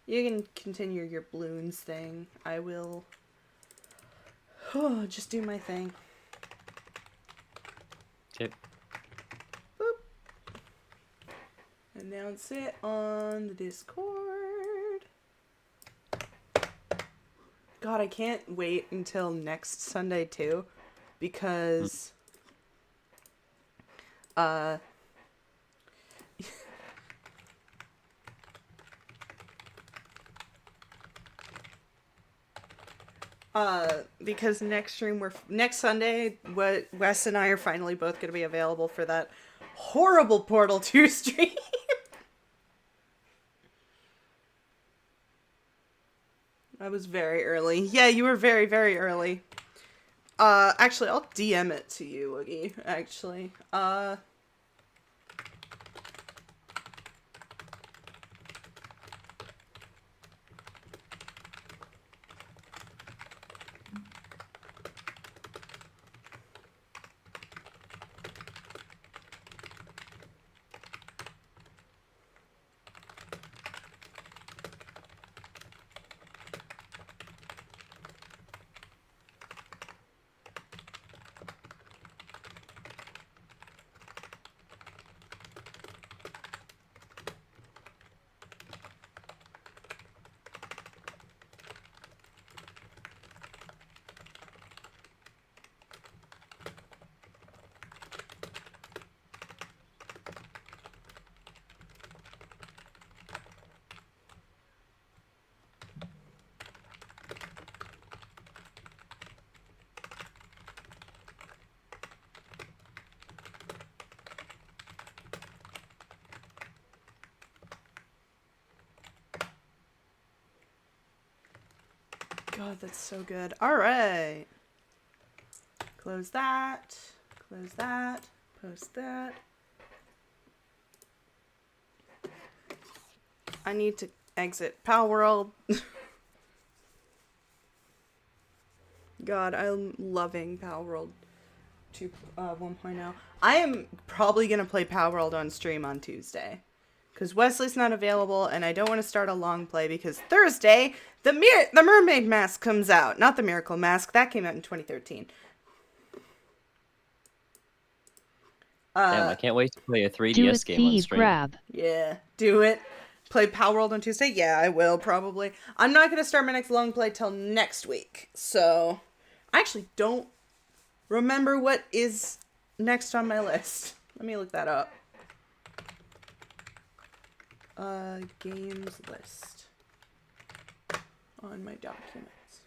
You can continue your balloons thing. I will just do my thing. Okay. Boop. Announce it on the Discord. God, I can't wait until next Sunday too, because because next Sunday, Wes and I are finally both going to be available for that horrible Portal 2 stream. I was very early. Yeah, you were very, very early. Actually, I'll DM it to you, Woogie, actually. God, that's so good. All right. Close that. Close that. Post that. I need to exit Pal World. God, I'm loving Pal World 1.0. I am probably going to play Pal World on stream on Tuesday, because Wesley's not available, and I don't want to start a long play, because Thursday, the Mermaid Mask comes out. Not the Miracle Mask. That came out in 2013. Damn, I can't wait to play a 3DS Do it, game on thief, stream. grab. Yeah, do it. Play Pal World on Tuesday? Yeah, I will, probably. I'm not going to start my next long play till next week, so I actually don't remember what is next on my list. Let me look that up. Games list on my documents.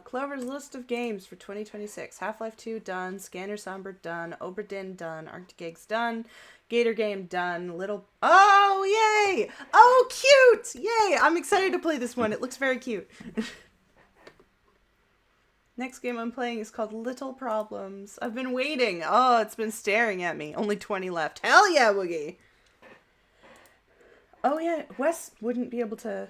Clover's list of games for 2026. Half-Life 2 done, Scanner Somber done, Oberdin done, Arctic Eggs done, Gator Game done, Oh, yay! Oh, cute! Yay! I'm excited to play this one. It looks very cute. Next game I'm playing is called Little Problems. I've been waiting. Oh, it's been staring at me. Only 20 left. Hell yeah, Woogie! Oh yeah, Wes wouldn't be able to...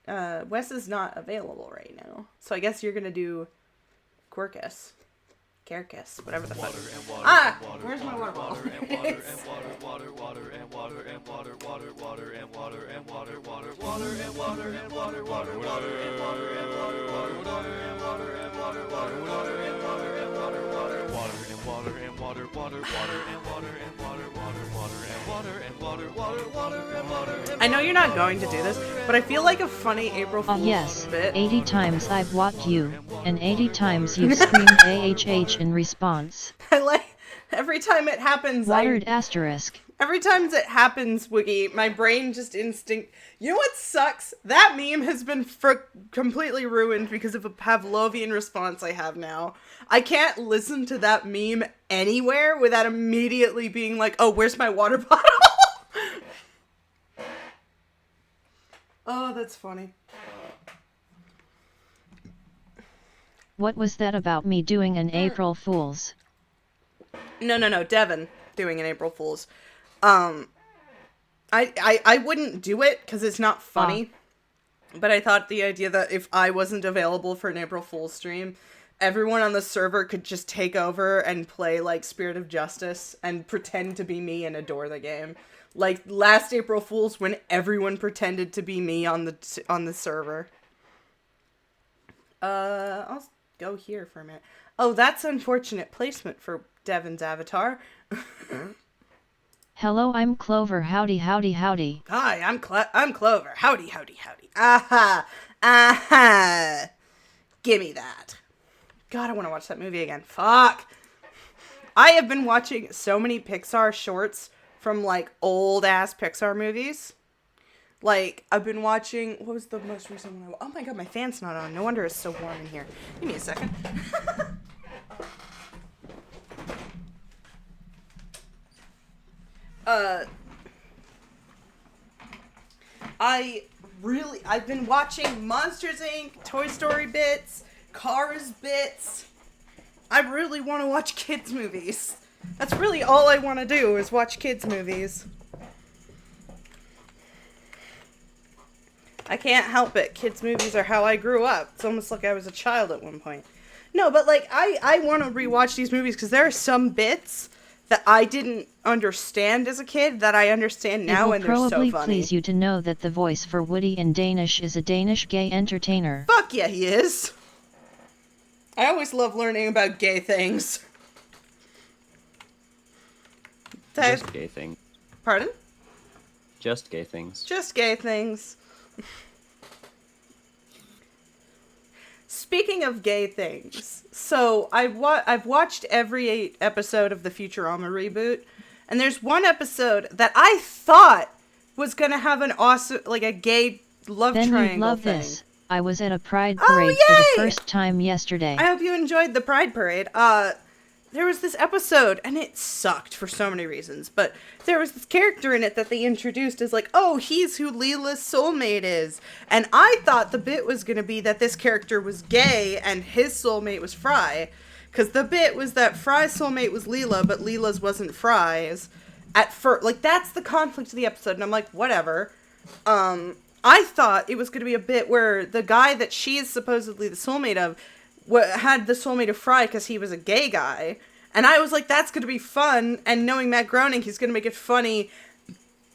Wes is not available right now. So I guess you're gonna do Quirkus. Carcass, whatever the fuck. Where's my water bottle? I know you're not going to do this, but I feel like a funny April Fool's Yes, bit. 80 times I've walked you, and 80 times you've screamed AHH in response. I like every time it happens. Watered asterisk. Every time it happens, Woogie, my brain just instinct. You know what sucks? That meme has been completely ruined because of a Pavlovian response I have now. I can't listen to that meme anywhere without immediately being like, "Oh, where's my water bottle?" Oh, that's funny. What was that about me doing an April Fool's? No, Devin doing an April Fool's. I wouldn't do it because it's not funny. But I thought the idea that if I wasn't available for an April Fool's stream everyone on the server could just take over and play like Spirit of Justice and pretend to be me and adore the game. Like last April Fool's when everyone pretended to be me on the server. I'll go here for a minute. Oh, that's unfortunate placement for Devin's avatar. Hello, I'm Clover. Howdy, howdy, howdy. Hi, I'm Clover. Howdy, howdy, howdy. Aha, aha. Gimme that. God, I want to watch that movie again. Fuck. I have been watching so many Pixar shorts from like old ass Pixar movies. Like, I've been watching, what was the most recent one? Oh my god, my fan's not on. No wonder it's so warm in here. Give me a second. I've been watching Monsters Inc., Toy Story bits, Cars bits. I really want to watch kids movies. That's really all I want to do is watch kids movies. I can't help it. Kids movies are how I grew up. It's almost like I was a child at one point. No, but like I want to rewatch these movies because there are some bits that I didn't understand as a kid that I understand now, and they're so funny. It will probably please you to know that the voice for Woody in Danish is a Danish gay entertainer. Fuck yeah, he is. I always love learning about gay things. Just gay things. Pardon? Just gay things. Just gay things. Speaking of gay things, so I've watched every episode of the Futurama reboot, and there's one episode that I thought was gonna have an awesome, like a gay love then triangle you'd love thing. this. I was at a pride parade for the first time yesterday. I hope you enjoyed the pride parade. There was this episode, and it sucked for so many reasons, but there was this character in it that they introduced as like, oh, he's who Leela's soulmate is. And I thought the bit was going to be that this character was gay and his soulmate was Fry. Because the bit was that Fry's soulmate was Leela, but Leela's wasn't Fry's. At first, like, that's the conflict of the episode, and I'm like, whatever. I thought it was going to be a bit where the guy that she is supposedly the soulmate of had the soulmate of Fry because he was a gay guy. And I was like, that's going to be fun. And knowing Matt Groening, he's going to make it funny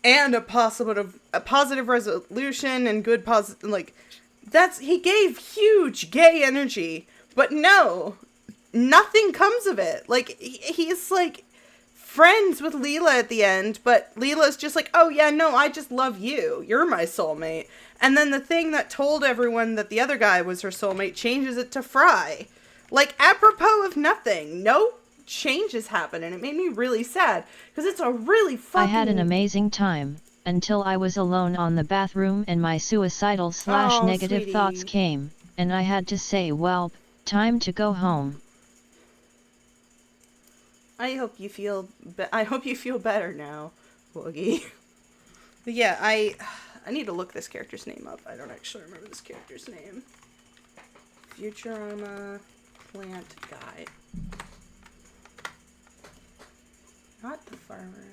and a positive resolution and good like, he gave huge gay energy. But no, nothing comes of it. Like, he's like friends with Leela at the end, but Leela's just like, oh yeah, no, I just love you. You're my soulmate. And then the thing that told everyone that the other guy was her soulmate changes it to Fry. Like, apropos of nothing. No changes happen, and it made me really sad, because it's a really fucking... I had an amazing time, until I was alone on the bathroom and my suicidal / negative sweetie. thoughts came, and I had to say, well, time to go home. I hope you feel better now, Woogie. But yeah, I need to look this character's name up. I don't actually remember this character's name. Futurama plant guy. Not the farmer.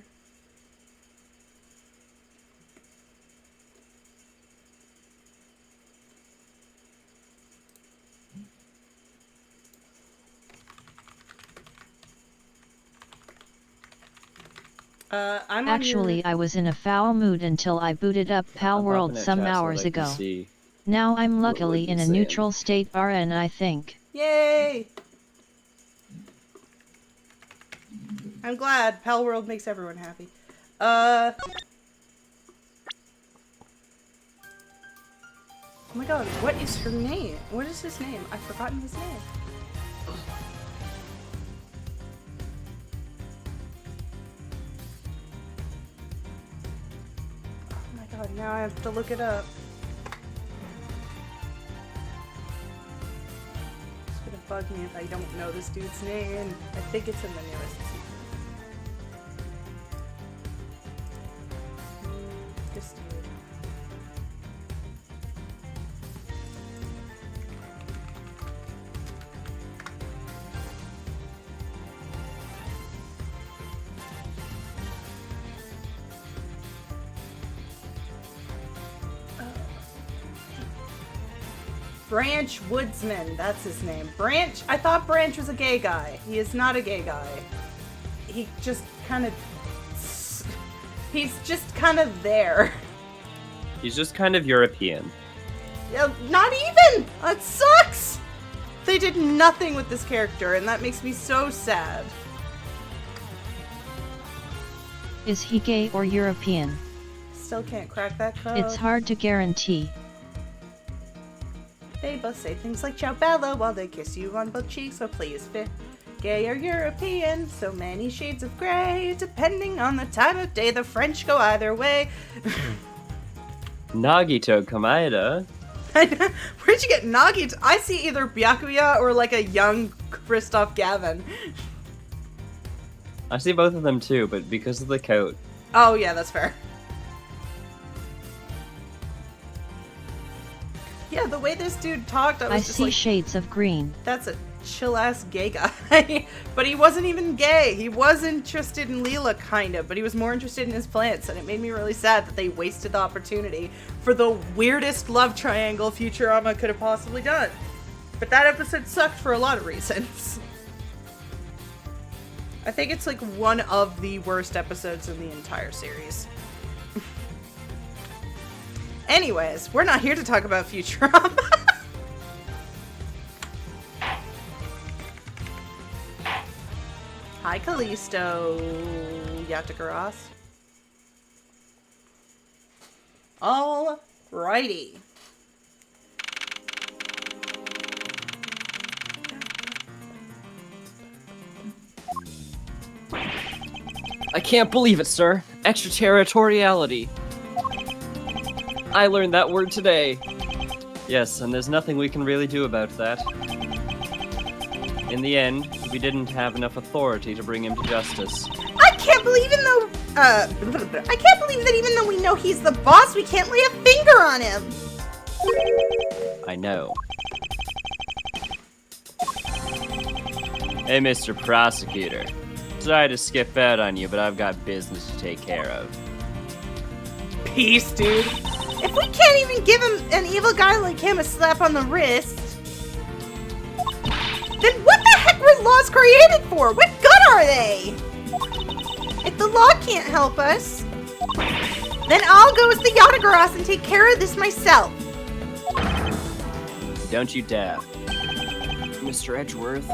I was in a foul mood until I booted up Pal World some hours ago. Now I'm luckily in a neutral state RN, I think. Yay! I'm glad. Pal World makes everyone happy. Oh my god, what is her name? What is his name? I've forgotten his name. Oh my god, now I have to look it up. It's gonna bug me if I don't know this dude's name. I think it's in the newest season. This dude. Branch Woodsman, that's his name. Branch, I thought Branch was a gay guy. He is not a gay guy. He just kind of... He's just kind of there. He's just kind of European. Yeah, not even! That sucks! They did nothing with this character, and that makes me so sad. Is he gay or European? Still can't crack that code. It's hard to guarantee. They both say things like ciao bella while they kiss you on both cheeks, so please fit. Gay or European, so many shades of grey. Depending on the time of day, the French go either way. Nagito Kamaeda. Where'd you get Nagito? I see either Byakuya or like a young Christoph Gavin. I see both of them too, but because of the coat. Oh yeah, that's fair. Yeah, the way this dude talked, I was just see like, shades of green. That's a chill-ass gay guy. But he wasn't even gay. He was interested in Leela, kind of, but he was more interested in his plants, and it made me really sad that they wasted the opportunity for the weirdest love triangle Futurama could have possibly done. But that episode sucked for a lot of reasons. I think it's like one of the worst episodes in the entire series. Anyways, we're not here to talk about Futurama. Hi, Callisto. Yatagaras. Alrighty. I can't believe it, sir. Extraterritoriality. I learned that word today. Yes, and there's nothing we can really do about that. In the end, we didn't have enough authority to bring him to justice. I can't believe that even though we know he's the boss, we can't lay a finger on him. I know. Hey, Mr. Prosecutor. Sorry to skip out on you, but I've got business to take care of. Peace, dude. If we can't even give him an evil guy like him a slap on the wrist, then what the heck were laws created for? What good are they? If the law can't help us, then I'll go as the Yatagaras and take care of this myself. Don't you dare. Mr. Edgeworth.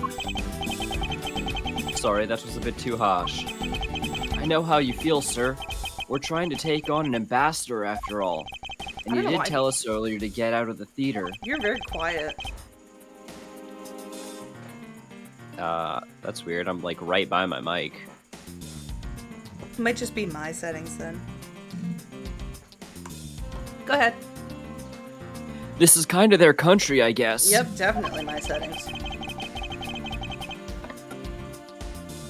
Sorry, that was a bit too harsh. I know how you feel, sir. We're trying to take on an ambassador after all. And you did tell us earlier to get out of the theater. You're very quiet. That's weird. I'm like right by my mic. Might just be my settings then. Go ahead. This is kind of their country, I guess. Yep, definitely my settings.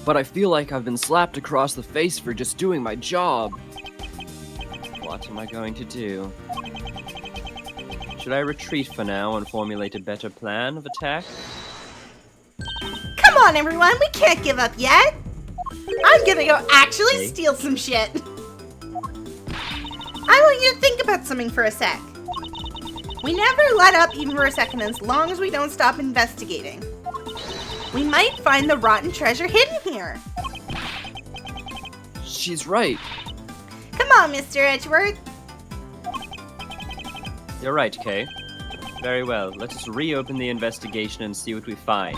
But I feel like I've been slapped across the face for just doing my job. What am I going to do? Should I retreat for now and formulate a better plan of attack? Come on, everyone, we can't give up yet. I'm gonna go actually steal some shit. I want you to think about something for a sec. We never let up even for a second as long as we don't stop investigating. We might find the rotten treasure hidden here. She's right. Come on, Mr. Edgeworth. You're right, Kay. Very well, let us reopen the investigation and see what we find.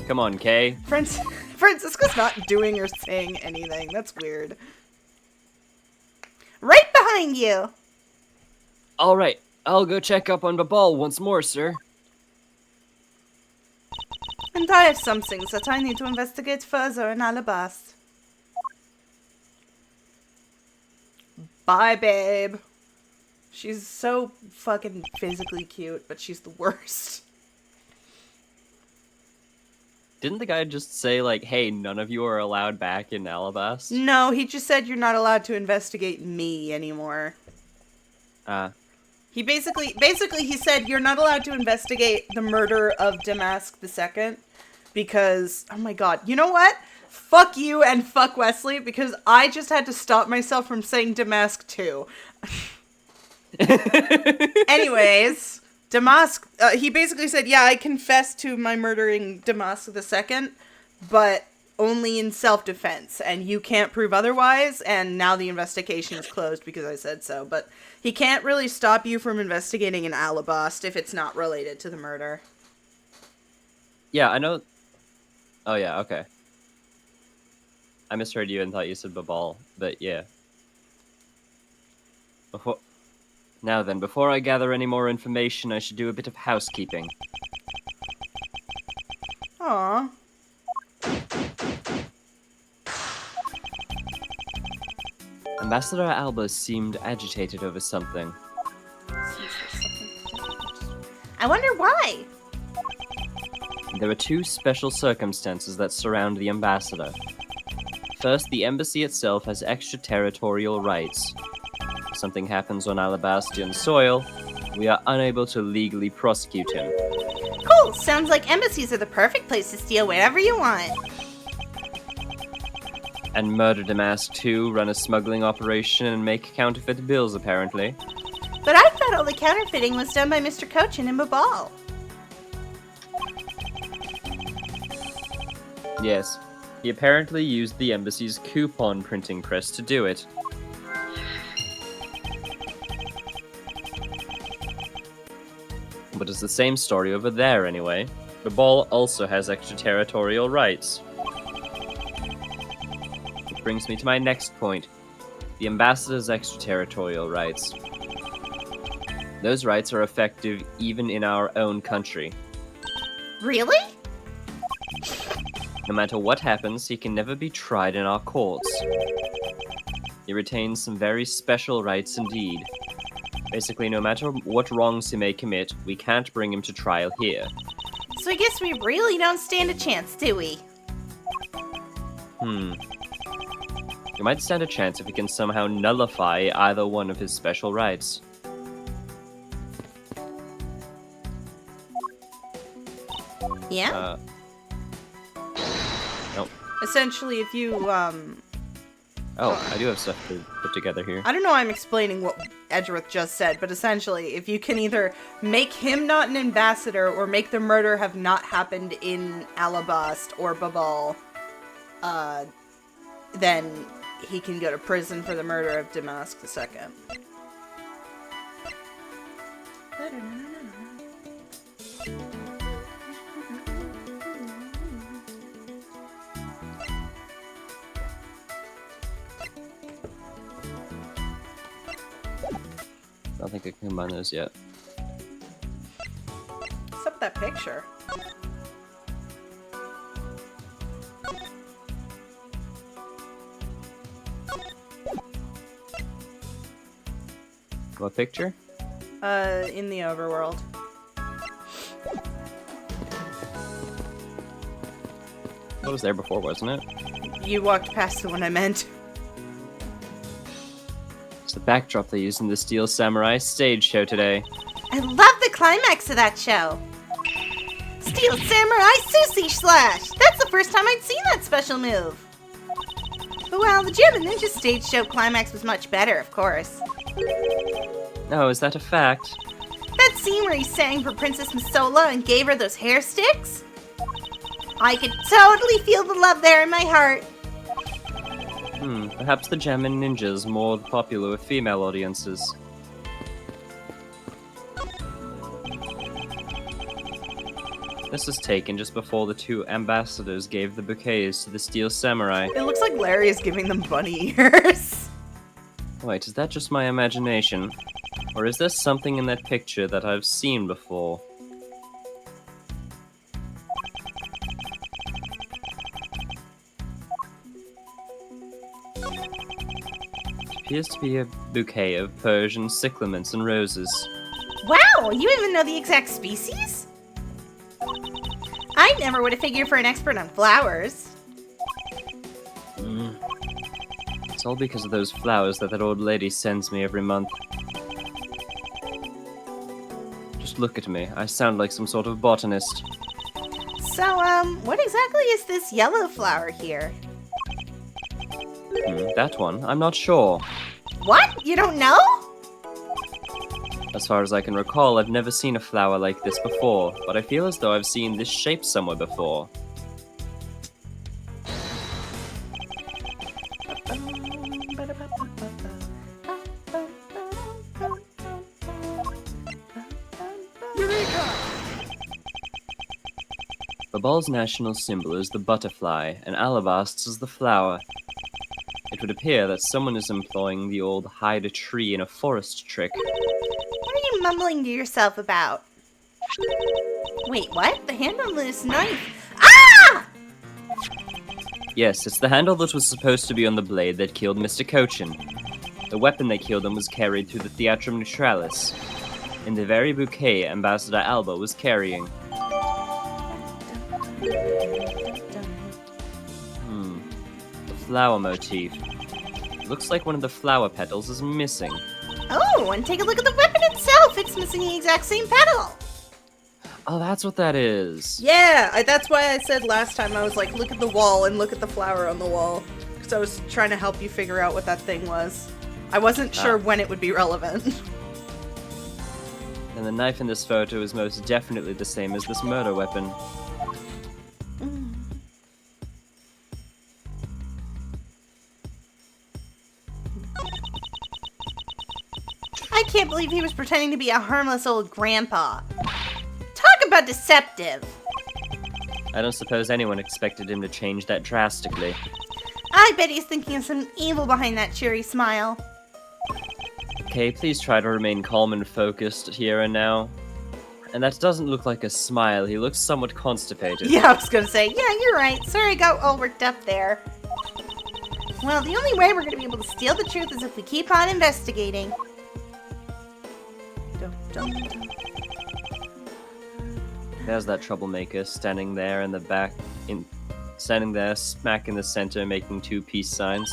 Come on, Kay. Francisca's not doing or saying anything. That's weird. Right behind you. All right, I'll go check up on Babal once more, sir. And I have some things that I need to investigate further in Alabasta. Bye, babe. She's so fucking physically cute, but she's the worst. Didn't the guy just say, like, hey, none of you are allowed back in Alabasta? No, he just said you're not allowed to investigate me anymore. He basically he said you're not allowed to investigate the murder of Damask II because, oh my god, you know what? Fuck you and fuck Wesley, because I just had to stop myself from saying Damask II. Anyways, Damask, he basically said, yeah, I confess to my murdering Damask II, but only in self-defense, and you can't prove otherwise, and now the investigation is closed because I said so, but he can't really stop you from investigating an Alabast if it's not related to the murder. Yeah, I know. Oh, yeah, okay. I misheard you and thought you said Babal, but yeah. Now then, before I gather any more information, I should do a bit of housekeeping. Aww. Ambassador Alba seemed agitated over something. I wonder why. There are two special circumstances that surround the ambassador. First, the embassy itself has extraterritorial rights. If something happens on Alabastian soil, we are unable to legally prosecute him. Cool, sounds like embassies are the perfect place to steal whatever you want. And Murder Damask too run a smuggling operation and make counterfeit bills, apparently. But I thought all the counterfeiting was done by Mr. Cochin and Babal. Yes, he apparently used the embassy's coupon printing press to do it. But it's the same story over there anyway. Babal also has extraterritorial rights. Which brings me to my next point. The ambassador's extraterritorial rights. Those rights are effective even in our own country. Really? No matter what happens, he can never be tried in our courts. He retains some very special rights indeed. Basically, no matter what wrongs he may commit, we can't bring him to trial here. So I guess we really don't stand a chance, do we? We might stand a chance if we can somehow nullify either one of his special rights. Yeah? Nope. Essentially, if you, Oh, I do have stuff to put together here. I don't know why I'm explaining what Edgeworth just said, but essentially, if you can either make him not an ambassador or make the murder have not happened in Alabast or Babal, then he can go to prison for the murder of Damask II. I don't think I can combine those yet. What's up with that picture? What picture? In the overworld. That was there before, wasn't it? You walked past the one I meant. It's the backdrop they used in the Steel Samurai stage show today. I love the climax of that show. Steel Samurai Sushi Slash! That's the first time I'd seen that special move. But well, the Gem and Ninja stage show climax was much better, of course. Oh, is that a fact? That scene where he sang for Princess Masola and gave her those hair sticks? I could totally feel the love there in my heart. Perhaps the Gem and Ninja is more popular with female audiences. This was taken just before the two ambassadors gave the bouquets to the Steel Samurai. It looks like Larry is giving them bunny ears. Wait, is that just my imagination? Or is there something in that picture that I've seen before? It appears to be a bouquet of Persian cyclamens and roses. Wow, you even know the exact species? I never would have figured for an expert on flowers. It's all because of those flowers that old lady sends me every month. Just look at me. I sound like some sort of botanist. So, what exactly is this yellow flower here? That one? I'm not sure. What? You don't know? As far as I can recall, I've never seen a flower like this before, but I feel as though I've seen this shape somewhere before. Babal's national symbol is the butterfly, and Alabast's is the flower. It would appear that someone is employing the old hide a tree in a forest trick. What are you mumbling to yourself about? Wait, what? The handle on this knife. Ah! Yes, it's the handle that was supposed to be on the blade that killed Mr. Cochin. The weapon that killed him was carried through the Theatrum Neutralis, in the very bouquet Ambassador Alba was carrying. The flower motif. Looks like one of the flower petals is missing. Oh, and take a look at the weapon itself. It's missing the exact same petal. Oh, that's what that is. Yeah, that's why I said last time, I was like, look at the wall and look at the flower on the wall. Because I was trying to help you figure out what that thing was. I wasn't sure when it would be relevant. And the knife in this photo is most definitely the same as this murder weapon. I can't believe he was pretending to be a harmless old grandpa. Talk about deceptive. I don't suppose anyone expected him to change that drastically. I bet he's thinking of some evil behind that cheery smile. Okay, please try to remain calm and focused here and now. And that doesn't look like a smile, he looks somewhat constipated. Yeah, I was gonna say, yeah, you're right. Sorry I got all worked up there. Well, the only way we're gonna be able to steal the truth is if we keep on investigating. There's that troublemaker standing there in the back, standing there smack in the center making two peace signs.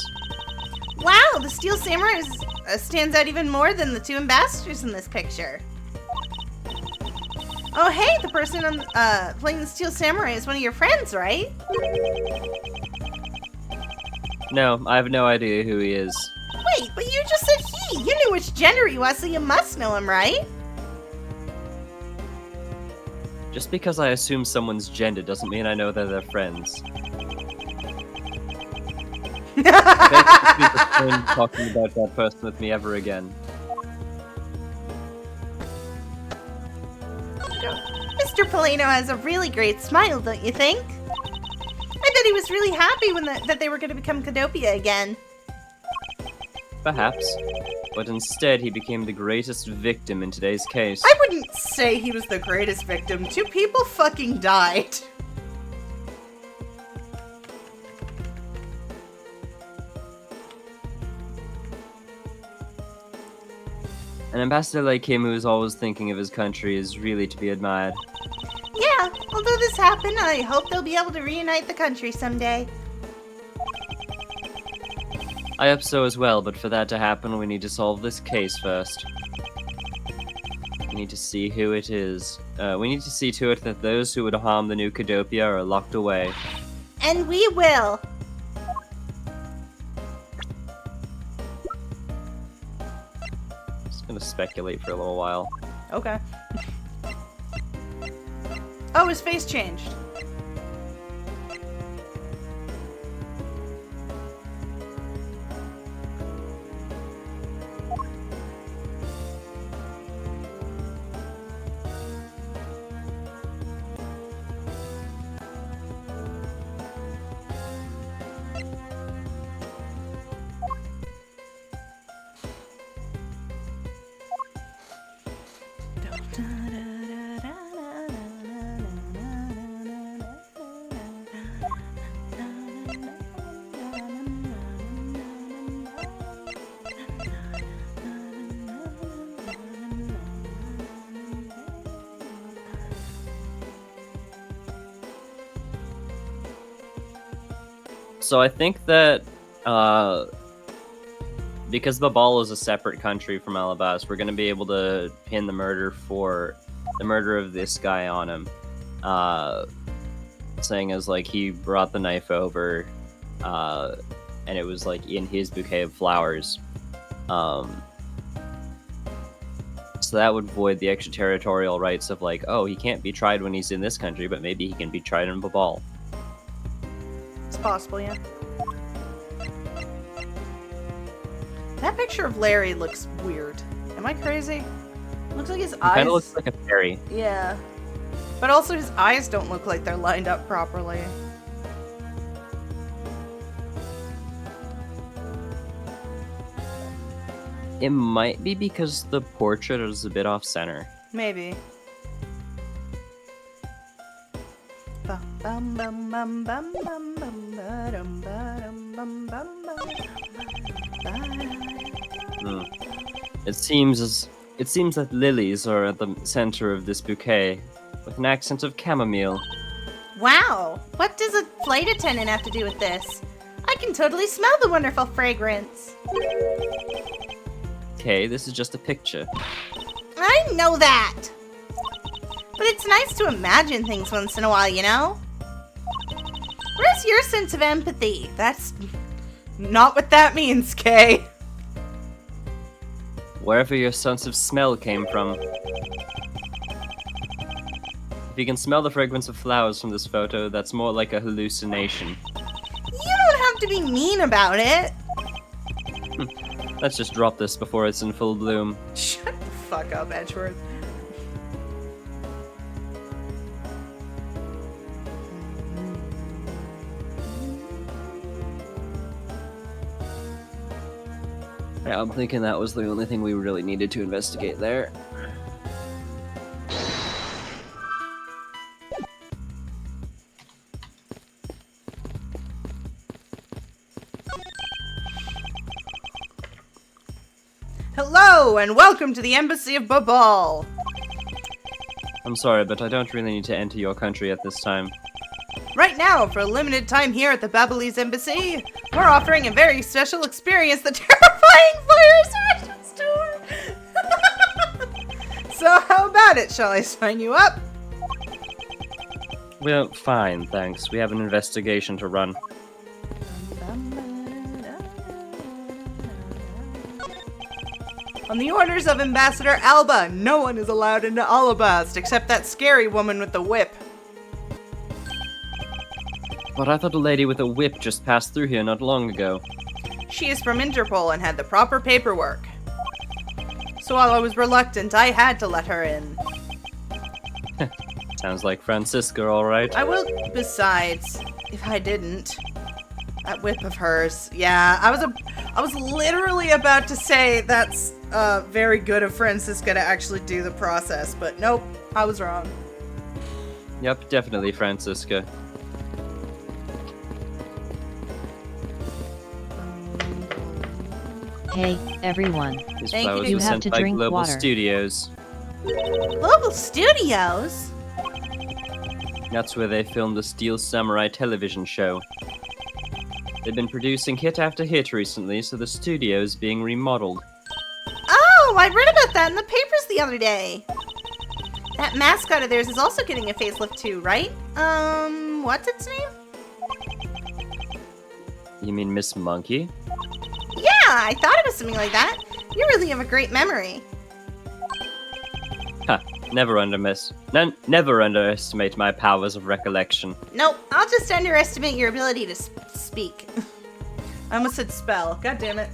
Wow, the Steel Samurai stands out even more than the two ambassadors in this picture. Oh hey, the person playing the Steel Samurai is one of your friends, right? No, I have no idea who he is. Wait, but you just said he! You knew which gender he was, so you must know him, right? Just because I assume someone's gender doesn't mean I know they're their friends. I beg you talking about that person with me ever again. Mr. Polino has a really great smile, don't you think? I bet he was really happy when that they were going to become Cadopia again. Perhaps. But instead, he became the greatest victim in today's case. I wouldn't say he was the greatest victim. 2 people fucking died. An ambassador like him who is always thinking of his country is really to be admired. Yeah, although this happened, I hope they'll be able to reunite the country someday. I hope so as well, but for that to happen, we need to solve this case first. We need to see who it is. We need to see to it that those who would harm the new Cadopia are locked away. And we will. Just gonna speculate for a little while. Okay. Oh, his face changed. So I think that because Babal is a separate country from Alabas, we're going to be able to pin the murder of this guy on him. Saying as like he brought the knife over and it was like in his bouquet of flowers. So that would void the extraterritorial rights of like, oh, he can't be tried when he's in this country, but maybe he can be tried in Babal. It's possible, yeah. That picture of Larry looks weird. Am I crazy? Looks like his eyes... Kind of looks like a fairy. Yeah. But also his eyes don't look like they're lined up properly. It might be because the portrait is a bit off-center. Maybe. It seems that lilies are at the center of this bouquet, with an accent of chamomile. Wow, what does a flight attendant have to do with this? I can totally smell the wonderful fragrance. Okay, this is just a picture. I know that! But it's nice to imagine things once in a while, you know? Where's your sense of empathy? That's not what that means, Kay. Wherever your sense of smell came from. If you can smell the fragrance of flowers from this photo, that's more like a hallucination. You don't have to be mean about it. Let's just drop this before it's in full bloom. Shut the fuck up, Edgeworth. Yeah, I'm thinking that was the only thing we really needed to investigate there. Hello, and welcome to the Embassy of Babal. I'm sorry, but I don't really need to enter your country at this time. Right now, for a limited time here at the Babalese Embassy, we're offering a very special experience, the terrifying fire surgeon's tour! So how about it? Shall I sign you up? Well, fine, thanks. We have an investigation to run. On the orders of Ambassador Alba, no one is allowed into Alabast except that scary woman with the whip. But I thought a lady with a whip just passed through here not long ago. She is from Interpol and had the proper paperwork. So while I was reluctant, I had to let her in. Sounds like Francisca, alright. I will, besides, if I didn't, that whip of hers, yeah, I was literally about to say that's very good of Francisca to actually do the process, but nope, I was wrong. Yep, definitely Francisca. Hey, everyone. These Thank you. flowers You were have sent to by drink Global water. Studios. Global Studios? That's where they filmed the Steel Samurai television show. They've been producing hit after hit recently, so the studio is being remodeled. Oh, I read about that in the papers the other day. That mascot of theirs is also getting a facelift too, right? What's its name? You mean Miss Monkey? Yeah, I thought it was something like that. You really have a great memory. Ha, never underestimate my powers of recollection. Nope, I'll just underestimate your ability to speak. I almost said spell. God damn it.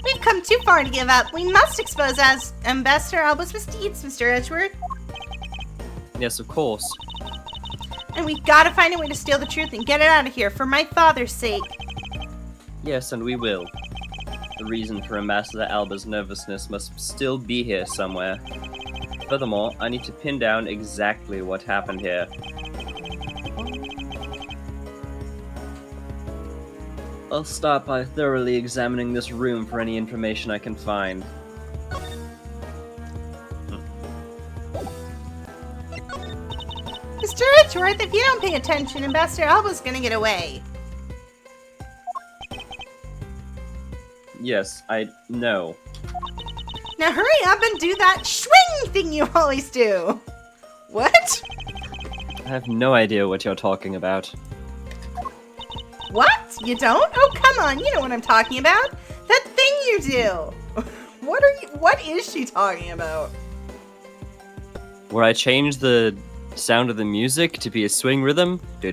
We've come too far to give up. We must expose as Ambassador Alba's misdeeds, Mr. Edgeworth. Yes, of course. And we've got to find a way to steal the truth and get it out of here for my father's sake. Yes, and we will. The reason for Ambassador Alba's nervousness must still be here somewhere. Furthermore, I need to pin down exactly what happened here. I'll start by thoroughly examining this room for any information I can find. Mr. Edgeworth, if you don't pay attention, Ambassador Alba's gonna get away. Yes, I know. Now hurry up and do that swing thing you always do. What? I have no idea what you're talking about. What? You don't? Oh, come on, you know what I'm talking about. That thing you do. What is she talking about? Where I changed the sound of the music to be a swing rhythm. Are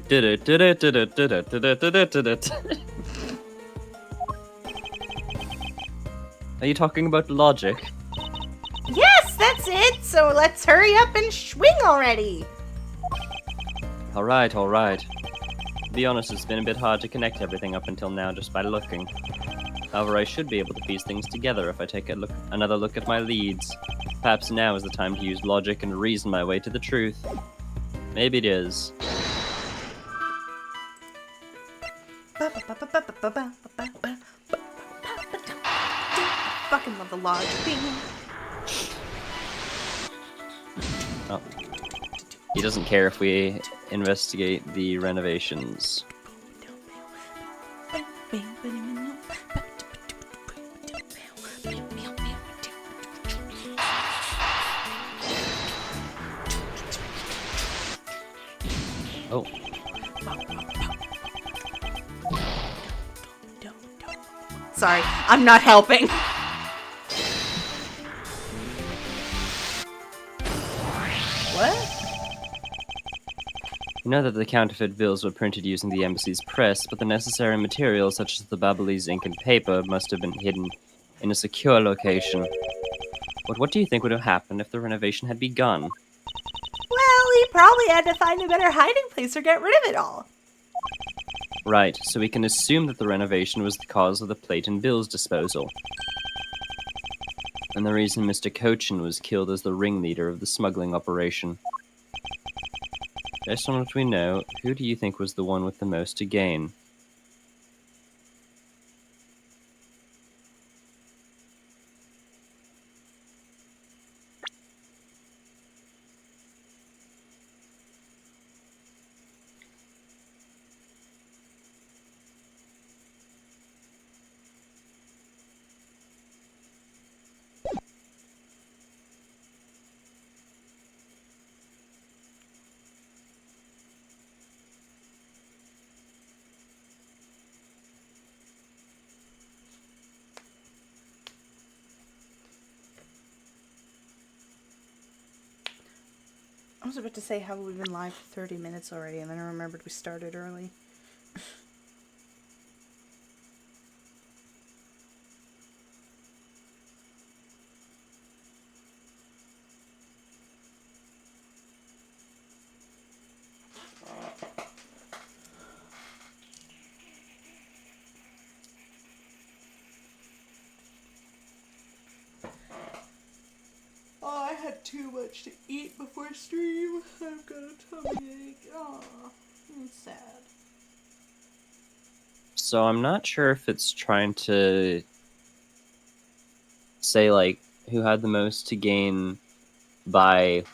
you talking about logic? Yes, that's it. So let's hurry up and swing already. Alright. To be honest, it's been a bit hard to connect everything up until now just by looking. However, I should be able to piece things together if I take another look at my leads. Perhaps now is the time to use logic and reason my way to the truth. Maybe it is. Fucking love the logic thing. Oh. He doesn't care if we investigate the renovations. Oh. Sorry, I'm not helping. What? You know that the counterfeit bills were printed using the embassy's press, but the necessary materials, such as the Babalese ink and paper, must have been hidden in a secure location. But what do you think would have happened if the renovation had begun? Well, he probably had to find a better hiding place or get rid of it all. Right, so we can assume that the renovation was the cause of the plate and bills disposal. And the reason Mr. Cochin was killed as the ringleader of the smuggling operation. Based on what we know, who do you think was the one with the most to gain? I was about to say, how we've been live for 30 minutes already, and then I remembered we started early. Oh, I had too much to eat before stream. I've got a tummy ache. Oh, I'm sad. So I'm not sure if it's trying to say, like, who had the most to gain by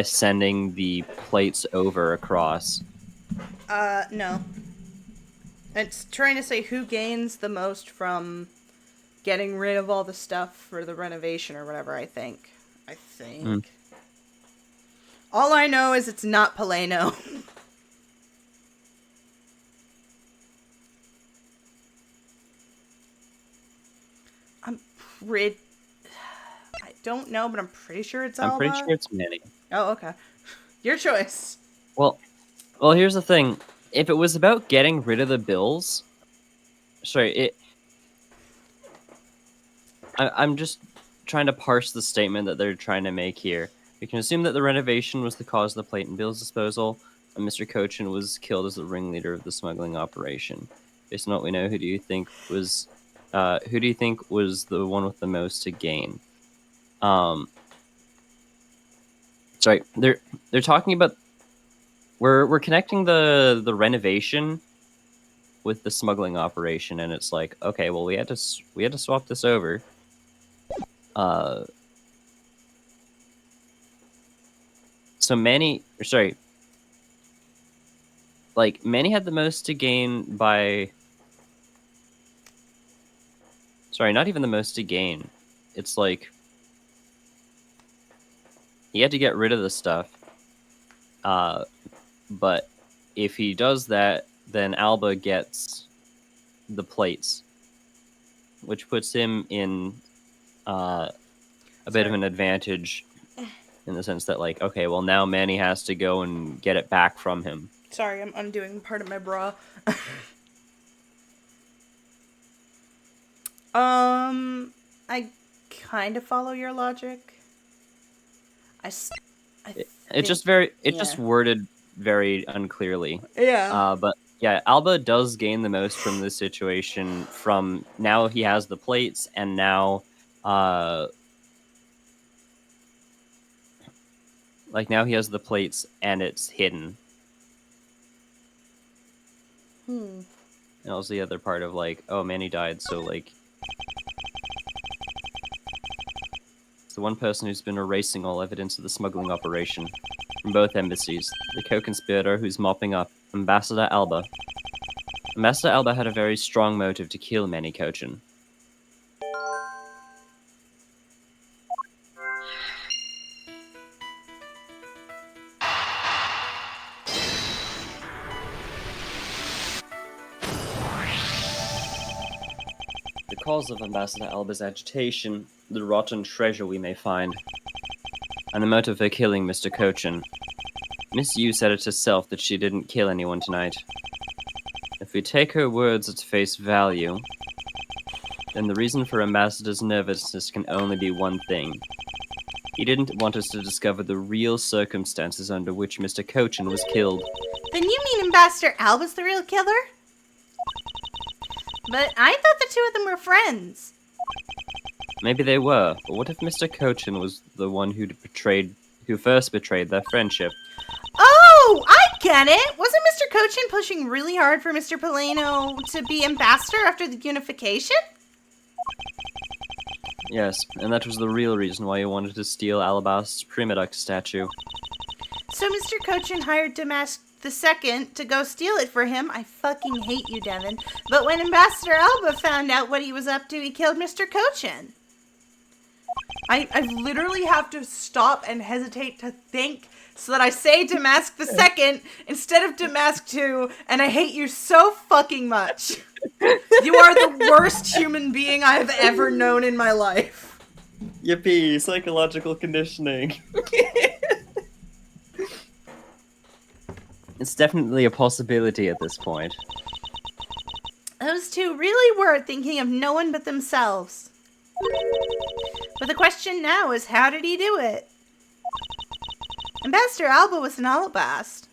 sending the plates over across. No. It's trying to say who gains the most from getting rid of all the stuff for the renovation or whatever, I think. All I know is it's not Paleno. I don't know, but I'm pretty sure it's Alba. I'm pretty sure it's Manny. Oh, okay. Your choice. Well, here's the thing. If it was about getting rid of the bills... I'm just trying to parse the statement that they're trying to make here. We can assume that the renovation was the cause of the plate and bills disposal, and Mr. Cochin was killed as the ringleader of the smuggling operation. Based on what we know, who do you think was the one with the most to gain? Sorry, they're talking about we're connecting the renovation with the smuggling operation, and it's like, okay, well, we had to swap this over. So Manny had the most to gain by... Sorry, not even the most to gain. It's like... He had to get rid of the stuff. But if he does that, then Alba gets the plates. which puts him in a bit of an advantage in the sense that, like, okay, well, now Manny has to go and get it back from him. Sorry, I'm undoing part of my bra. I kind of follow your logic. Just worded very unclearly. Yeah. But yeah, Alba does gain the most from this situation. From now he has the plates, and now, now he has the plates, and it's hidden. And also the other part of, like, oh, Manny died, so, like, it's the one person who's been erasing all evidence of the smuggling operation from both embassies. The co-conspirator who's mopping up, Ambassador Alba. Ambassador Alba had a very strong motive to kill Manny Cochin. The cause of Ambassador Alba's agitation, the rotten treasure we may find, and the motive for killing Mr. Cochin. Miss Yu said it herself that she didn't kill anyone tonight. If we take her words at face value, then the reason for Ambassador's nervousness can only be one thing. He didn't want us to discover the real circumstances under which Mr. Cochin was killed. Then you mean Ambassador Alba's the real killer? But I thought the two of them were friends. Maybe they were, but what if Mr. Cochin was the one who first betrayed their friendship? Oh, I get it! Wasn't Mr. Cochin pushing really hard for Mr. Polino to be ambassador after the unification? Yes, and that was the real reason why he wanted to steal Alabast's Primaduck statue. So Mr. Cochin hired Damask II to go steal it for him. I fucking hate you, Devin. But when Ambassador Alba found out what he was up to, he killed Mr. Cochin. I literally have to stop and hesitate to think so that I say Damask II instead of Damask II, and I hate you so fucking much. You are the worst human being I have ever known in my life. Yippee, psychological conditioning. It's definitely a possibility at this point. Those two really were thinking of no one but themselves. But the question now is, how did he do it? Ambassador Alba was an Alabast.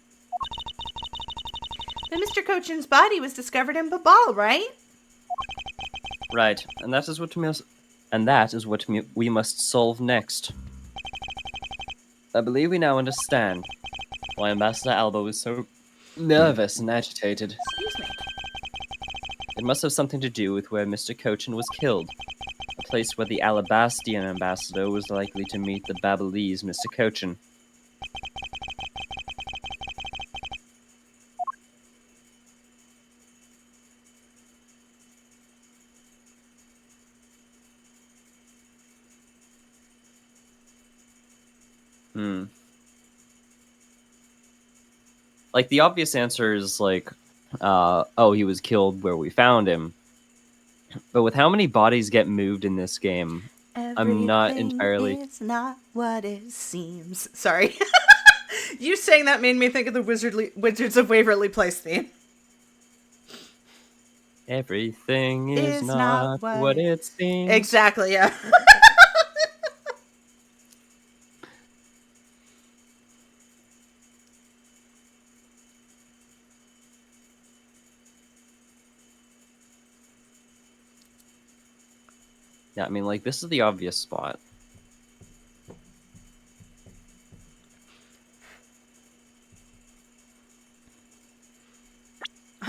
But Mr. Cochin's body was discovered in Babal, right? Right, and that is what we must solve next. I believe we now understand why Ambassador Alba was so nervous and agitated. Excuse me. It must have something to do with where Mr. Cochin was killed, a place where the Alabastian ambassador was likely to meet the Babalese Mr. Cochin. Like, the obvious answer is, like, oh, he was killed where we found him. But with how many bodies get moved in this game, I'm not entirely... It's not what it seems. Sorry. You saying that made me think of the Wizards of Waverly Place theme. Everything is not what it seems. Exactly, yeah. Yeah, I mean, like, this is the obvious spot.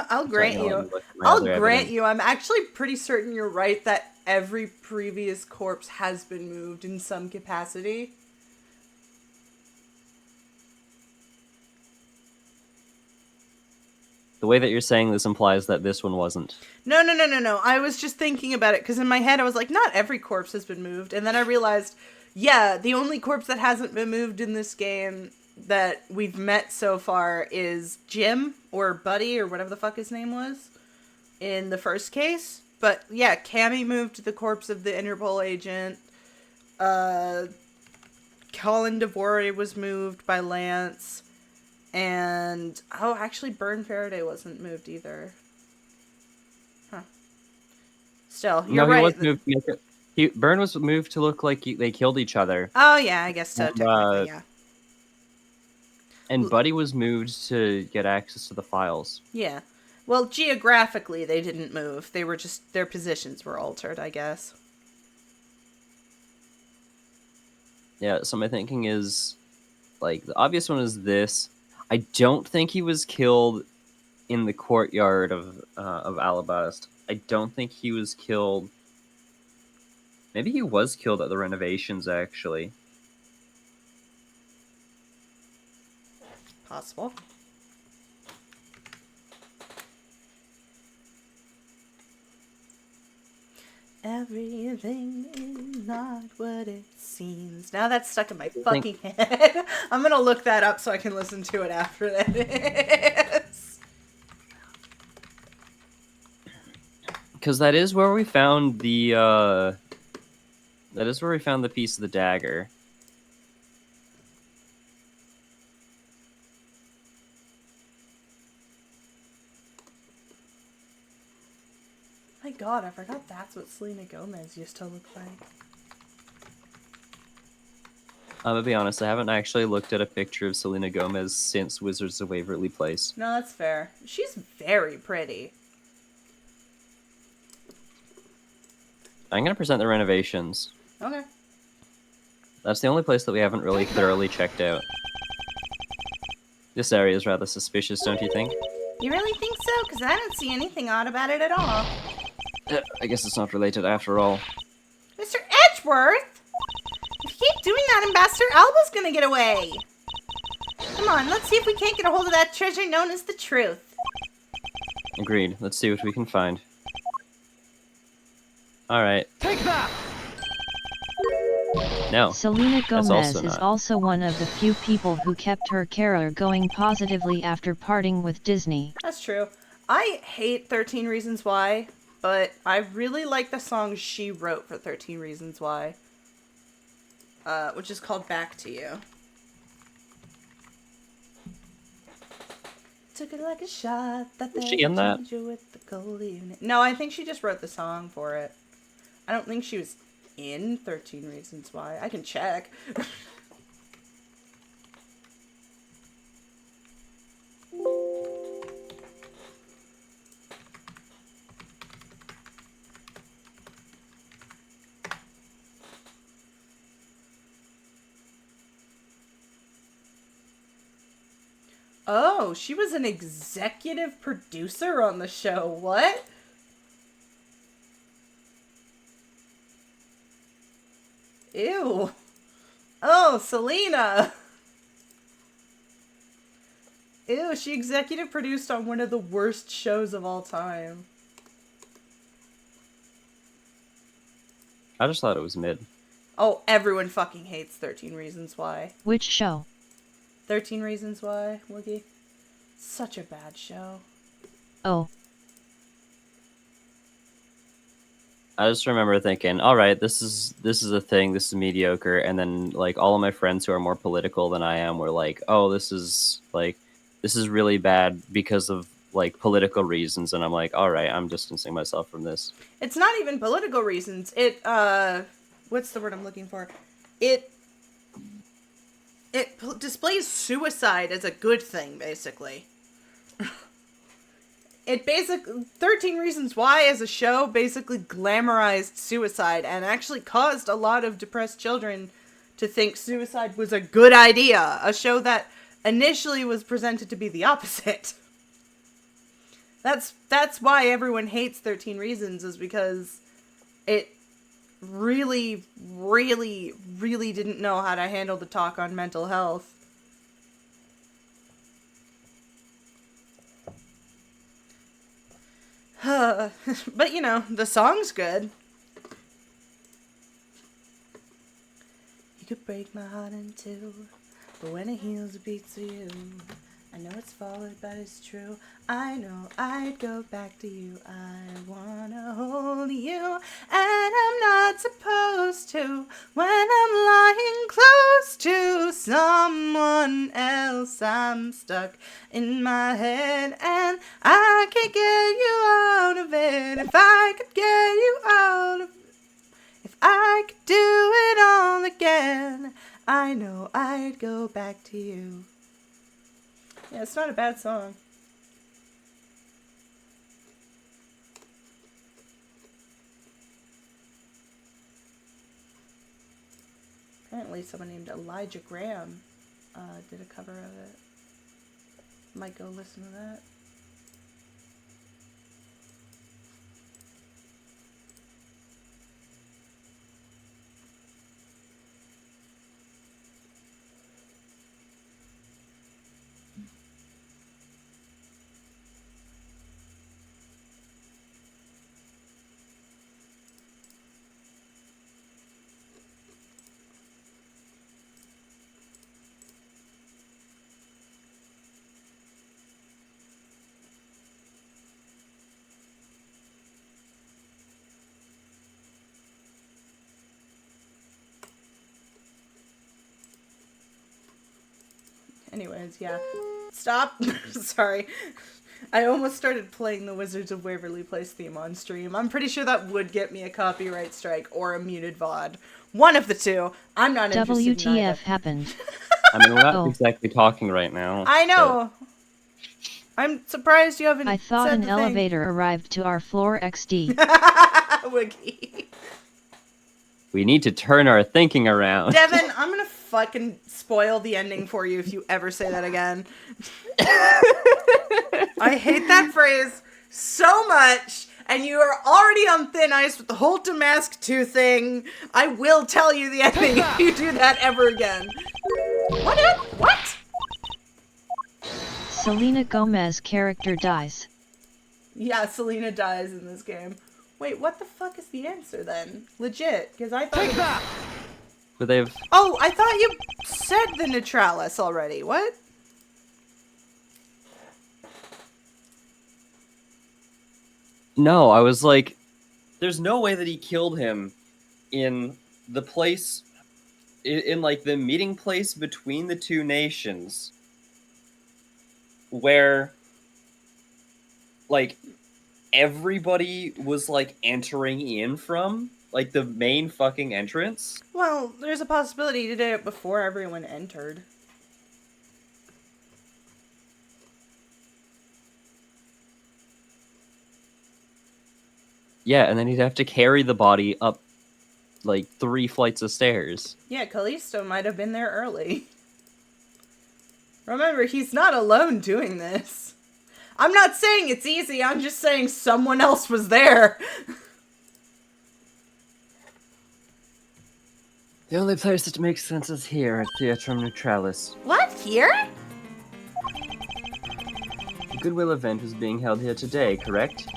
I'll grant you. I'm actually pretty certain you're right that every previous corpse has been moved in some capacity. The way that you're saying this implies that this one wasn't. No. I was just thinking about it, because in my head I was like, not every corpse has been moved. And then I realized, yeah, the only corpse that hasn't been moved in this game that we've met so far is Jim, or Buddy, or whatever the fuck his name was, in the first case. But yeah, Cammy moved the corpse of the Interpol agent. Colin DeVore was moved by Lance. And, oh, actually, Byrne Faraday wasn't moved either. Huh. Still, you're right. No, he was moved to make it. Byrne was moved to look like they killed each other. Oh, yeah, I guess so, And, technically, yeah. And Buddy was moved to get access to the files. Yeah. Well, geographically, they didn't move. They were just, their positions were altered, I guess. Yeah, so my thinking is, like, the obvious one is this. I don't think he was killed in the courtyard of Alabast. I don't think he was killed. Maybe he was killed at the renovations, actually. Possible. Everything is not what it seems. Now that's stuck in my fucking head. I'm gonna look that up so I can listen to it after this. Because that is where we found the, that is where we found the piece of the dagger. My god, I forgot that's what Selena Gomez used to look like. I'm gonna be honest, I haven't actually looked at a picture of Selena Gomez since Wizards of Waverly Place. No, that's fair. She's very pretty. I'm gonna present the renovations. Okay. That's the only place that we haven't really thoroughly checked out. This area is rather suspicious, don't you think? You really think so? Because I don't see anything odd about it at all. I guess it's not related after all. Mr. Edgeworth? If you keep doing that, Ambassador Alba's gonna get away. Come on, let's see if we can't get a hold of that treasure known as the truth. Agreed. Let's see what we can find. Alright. Take that! No. Selena That's Gomez also is not. also one of the few people who kept her career going positively after parting with Disney. That's true. I hate 13 Reasons Why, but I really like the song she wrote for 13 Reasons Why. Which is called Back to You. Took it like a shot that Was she in that? with the cold evening. No, I think she just wrote the song for it. I don't think she was in 13 Reasons Why. I can check. Oh, she was an executive producer on the show. What? Ew. Oh, Selena. Ew, she executive produced on one of the worst shows of all time. I just thought it was mid. Oh, everyone fucking hates 13 Reasons Why. Which show? 13 Reasons Why, Woogie. Such a bad show. Oh, I just remember thinking, all right, this is a thing, this is mediocre, and then like all of my friends who are more political than I am were like, oh, this is really bad because of like political reasons, and I'm like, all right, I'm distancing myself from this. It's not even political reasons. It, what's the word I'm looking for? It displays suicide as a good thing, basically. It basically, 13 Reasons Why as a show basically glamorized suicide and actually caused a lot of depressed children to think suicide was a good idea. A show that initially was presented to be the opposite. That's why everyone hates 13 Reasons, is because it really, really, really didn't know how to handle the talk on mental health. But, you know, the song's good. You could break my heart in two, but when it heals, it beats for you. I know it's falling, but it's true. I know I'd go back to you. I wanna hold you, and I'm not supposed to when I'm lying close to someone else. I'm stuck in my head, and I can't get you out of it. If I could get you out of it, if I could do it all again, I know I'd go back to you. Yeah, it's not a bad song. Apparently someone named Elijah Graham did a cover of it. Might go listen to that. Anyways, yeah. Stop. Sorry. I almost started playing the Wizards of Waverly Place theme on stream. I'm pretty sure that would get me a copyright strike or a muted VOD. One of the two. I'm not interested in either. WTF happened? I mean, we're not exactly talking right now. I know. I'm surprised you haven't I thought said an elevator arrived to our floor XD. Wiggy. We need to turn our thinking around. Devin, I'm gonna fucking spoil the ending for you if you ever say that again. I hate that phrase so much, and you are already on thin ice with the whole Damask 2 thing. I will tell you the ending if you do that ever again. What? Selena Gomez character dies. Yeah, Selena dies in this game. Wait, what the fuck is the answer then? Legit, because I thought... But they've... Oh, I thought you said the Neutralis already. What? No, I was like, there's no way that he killed him in the place, in like the meeting place between the two nations, where, like, everybody was, like, entering in from, like, the main fucking entrance. Well, there's a possibility to do it before everyone entered. Yeah, and then he'd have to carry the body up, like, 3 flights of stairs. Yeah, Callisto might have been there early. Remember, he's not alone doing this. I'm not saying it's easy, I'm just saying someone else was there. The only place that makes sense is here at Theatrum Neutralis. What? Here? The Goodwill event was being held here today, correct?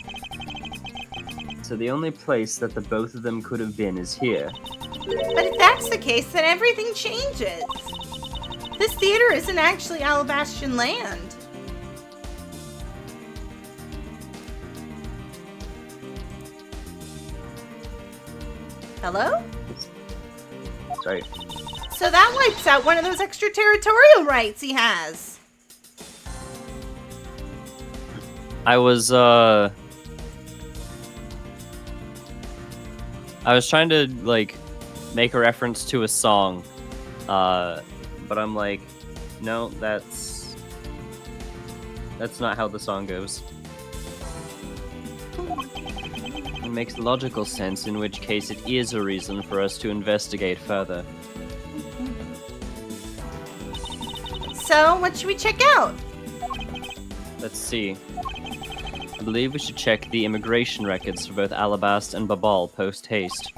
So the only place that the both of them could have been is here. But if that's the case, then everything changes. This theater isn't actually Alabastian land. Hello? Sorry. So that wipes out one of those extraterritorial rights he has. I was trying to, like, make a reference to a song, but I'm like, no, that's not how the song goes. It makes logical sense, in which case it is a reason for us to investigate further. So, what should we check out? Let's see. I believe we should check the immigration records for both Alabast and Babal post-haste.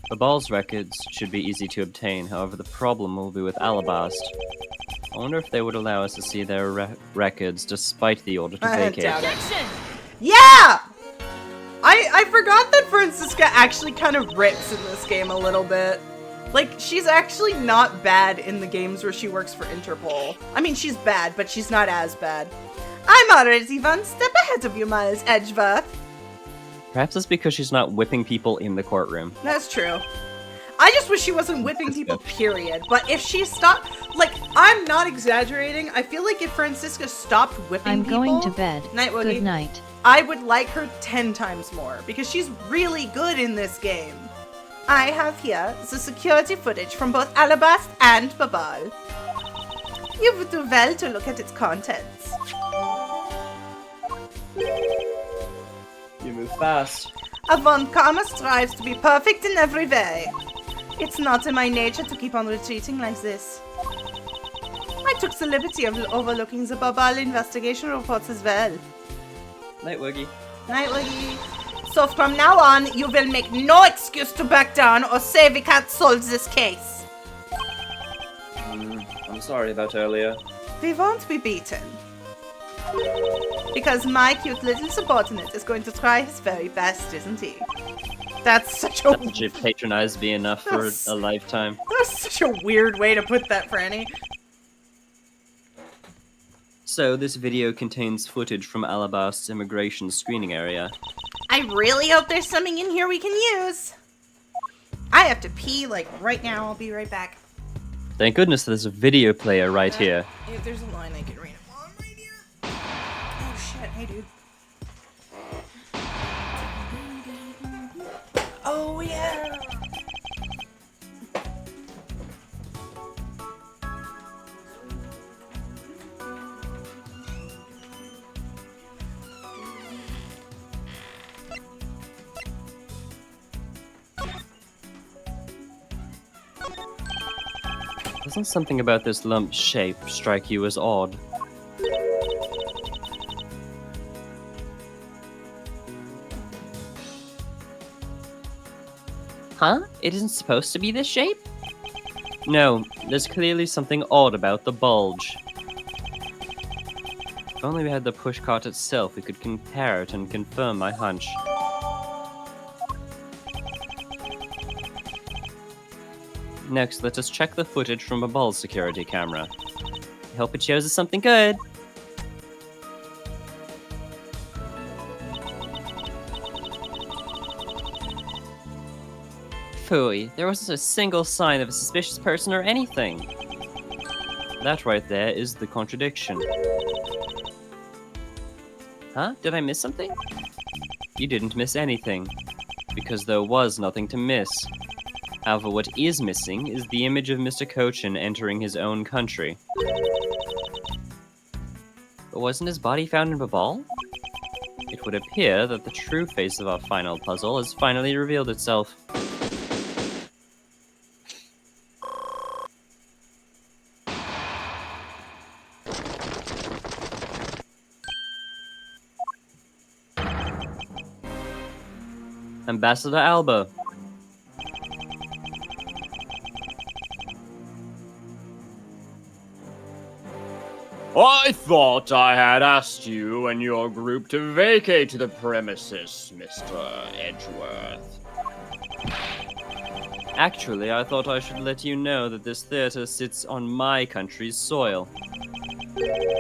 Babal's records should be easy to obtain, however the problem will be with Alabast. I wonder if they would allow us to see their records despite the order to vacate. Yeah! I forgot that Francisca actually kind of rips in this game a little bit. Like, she's actually not bad in the games where she works for Interpol. I mean, she's bad, but she's not as bad. I'm already one step ahead of you, Miles Edgeworth. Perhaps it's because she's not whipping people in the courtroom. That's true. I just wish she wasn't whipping people, period. But if she stopped, like, I'm not exaggerating. I feel like if Francisca stopped whipping people... I'm going to bed. Night, Woogie. Good night. I would like her 10 times more, because she's really good in this game. I have here the security footage from both Alabast and Babal. You would do well to look at its contents. You move fast. A Von Karma strives to be perfect in every way. It's not in my nature to keep on retreating like this. I took the liberty of overlooking the Babal investigation reports as well. Night, Woogie. Night, Woogie. So from now on, you will make no excuse to back down or say we can't solve this case. I'm sorry about earlier. We won't be beaten. Because my cute little subordinate is going to try his very best, isn't he? That's such a... That should patronize me enough for a lifetime. That's such a weird way to put that, Franny. So, this video contains footage from Alabast's immigration screening area. I really hope there's something in here we can use. I have to pee, like, right now. I'll be right back. Thank goodness there's a video player right here. If there's a line I can read it on right here. Oh shit, hey dude. Oh yeah! Doesn't something about this lump's shape strike you as odd? Huh? It isn't supposed to be this shape? No, there's clearly something odd about the bulge. If only we had the pushcart itself, we could compare it and confirm my hunch. Next, let us check the footage from a ball security camera. I hope it shows us something good. Phooey, there wasn't a single sign of a suspicious person or anything. That right there is the contradiction. Huh? Did I miss something? You didn't miss anything, because there was nothing to miss. However, what is missing is the image of Mr. Cochin entering his own country. But wasn't his body found in Babal? It would appear that the true face of our final puzzle has finally revealed itself. Ambassador Alba. I thought I had asked you and your group to vacate the premises, Mr. Edgeworth. Actually, I thought I should let you know that this theater sits on my country's soil.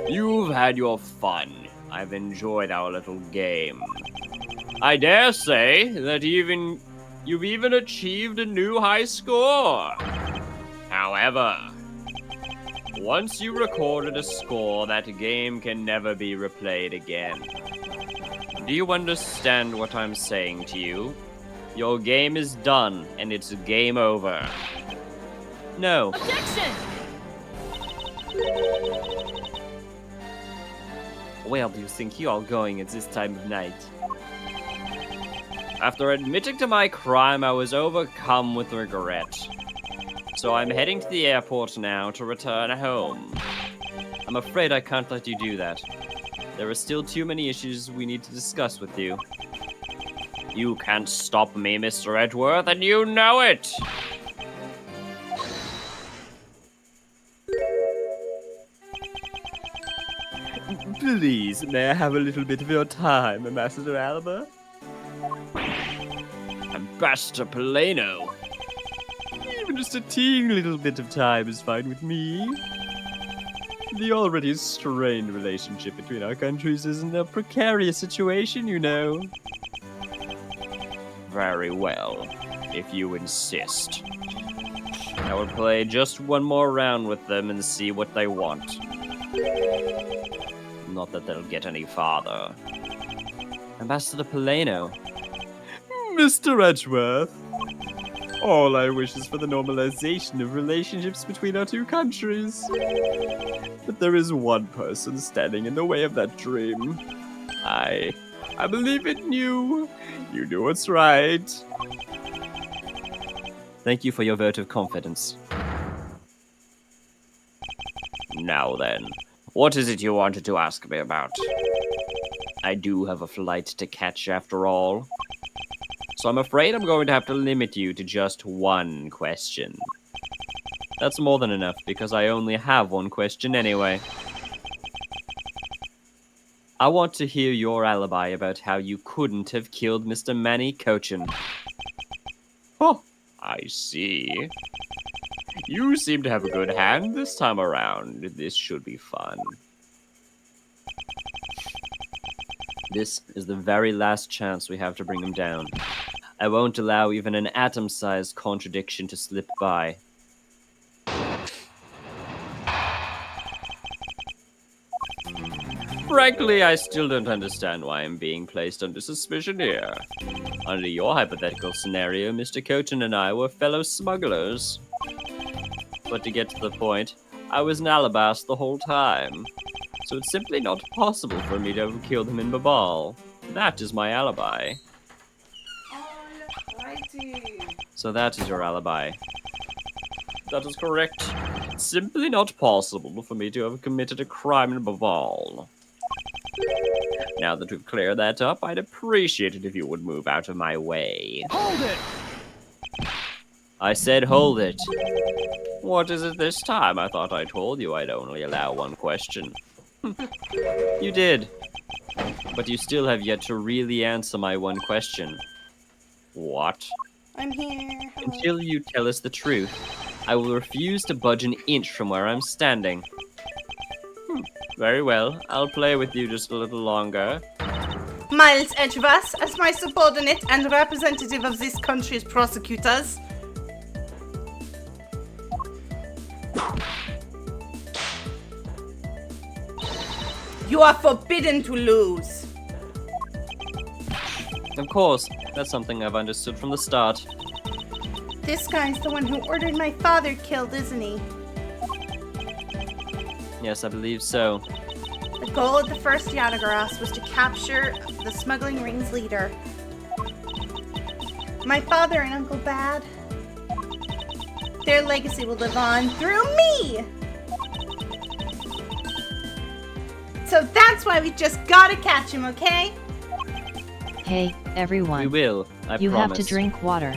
You've had your fun. I've enjoyed our little game. I dare say that you've even achieved a new high score. However, once you recorded a score, that game can never be replayed again. Do you understand what I'm saying to you? Your game is done, and it's game over. No. Objection! Where do you think you are going at this time of night? After admitting to my crime, I was overcome with regret. So I'm heading to the airport now to return home. I'm afraid I can't let you do that. There are still too many issues we need to discuss with you. You can't stop me, Mr. Edgeworth, and you know it! Please, may I have a little bit of your time, Ambassador Alba? Ambassador Polano. Even just a teeny little bit of time is fine with me. The already strained relationship between our countries is in a precarious situation, you know. Very well, if you insist. I will play just one more round with them and see what they want. Not that they'll get any farther. Ambassador Polano. Mr. Edgeworth. All I wish is for the normalization of relationships between our two countries. But there is one person standing in the way of that dream. I believe in you. You do what's right. Thank you for your vote of confidence. Now then, what is it you wanted to ask me about? I do have a flight to catch after all. So I'm afraid I'm going to have to limit you to just one question. That's more than enough, because I only have one question anyway. I want to hear your alibi about how you couldn't have killed Mr. Manny Cochin. Oh, I see. You seem to have a good hand this time around. This should be fun. This is the very last chance we have to bring him down. I won't allow even an atom-sized contradiction to slip by. Frankly, I still don't understand why I'm being placed under suspicion here. Under your hypothetical scenario, Mr. Cochin and I were fellow smugglers. But to get to the point, I was an alabast the whole time. So it's simply not possible for me to have killed him in Babal. That is my alibi. So that is your alibi. That is correct. It's simply not possible for me to have committed a crime in Babal. Now that we've cleared that up, I'd appreciate it if you would move out of my way. Hold it! I said hold it. What is it this time? I thought I told you I'd only allow one question. You did. But you still have yet to really answer my one question. What? I'm here. Hello. Until you tell us the truth, I will refuse to budge an inch from where I'm standing. Very well. I'll play with you just a little longer. Miles Edgeworth, as my subordinate and representative of this country's prosecutors. You are forbidden to lose. Of course, that's something I've understood from the start. This guy's the one who ordered my father killed, isn't he? Yes, I believe so. The goal of the first Yatagarasu was to capture the smuggling ring's leader. My father and Uncle Bad. Their legacy will live on through me! So that's why we just gotta catch him, okay? Hey, everyone. We will, I You promise. have to drink water.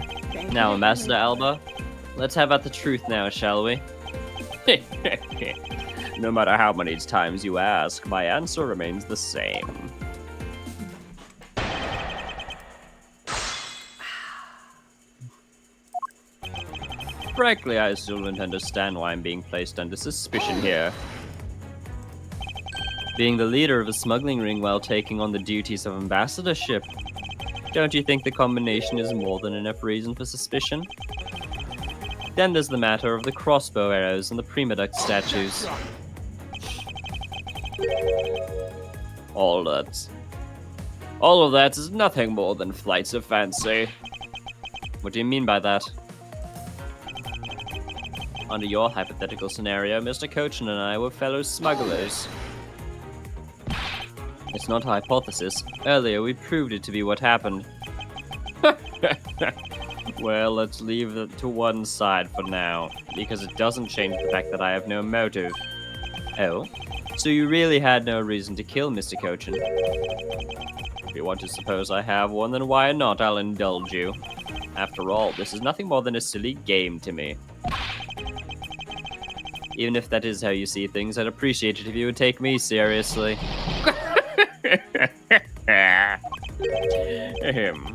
Now, Ambassador Alba, let's have out the truth now, shall we? No matter how many times you ask, my answer remains the same. Frankly, I still don't understand why I'm being placed under suspicion here. Being the leader of a smuggling ring while taking on the duties of ambassadorship. Don't you think the combination is more than enough reason for suspicion? Then there's the matter of the crossbow arrows and the Primaduct statues. All of that is nothing more than flights of fancy. What do you mean by that? Under your hypothetical scenario, Mr. Cochin and I were fellow smugglers. It's not a hypothesis. Earlier, we proved it to be what happened. Well, let's leave it to one side for now, because it doesn't change the fact that I have no motive. Oh? So you really had no reason to kill Mr. Cochin? If you want to suppose I have one, then why not? I'll indulge you. After all, this is nothing more than a silly game to me. Even if that is how you see things, I'd appreciate it if you would take me seriously.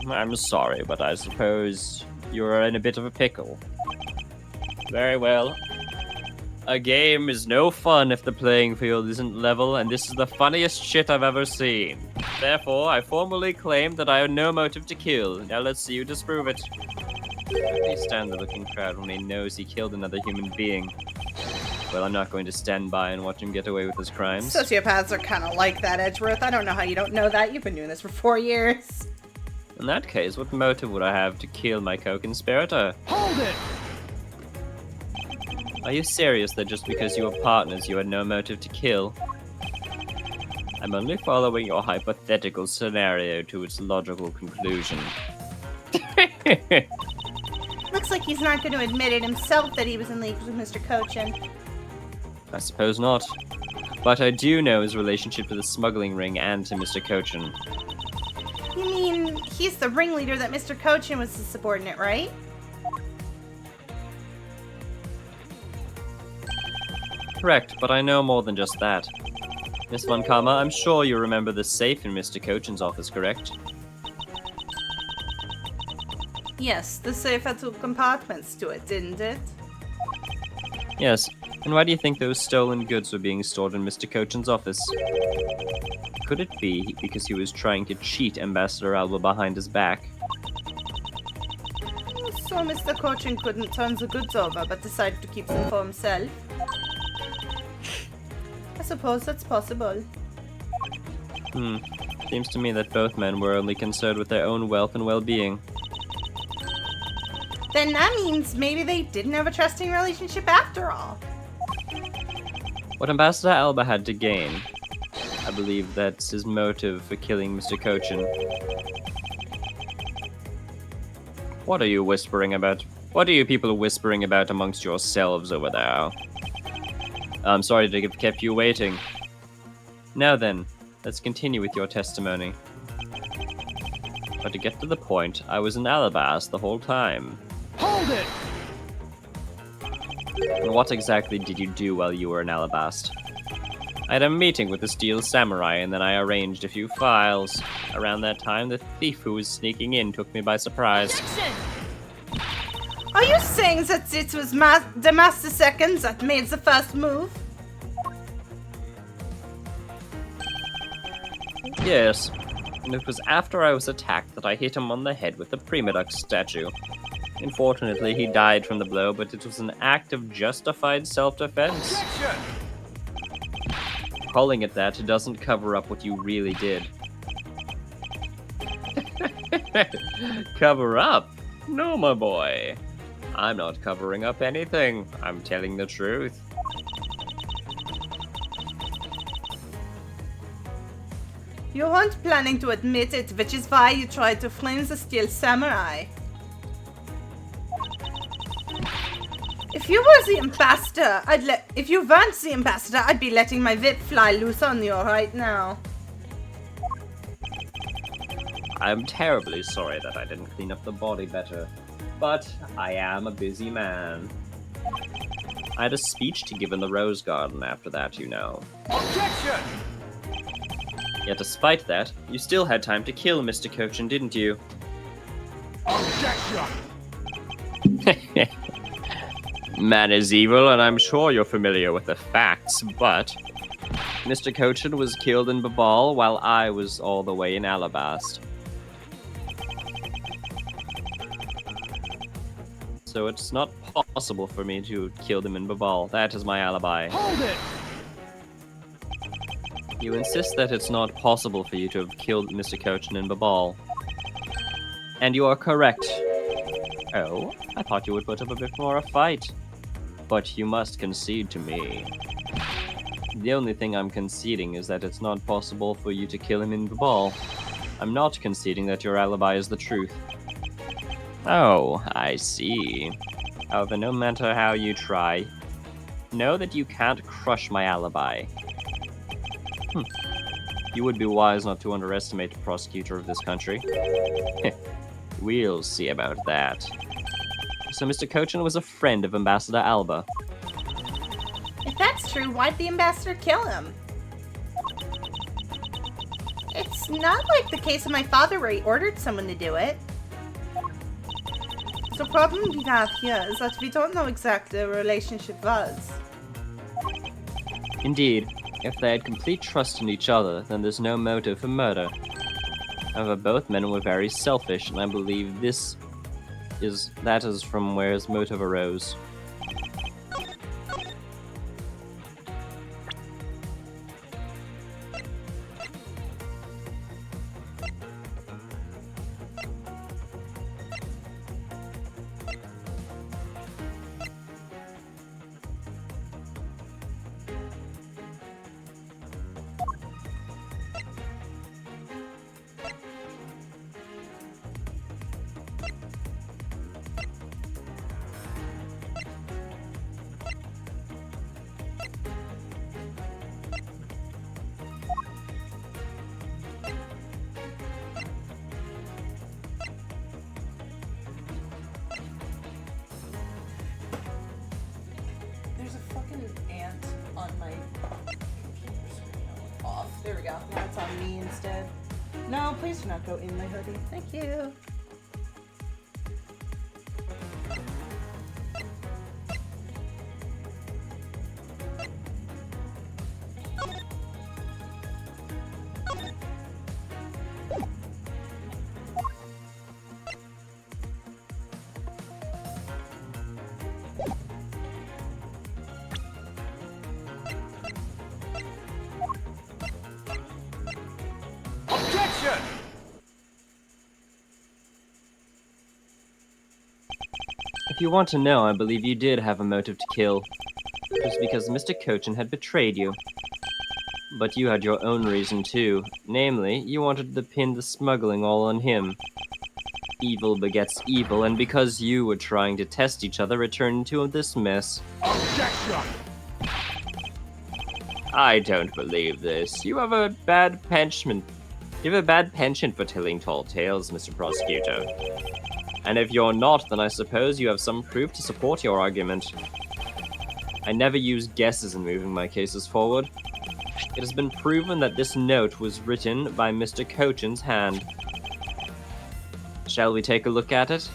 I'm sorry, but I suppose you're in a bit of a pickle. Very well. A game is no fun if the playing field isn't level, and this is the funniest shit I've ever seen. Therefore, I formally claim that I have no motive to kill. Now let's see you disprove it. Please stand the looking crowd when he knows he killed another human being. Well, I'm not going to stand by and watch him get away with his crimes. Sociopaths are kind of like that, Edgeworth. I don't know how you don't know that. You've been doing this for 4 years. In that case, what motive would I have to kill my co-conspirator? Hold it! Are you serious that just because you were partners, you had no motive to kill? I'm only following your hypothetical scenario to its logical conclusion. Looks like he's not going to admit it himself that he was in league with Mr. Cochin. I suppose not. But I do know his relationship to the smuggling ring and to Mr. Cochin. You mean he's the ringleader that Mr. Cochin was his subordinate, right? Correct, but I know more than just that. Miss Von Karma, I'm sure you remember the safe in Mr. Cochin's office, correct? Yes, the safe had 2 compartments to it, didn't it? Yes, and why do you think those stolen goods were being stored in Mr. Cochin's office? Could it be because he was trying to cheat Ambassador Alba behind his back? So Mr. Cochin couldn't turn the goods over, but decided to keep them for himself. I suppose that's possible. Seems to me that both men were only concerned with their own wealth and well-being. Then that means maybe they didn't have a trusting relationship after all. What Ambassador Alba had to gain, I believe that's his motive for killing Mr. Cochin. What are you whispering about? What are you people whispering about amongst yourselves over there? I'm sorry to have kept you waiting. Now then, let's continue with your testimony. But to get to the point, I was in Alabas the whole time. Hold it! And what exactly did you do while you were in Alabast? I had a meeting with the Steel Samurai, and then I arranged a few files. Around that time, the thief who was sneaking in took me by surprise. Are you saying that it was the Master Second that made the first move? Yes, and it was after I was attacked that I hit him on the head with the Primadux statue. Unfortunately, he died from the blow, but it was an act of justified self-defense. Objection! Calling it that doesn't cover up what you really did. Cover up? No, my boy. I'm not covering up anything. I'm telling the truth. You weren't planning to admit it, which is why you tried to flame the Steel Samurai. If you were the ambassador, if you weren't the ambassador, I'd be letting my whip fly loose on you right now. I'm terribly sorry that I didn't clean up the body better, but I am a busy man. I had a speech to give in the Rose Garden after that, you know. Objection! Yet despite that, you still had time to kill Mr. Cochin, didn't you? Objection! Man is evil, and I'm sure you're familiar with the facts, but Mr. Cochin was killed in Babal while I was all the way in Alabast. So it's not possible for me to kill them in Babal. That is my alibi. Hold it! You insist that it's not possible for you to have killed Mr. Cochin in Babal. And you are correct. Oh, I thought you would put up a bit more of a fight. But you must concede to me. The only thing I'm conceding is that it's not possible for you to kill him in Babal. I'm not conceding that your alibi is the truth. Oh, I see. However, no matter how you try, know that you can't crush my alibi. You would be wise not to underestimate the prosecutor of this country. We'll see about that. So Mr. Cochin was a friend of Ambassador Alba. If that's true, why'd the ambassador kill him? It's not like the case of my father where he ordered someone to do it. The problem we have here is that we don't know exactly what the relationship was. Indeed, if they had complete trust in each other, then there's no motive for murder. However, both men were very selfish, and I believe that is from where his motive arose. There's a fucking ant on my computer screen. Off. There we go. Now it's on me instead. No, please do not go in my hoodie. Thank you. Objection! If you want to know, I believe you did have a motive to kill. It was because Mr. Cochin had betrayed you. But you had your own reason too. Namely, you wanted to pin the smuggling all on him. Evil begets evil, and because you were trying to test each other, it turned into this mess. Objection! I don't believe this. You have a bad penchant. You have a bad penchant for telling tall tales, Mr. Prosecutor. And if you're not, then I suppose you have some proof to support your argument. I never use guesses in moving my cases forward. It has been proven that this note was written by Mr. Cochin's hand. Shall we take a look at it?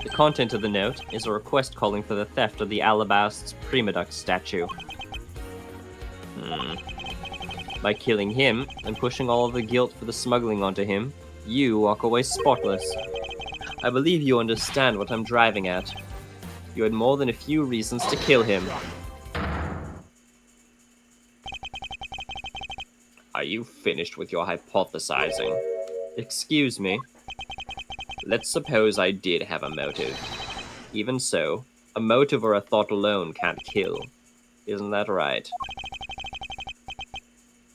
The content of the note is a request calling for the theft of the Alabast's Primaduct statue. By killing him and pushing all of the guilt for the smuggling onto him, you walk away spotless. I believe you understand what I'm driving at. You had more than a few reasons to kill him. Are you finished with your hypothesizing? Excuse me. Let's suppose I did have a motive. Even so, a motive or a thought alone can't kill. Isn't that right?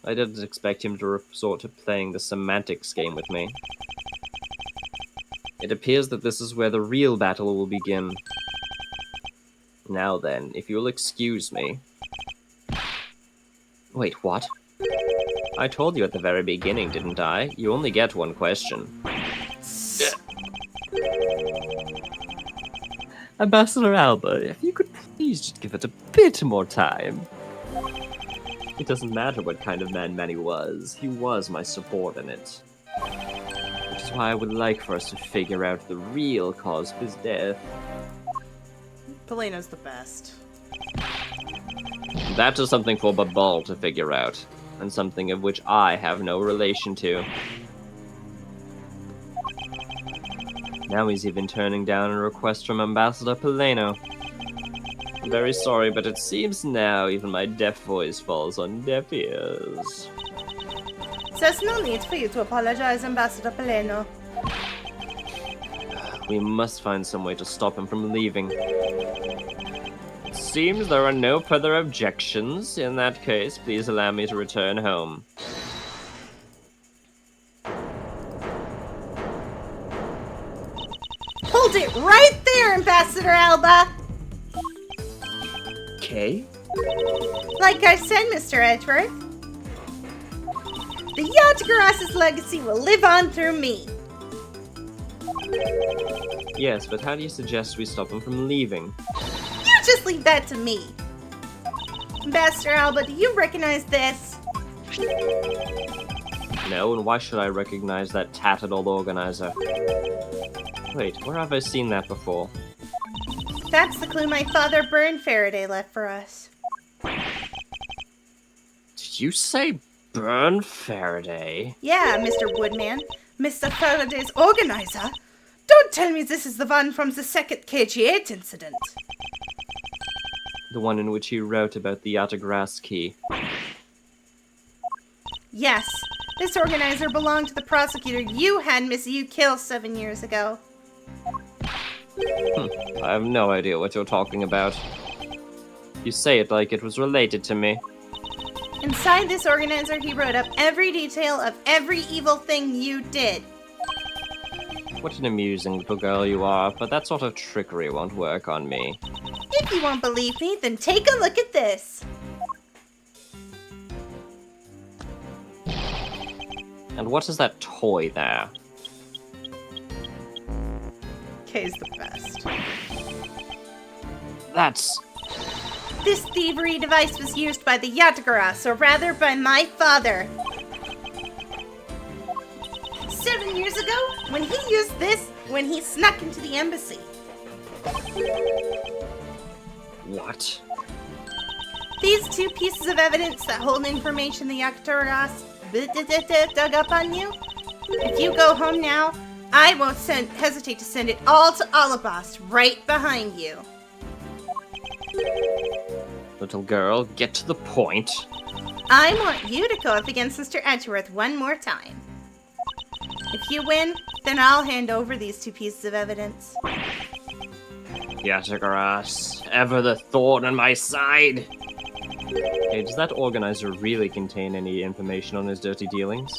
I didn't expect him to resort to playing the semantics game with me. It appears that this is where the real battle will begin. Now then, if you'll excuse me... Wait, what? I told you at the very beginning, didn't I? You only get one question. Ambassador Alba, if you could please just give it a bit more time. It doesn't matter what kind of man Manny was. He was my subordinate. Which is why I would like for us to figure out the real cause of his death. Pelena's the best. That is something for Babal to figure out, and something of which I have no relation to. Now he's even turning down a request from Ambassador Peleno. I'm very sorry, but it seems now even my deaf voice falls on deaf ears. There's no need for you to apologize, Ambassador Peleno. We must find some way to stop him from leaving. It seems there are no further objections. In that case, please allow me to return home. Hold it right there, Ambassador Alba! Okay. Like I said, Mr. Edgeworth, the Yatagarasa's legacy will live on through me. Yes, but how do you suggest we stop him from leaving? You just leave that to me. Ambassador Alba, do you recognize this? No, and why should I recognize that tattered old organizer? Wait, where have I seen that before? That's the clue my father Burn Faraday left for us. Did you say Burn Faraday? Yeah, Mr. Woodman. Mr. Faraday's organizer. Don't tell me this is the one from the second KG8 incident. The one in which he wrote about the Yatagras key. Yes, this organizer belonged to the prosecutor you had Miss Yu kill 7 years ago. I have no idea what you're talking about. You say it like it was related to me. Inside this organizer, he wrote up every detail of every evil thing you did. What an amusing little girl you are, but that sort of trickery won't work on me. If you won't believe me, then take a look at this. And what is that toy there? Kay's the best. That's... This thievery device was used by the Yatagara, or rather by my father. 7 years ago, when he used this, when he snuck into the embassy. What? These two pieces of evidence that hold information the Yatagara dug up on you. If you go home now, I won't hesitate to send it all to Alabast right behind you. Little girl, get to the point. I want you to go up against Mr. Edgeworth one more time. If you win, then I'll hand over these two pieces of evidence. Yatagras, ever the thorn on my side. Hey, does that organizer really contain any information on his dirty dealings?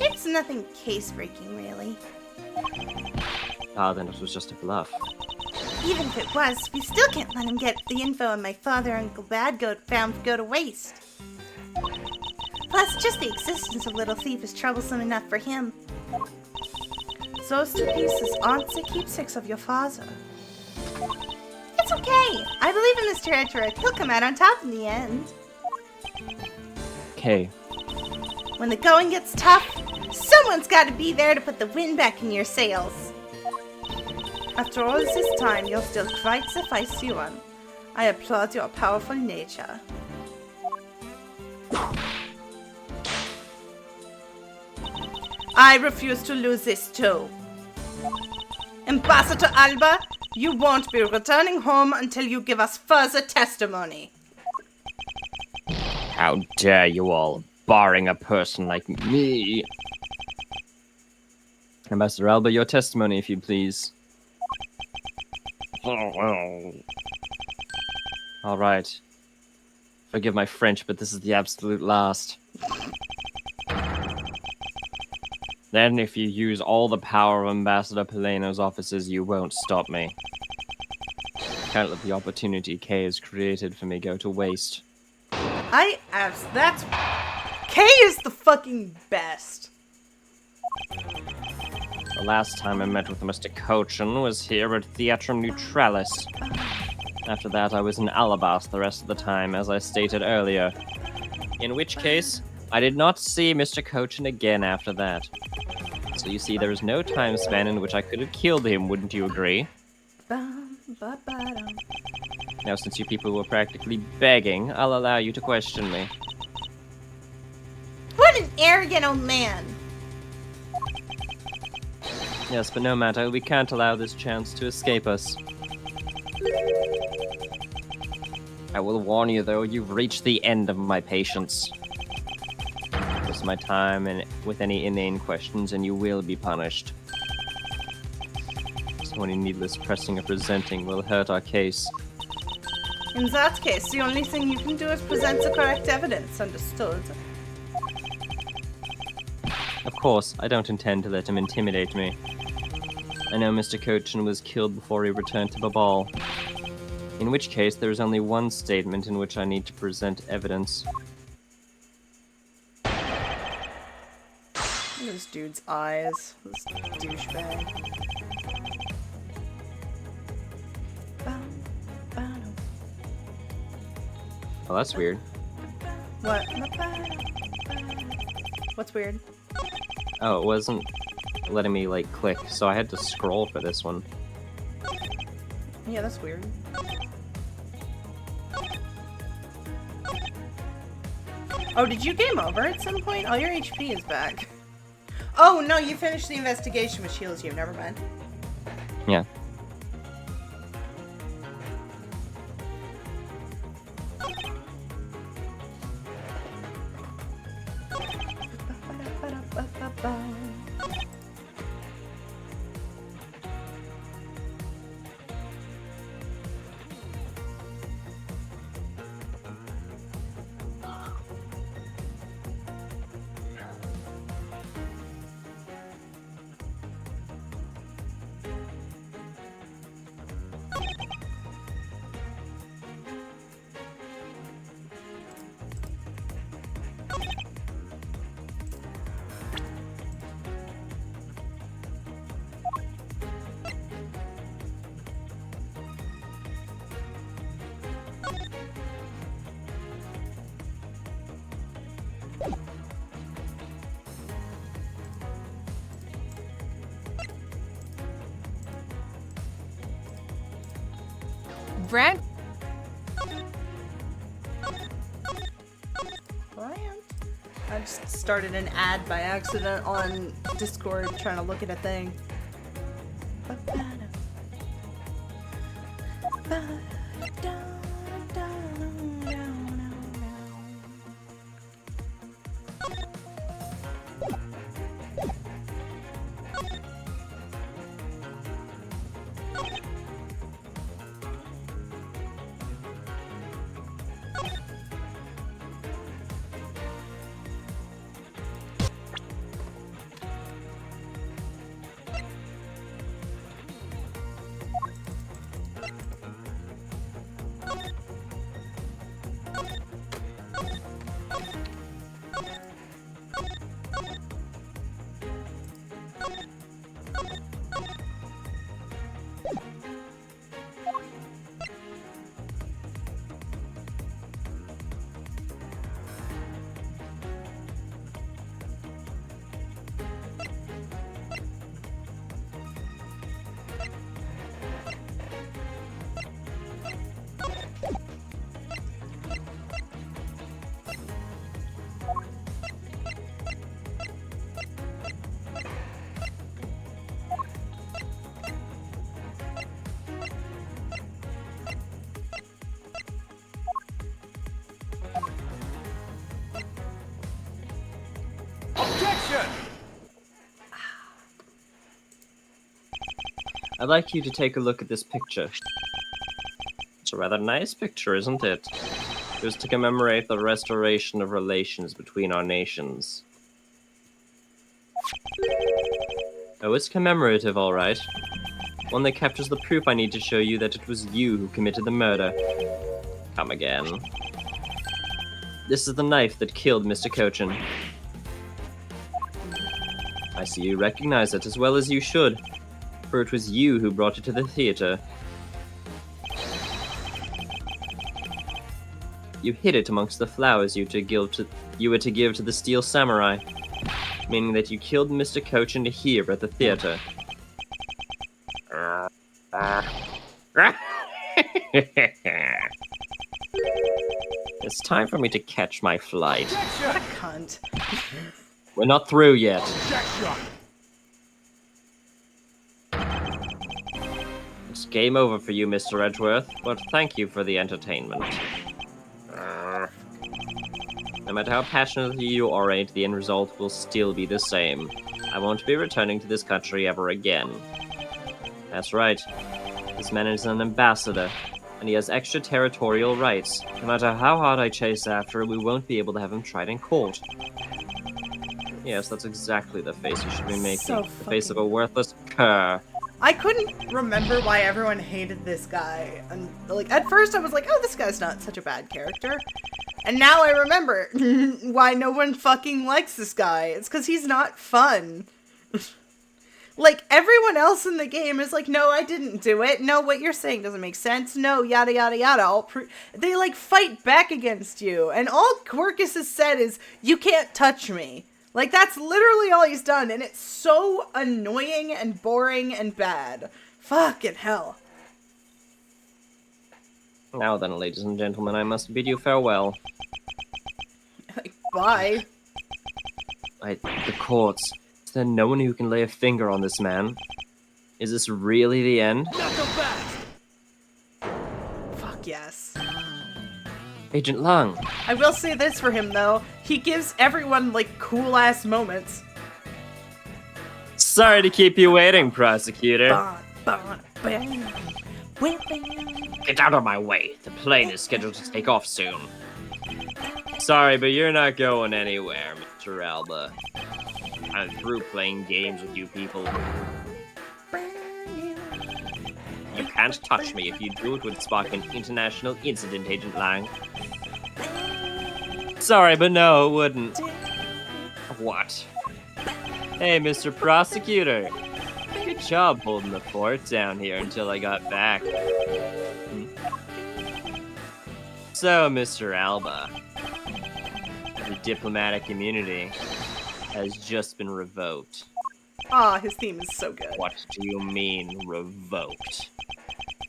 It's nothing case-breaking, really. Ah, then it was just a bluff. Even if it was, we still can't let him get the info on my father and Uncle Badgoat found go to waste. Plus, just the existence of Little Thief is troublesome enough for him. Those two pieces aren't the keepsakes of your father. It's okay. I believe in Mr. Edgeworth. He'll come out on top in the end. Okay. When the going gets tough, someone's got to be there to put the wind back in your sails. After all this time, you're still quite the feisty one. I applaud your powerful nature. I refuse to lose this too. Ambassador Alba, you won't be returning home until you give us further testimony. How dare you all, barring a person like me. Ambassador Alba, your testimony, if you please. Alright. Forgive my French, but this is the absolute last. Then, if you use all the power of Ambassador Paleno's offices, you won't stop me. Can't let the opportunity Kay has created for me go to waste. That's... Kay is the fucking best. The last time I met with Mr. Cochin was here at Theatrum Neutralis. After that, I was in Alabast the rest of the time, as I stated earlier. In which case, I did not see Mr. Cochin again after that. So you see, there is no time span in which I could have killed him, wouldn't you agree? Now, since you people were practically begging, I'll allow you to question me. What an arrogant old man! Yes, but no matter, we can't allow this chance to escape us. I will warn you, though, you've reached the end of my patience. This is my time and with any inane questions, and you will be punished. So any needless pressing or presenting will hurt our case. In that case, the only thing you can do is present the correct evidence, understood? Of course, I don't intend to let him intimidate me. I know Mr. Cochin was killed before he returned to Babal. In which case, there is only one statement in which I need to present evidence. This dude's eyes. This douchebag. Oh, that's weird. What? What's weird? Oh, it wasn't letting me, like, click, so I had to scroll for this one. Yeah, that's weird. Oh, did you game over at some point? Oh, your HP is back. Oh, no, you finished the investigation, which heals you. Never mind. Yeah. Brand. I just started an ad by accident on Discord trying to look at a thing. Objection! I'd like you to take a look at this picture. It's a rather nice picture, isn't it? It was to commemorate the restoration of relations between our nations. Oh, it's commemorative, all right. One that captures the proof I need to show you that it was you who committed the murder. Come again. This is the knife that killed Mr. Cochin. I see you recognize it as well as you should, for it was you who brought it to the theater. You hid it amongst the flowers you were to give to the Steel Samurai, meaning that you killed Mr. Cochin here at the theater. It's time for me to catch my flight. What a cunt. We're not through yet. Objection! It's game over for you, Mr. Edgeworth, but thank you for the entertainment. No matter how passionately you orate, the end result will still be the same. I won't be returning to this country ever again. That's right. This man is an ambassador, and he has extraterritorial rights. No matter how hard I chase after him, we won't be able to have him tried in court. Yes, that's exactly the face you should be making. So the face of a worthless cur. I couldn't remember why everyone hated this guy. And like at first I was like, oh, this guy's not such a bad character. And now I remember why no one fucking likes this guy. It's because he's not fun. Like, everyone else in the game is like, no, I didn't do it. No, what you're saying doesn't make sense. No, yada, yada, yada. They, like, fight back against you. And all Quirkus has said is, you can't touch me. Like, that's literally all he's done, and it's so annoying and boring and bad. Fucking hell. Now then, ladies and gentlemen, I must bid you farewell. Like, bye. The courts. Is there no one who can lay a finger on this man? Is this really the end? Not so fast! Fuck yes. Agent Lang. I will say this for him, though. He gives everyone, like, cool-ass moments. Sorry to keep you waiting, prosecutor. Get out of my way. The plane is scheduled to take off soon. Sorry, but you're not going anywhere, Mr. Alba. I'm through playing games with you people. You can't touch me. If you do, it would spark an international incident, Agent Lang. Sorry, but no, it wouldn't. What? Hey, Mr. Prosecutor. Good job holding the fort down here until I got back. So, Mr. Alba, the diplomatic immunity has just been revoked. Ah, his theme is so good. What do you mean, revoked?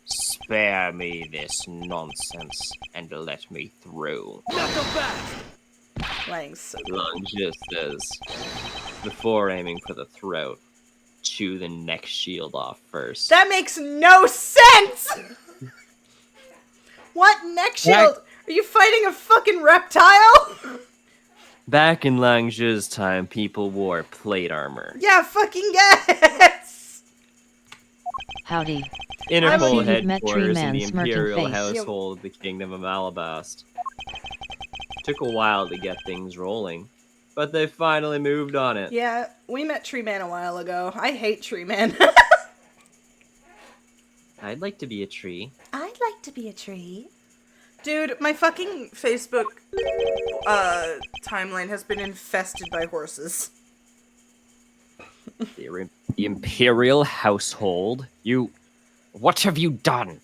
Spare me this nonsense and let me through. Not so fast! Lang's so good. Lang just says, before aiming for the throat, chew the neck shield off first. That makes no sense! What neck shield? Are you fighting a fucking reptile? Back in Lang Zhi's time, people wore plate armor. Yeah, fucking yes! Howdy. Interpol I've seen headquarters in the Metri Man Imperial smirking face. household of the Kingdom of Alabast. Took a while to get things rolling, but they finally moved on it. Yeah, we met Tree Man a while ago. I hate Tree Man. I'd like to be a tree. I'd like to be a tree. Dude, my fucking Facebook timeline has been infested by horses. The Imperial household? What have you done?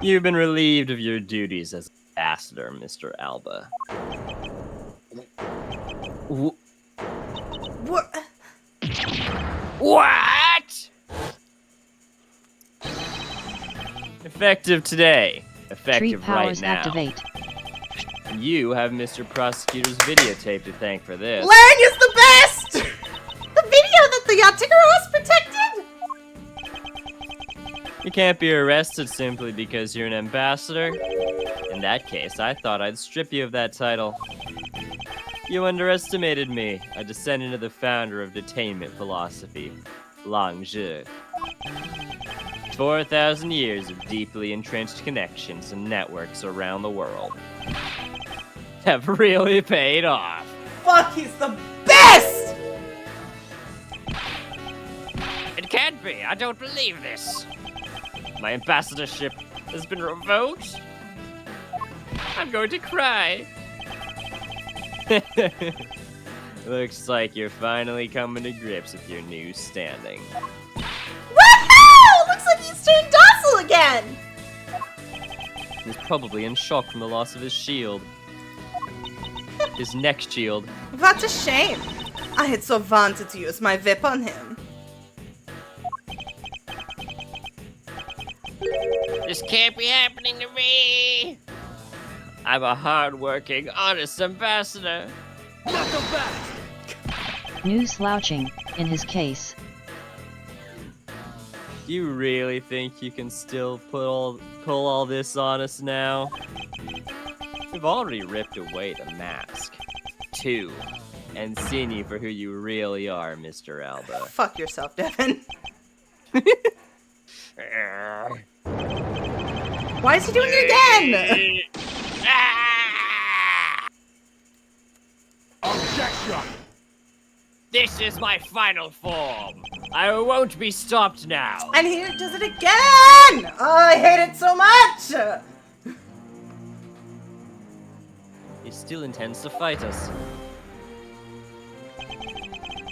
You've been relieved of your duties as ambassador, Mr. Alba. What? What? Effective today. Tree Effective right powers now. activate. You have Mr. Prosecutor's videotape to thank for this. Lang is the best! The video that the Yatigaros protected? You can't be arrested simply because you're an ambassador. In that case, I thought I'd strip you of that title. You underestimated me, a descendant of the founder of detainment philosophy, Lang Zhi. 4,000 years of deeply entrenched connections and networks around the world have really paid off. Fuck, he's the best! It can't be. I don't believe this. My ambassadorship has been revoked. I'm going to cry. Looks like you're finally coming to grips with your new standing. Woohoo! Looks like he's turned docile again! He's probably in shock from the loss of his shield. His neck shield. What a shame. I had so wanted to use my whip on him. This can't be happening to me! I'm a hard-working, honest ambassador. Not so fast! New slouching, in his case. Do you really think you can still pull all this on us now? We've already ripped away the mask. 2. And seen you for who you really are, Mr. Alba. Fuck yourself, Devin. Why is he doing it again? Objection! This is my final form. I won't be stopped now. And he does it again! Oh, I hate it so much! He still intends to fight us.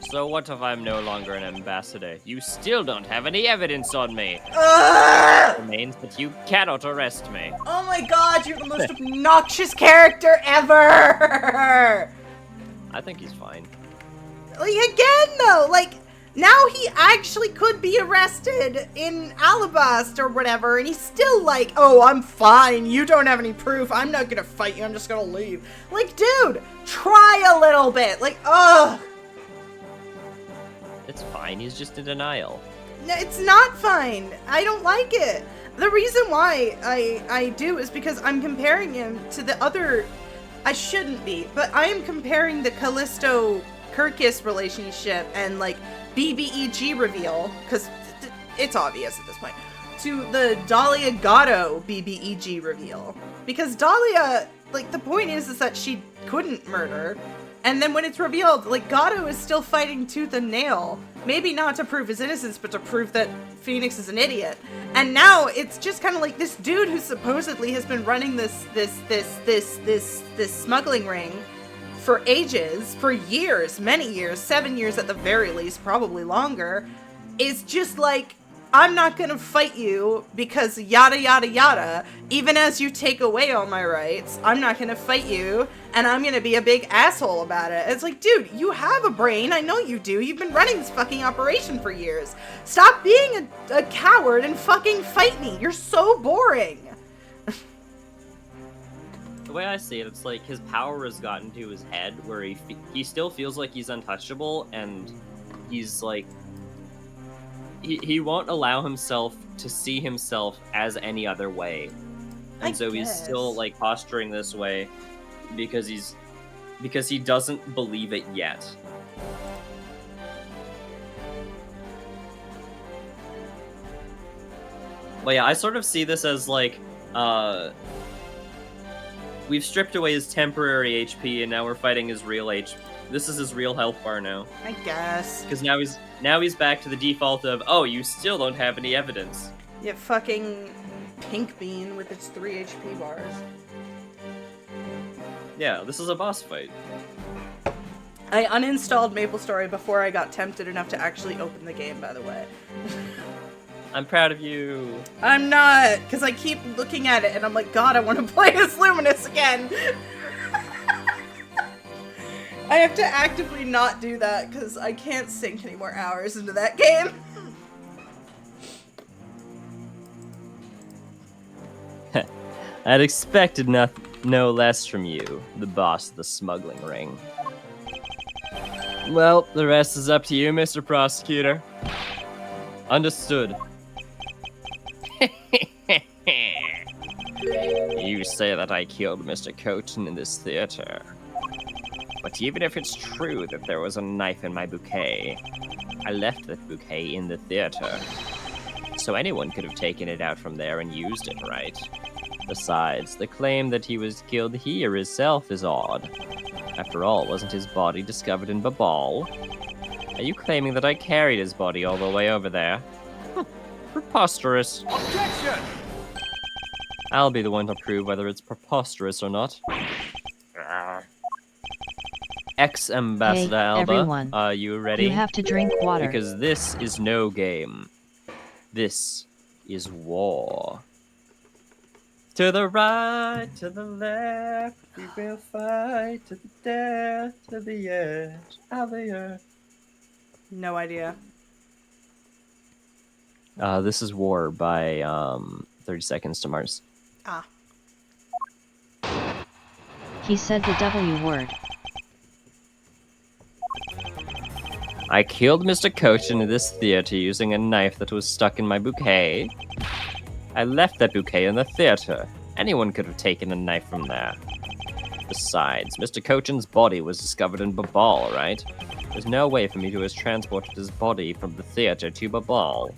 So what if I'm no longer an ambassador? You still don't have any evidence on me. Ugh! remains that you cannot arrest me. Oh my god, you're the most obnoxious character ever! I think he's fine. Like, again, though, like, now he actually could be arrested in Alabasta or whatever, and he's still like, oh, I'm fine, you don't have any proof, I'm not gonna fight you, I'm just gonna leave. Like, dude, try a little bit, like, ugh. It's fine, he's just in denial. No, it's not fine. I don't like it. The reason why I do is because I'm comparing him to the other... I shouldn't be, but I am comparing the Callisto-Kirkus relationship and, like, BBEG reveal, because it's obvious at this point, to the Dahlia Gatto BBEG reveal. Because Dahlia, like, the point is that she couldn't murder, and then when it's revealed, like, Gatto is still fighting tooth and nail. Maybe not to prove his innocence, but to prove that Phoenix is an idiot. And now it's just kind of like this dude who supposedly has been running this smuggling ring for ages, for years, many years, 7 years at the very least, probably longer, is just like, I'm not gonna fight you because yada yada yada, even as you take away all my rights, I'm not gonna fight you, and I'm gonna be a big asshole about it. It's like, dude, you have a brain, I know you do, you've been running this fucking operation for years. Stop being a coward and fucking fight me, you're so boring. The way I see it, it's like his power has gotten to his head where he still feels like he's untouchable, and he's like, he won't allow himself to see himself as any other way. And so he's still like posturing this way because he doesn't believe it yet. But yeah, I sort of see this as like we've stripped away his temporary HP and now we're fighting his real HP. This is his real health bar now. I guess. Because now he's back to the default of, oh, you still don't have any evidence. Yeah, fucking Pink Bean with its 3 HP bars. Yeah, this is a boss fight. I uninstalled MapleStory before I got tempted enough to actually open the game, by the way. I'm proud of you. I'm not, because I keep looking at it and I'm like, God, I want to play as Luminous again. I have to actively not do that because I can't sink any more hours into that game. I'd expected no less from you, the boss of the smuggling ring. Well, the rest is up to you, Mr. Prosecutor. Understood. You say that I killed Mr. Coaten in this theater. But even if it's true that there was a knife in my bouquet, I left that bouquet in the theater. So anyone could have taken it out from there and used it, right? Besides, the claim that he was killed here itself is odd. After all, wasn't his body discovered in Babal? Are you claiming that I carried his body all the way over there? Preposterous. Objection! I'll be the one to prove whether it's preposterous or not. Ex-Ambassador Hey, Alba, everyone. are you ready? You have to drink water. Because this is no game. This is war. To the right, to the left, we will fight to the death, to the edge of the earth. No idea. This is War by 30 Seconds to Mars. Ah. He said the W word. I killed Mr. Coachen in this theater using a knife that was stuck in my bouquet. I left that bouquet in the theater. Anyone could have taken a knife from there. Besides, Mr. Coachen's body was discovered in Babal, right? There's no way for me to have transported his body from the theater to Babal.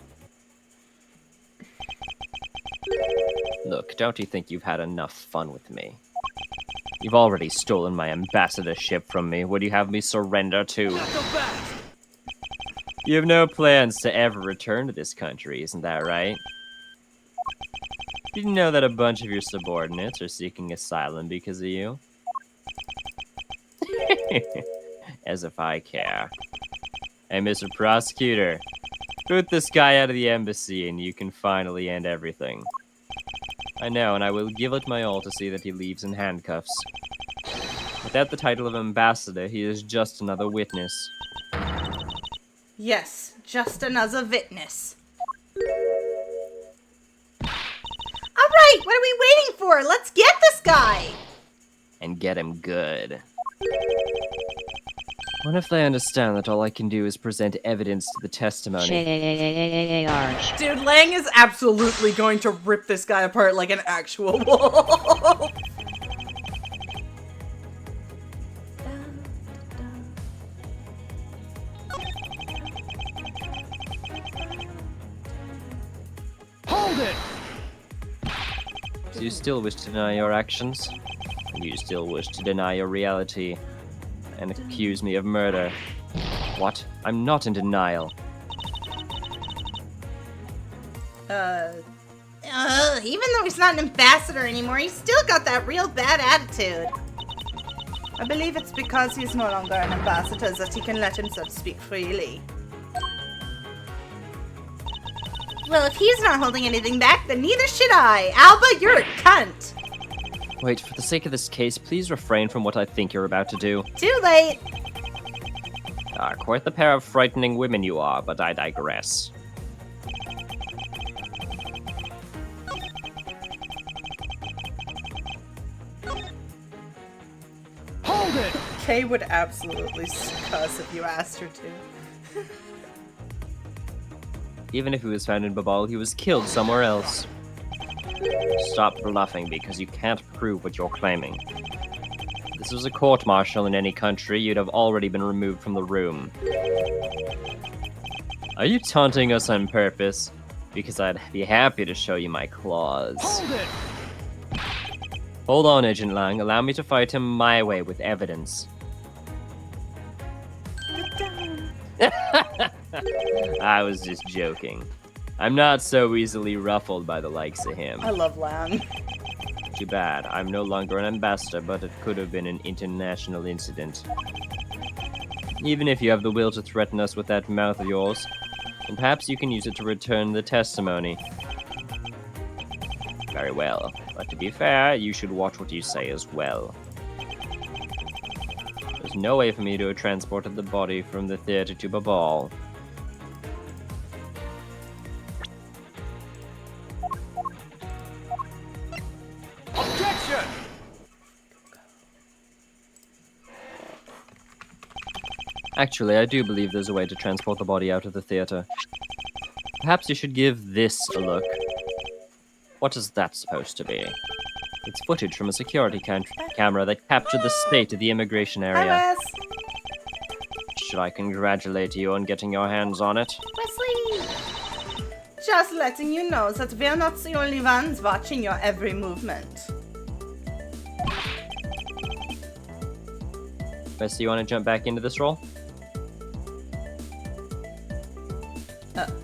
Look, don't you think you've had enough fun with me? You've already stolen my ambassadorship from me. Would you have me surrender too? Not so fast! You have no plans to ever return to this country, isn't that right? Did you know that a bunch of your subordinates are seeking asylum because of you? As if I care. Hey, Mr. Prosecutor, Boot this guy out of the embassy and you can finally end everything. I know, and I will give it my all to see that he leaves in handcuffs. Without the title of ambassador, he is just another witness. Yes, just another witness. Alright, what are we waiting for? Let's get this guy! And get him good. What if they understand that all I can do is present evidence to the testimony? Dude, Lang is absolutely going to rip this guy apart like an actual wolf. Hold it! Do you still wish to deny your actions? Do you still wish to deny your reality? And accuse me of murder? What? I'm not in denial. Even though he's not an ambassador anymore, he's still got that real bad attitude. I believe it's because he's no longer an ambassador that he can let himself speak freely. Well, if he's not holding anything back, then neither should I. Alba, you're a cunt. Wait, for the sake of this case, please refrain from what I think you're about to do. Too late. Quite the pair of frightening women you are, but I digress. Hold it! Kay would absolutely cuss if you asked her to. Even if he was found in Babal, he was killed somewhere else. Stop bluffing, because you can't prove what you're claiming. If this was a court-martial in any country, you'd have already been removed from the room. Are you taunting us on purpose? Because I'd be happy to show you my claws. Hold it! Hold on, Agent Lang. Allow me to fight him my way with evidence. I was just joking. I'm not so easily ruffled by the likes of him. I love Lang. Too bad. I'm no longer an ambassador, but it could have been an international incident. Even if you have the will to threaten us with that mouth of yours, then perhaps you can use it to return the testimony. Very well. But to be fair, you should watch what you say as well. There's no way for me to have transported the body from the theater to Babal. Objection! Actually, I do believe there's a way to transport the body out of the theater. Perhaps you should give this a look. What is that supposed to be? It's footage from a security camera that captured the state of the immigration area. Hi, Wes. Should I congratulate you on getting your hands on it? Wesley! Just letting you know that we're not the only ones watching your every movement. Wes, you want to jump back into this role?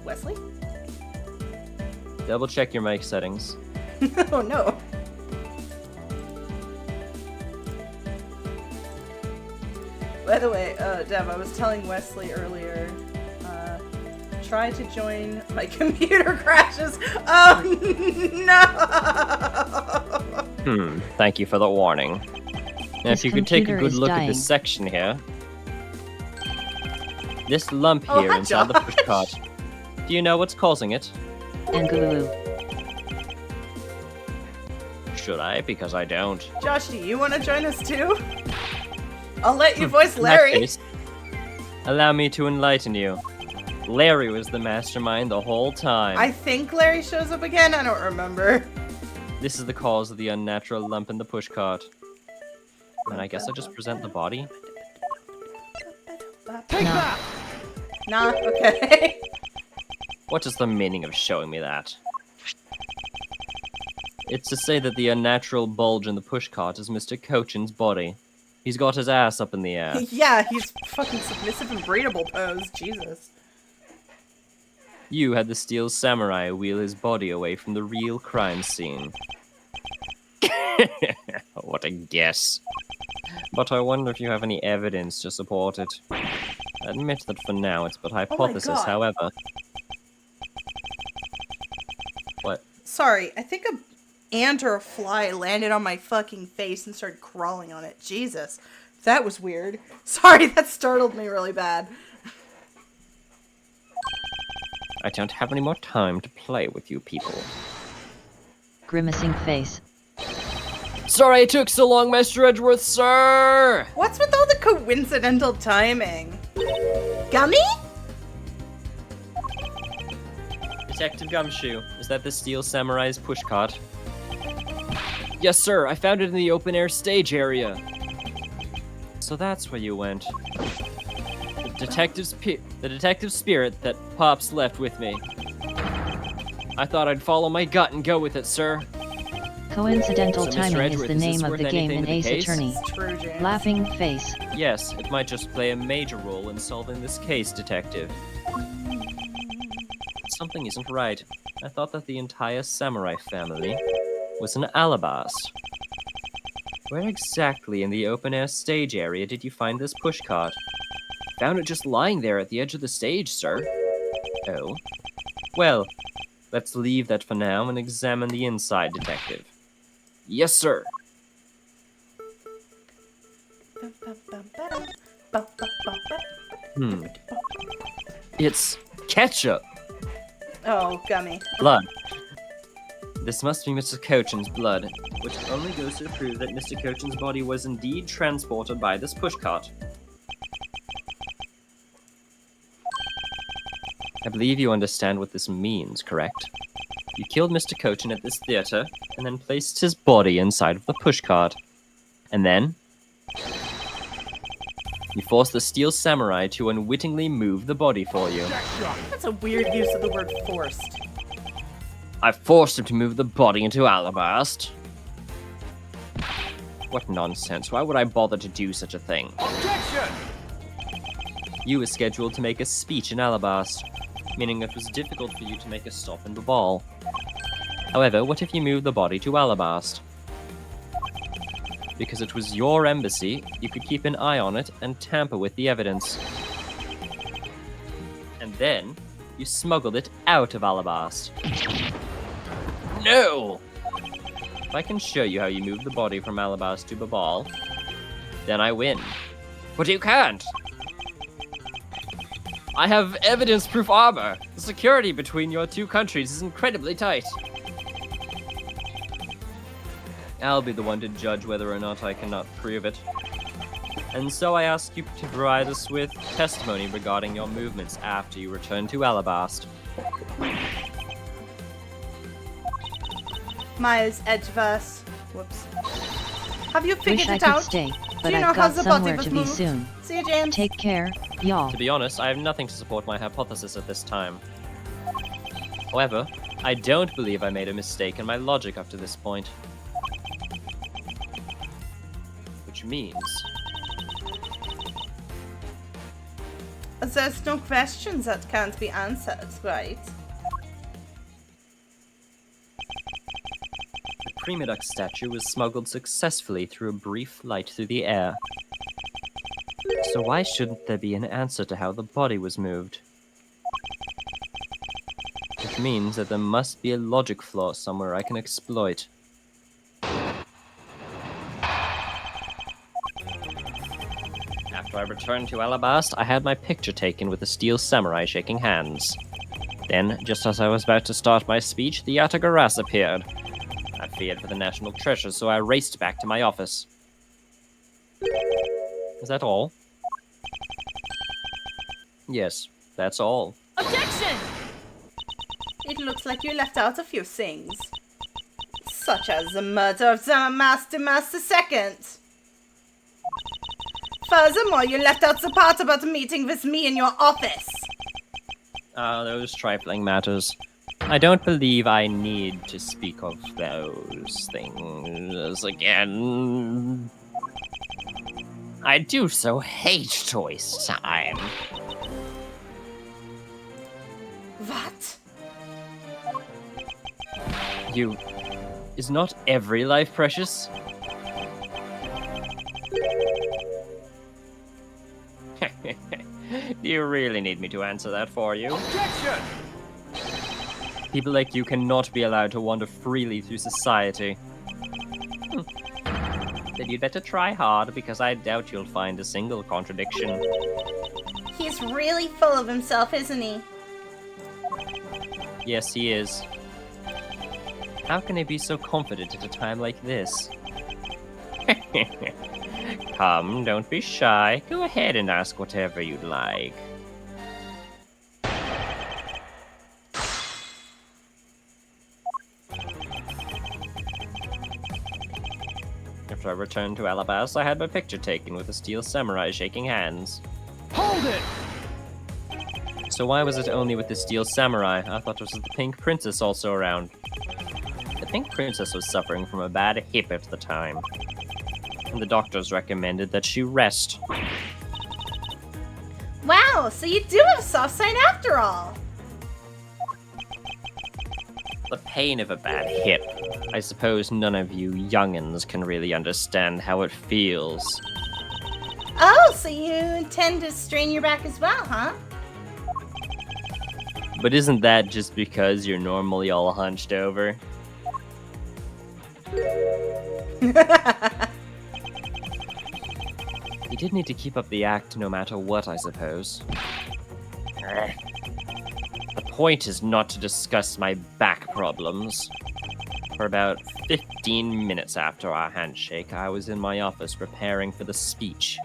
Wesley? Double check your mic settings. Oh no. By the way, Dev, I was telling Wesley earlier, try to join, my computer crashes. Oh no! Thank you for the warning. Now, His if you could take a computer good is look at dying. this section here. This lump Oh, here hi, inside the Josh. pushcart. Do you know what's causing it? And glue. Should I? Because I don't. Josh, do you want to join us too? I'll let you voice In that Larry. case, allow me to enlighten you. Larry was the mastermind the whole time. I think Larry shows up again. I don't remember. This is the cause of the unnatural lump in the pushcart. And I guess I'll just present the body. Take No. that! Nah, okay. What is the meaning of showing me that? It's to say that the unnatural bulge in the pushcart is Mr. Cochin's body. He's got his ass up in the air. Yeah, he's fucking submissive and breedable pose. Jesus. You had the steel samurai wheel his body away from the real crime scene. What a guess. But I wonder if you have any evidence to support it. Admit that for now it's but hypothesis, God. however. Sorry, I think a ant or a fly landed on my fucking face and started crawling on it. Jesus. That was weird. Sorry, that startled me really bad. I don't have any more time to play with you people. Grimacing face. Sorry it took so long, Mr. Edgeworth, sir! What's with all the coincidental timing? Gummy? Detective Gumshoe, is that the Steel Samurai's pushcart? Yes, sir, I found it in the open-air stage area. So that's where you went. The detective spirit that Pops left with me. I thought I'd follow my gut and go with it, sir. Coincidental So, Mr. timing is Edgeworth, the is this name of worth the game anything in to the Ace case? Attorney. It's true, James. Laughing face. Yes, it might just play a major role in solving this case, Detective. Something isn't right. I thought that the entire samurai family was an alabast. Where exactly in the open-air stage area did you find this pushcart? Found it just lying there at the edge of the stage, sir. Oh. Well, let's leave that for now and examine the inside, Detective. Yes, sir. It's ketchup. Oh, Gummy. Blood. This must be Mr. Cochin's blood, which only goes to prove that Mr. Cochin's body was indeed transported by this pushcart. I believe you understand what this means, correct? You killed Mr. Cochin at this theater, and then placed his body inside of the pushcart. And then you forced the Steel Samurai to unwittingly move the body for you. That's a weird use of the word forced. I forced him to move the body into Alabast. What nonsense. Why would I bother to do such a thing? Objection! You were scheduled to make a speech in Alabast, meaning it was difficult for you to make a stop in the ball. However, what if you moved the body to Alabast? Because it was your embassy, you could keep an eye on it and tamper with the evidence. And then, you smuggled it out of Alabast. No! If I can show you how you moved the body from Alabast to Babal, then I win. But you can't! I have evidence-proof armor! The security between your two countries is incredibly tight. I'll be the one to judge whether or not I cannot prove it. And so I ask you to provide us with testimony regarding your movements after you return to Alabast. Miles Edgeverse. Whoops. Have you figured Wish I it could out? stay, Do but you know I've how got the body somewhere was to be moved? soon. See you, James. Take care, y'all. To be honest, I have nothing to support my hypothesis at this time. However, I don't believe I made a mistake in my logic up to this point. Which means... There's no questions that can't be answered, right? the Prima Duck statue was smuggled successfully through a brief flight through the air. So why shouldn't there be an answer to how the body was moved? Which means that there must be a logic flaw somewhere I can exploit. After I returned to Alabast, I had my picture taken with the Steel Samurai shaking hands. Then, just as I was about to start my speech, the Yatagarasu appeared. I feared for the national treasure, so I raced back to my office. Is that all? Yes, that's all. Objection! It looks like you left out a few things. Such as the murder of Master II. Furthermore, you left out the part about a meeting with me in your office. Those trifling matters. I don't believe I need to speak of those things again. I do so hate choice time. What? Is not every life precious? Do you really need me to answer that for you? Objection! People like you cannot be allowed to wander freely through society. Then you'd better try hard, because I doubt you'll find a single contradiction. He's really full of himself, isn't he? Yes, he is. How can he be so confident at a time like this? Come, don't be shy. Go ahead and ask whatever you'd like. After I returned to Alabas, I had my picture taken with a steel samurai shaking hands. Hold it! So why was it only with the steel samurai? I thought it was the pink princess also around. The pink princess was suffering from a bad hip at the time, and the doctors recommended that she rest. Wow, so you do have a soft side after all. The pain of a bad hip. I suppose none of you youngins can really understand how it feels. Oh, so you intend to strain your back as well, huh? But isn't that just because you're normally all hunched over? You did need to keep up the act no matter what, I suppose. The point is not to discuss my back problems. For about 15 minutes after our handshake, I was in my office preparing for the speech.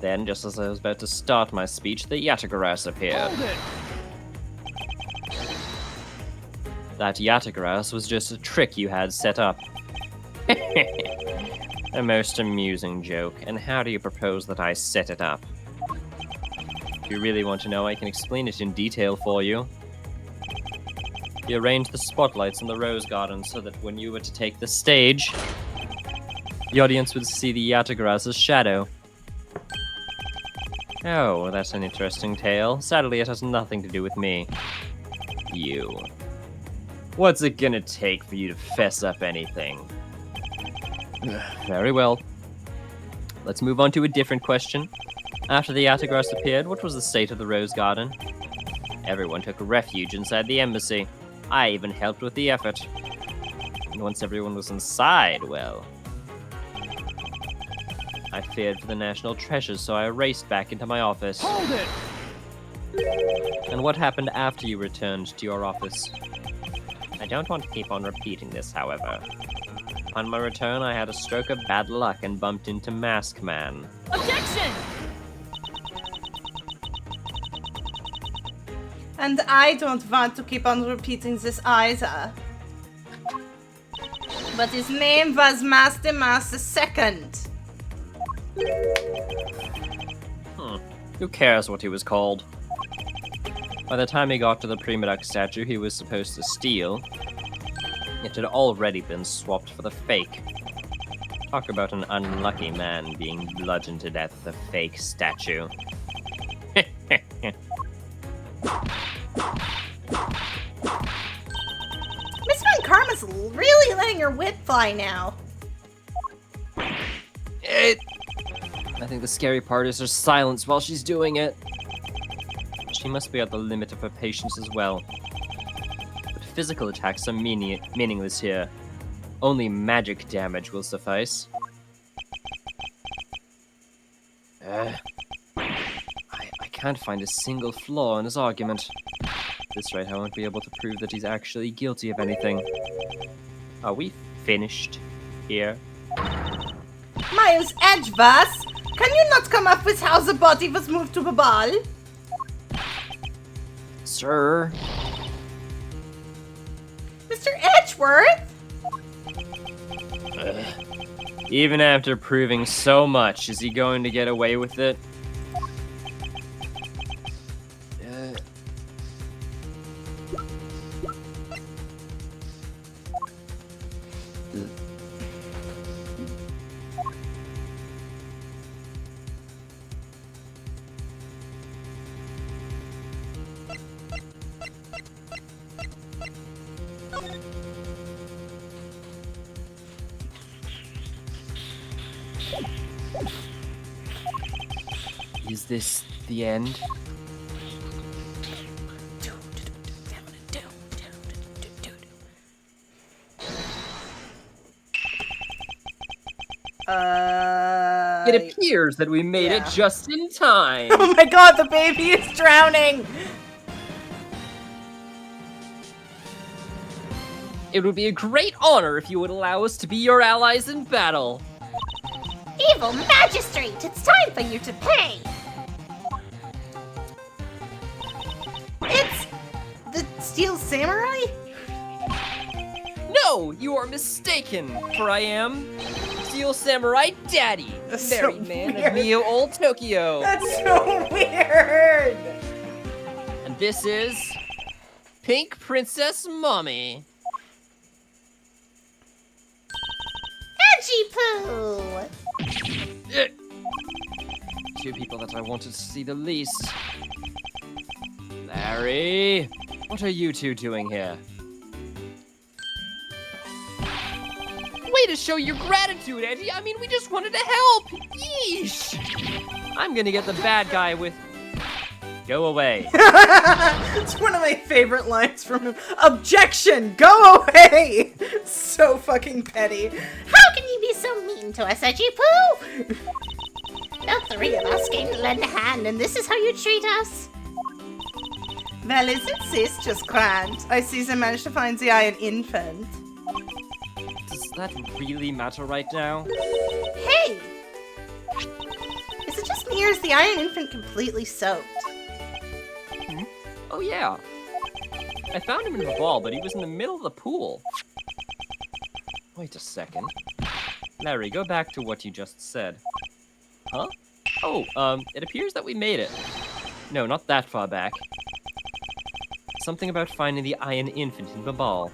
Then, just as I was about to start my speech, the Yatagarasu appeared. Hold it! That Yatagarasu was just a trick you had set up. A most amusing joke, and how do you propose that I set it up? If you really want to know, I can explain it in detail for you. You arranged the spotlights in the rose garden so that when you were to take the stage, the audience would see the Yatagarasu's shadow. Oh, that's an interesting tale. Sadly, it has nothing to do with me. You. What's it gonna take for you to fess up anything? Very well. Let's move on to a different question. After the Yatagarasu appeared, what was the state of the rose garden? Everyone took refuge inside the embassy. I even helped with the effort. And once everyone was inside, well, I feared for the national treasures, so I raced back into my office. Hold it! And what happened after you returned to your office? I don't want to keep on repeating this, however. Upon my return, I had a stroke of bad luck and bumped into Mask Man. Objection! And I don't want to keep on repeating this either. But his name was Master II. Who cares what he was called? By the time he got to the Prima Duck statue he was supposed to steal, it had already been swapped for the fake. Talk about an unlucky man being bludgeoned to death with a fake statue. Miss Von Karma's really letting her wit fly now. I think the scary part is her silence while she's doing it. She must be at the limit of her patience as well. But physical attacks are meaningless here. Only magic damage will suffice. I can't find a single flaw in his argument. At this rate, I won't be able to prove that he's actually guilty of anything. Are we finished here? Miles Edgeworth, can you not come up with how the body was moved to the ball? Sir? Mr. Edgeworth? Even after proving so much, is he going to get away with it? Is this the end? It appears that we made it just in time. Oh my god, the baby is drowning! It would be a great honor if you would allow us to be your allies in battle. Evil Magistrate, it's time for you to pay! It's the Steel Samurai? No, you are mistaken, for I am Steel Samurai Daddy, That's Merry so Man weird. of Neo Old Tokyo. That's so weird! And this is Pink Princess Mommy. Edgy Poo! Two people that I wanted to see the least. Larry, what are you two doing here? Way to show your gratitude, Eddie. I mean, we just wanted to help. Yeesh. I'm gonna get the bad guy with... Go away. It's one of my favorite lines from him. Objection! Go away! So fucking petty. How can you be so mean to us, Edgy Poo? The three of us came to lend a hand, and this is how you treat us? Well, isn't sis just grand? I see they managed to find the Iron Infant. Does that really matter right now? Hey! Is it just me or is the Iron Infant completely soaked? Oh yeah. I found him in the ball, but he was in the middle of the pool. Wait a second. Larry, go back to what you just said. Huh? Oh, it appears that we made it. No, not that far back. Something about finding the Iron Infant in the ball.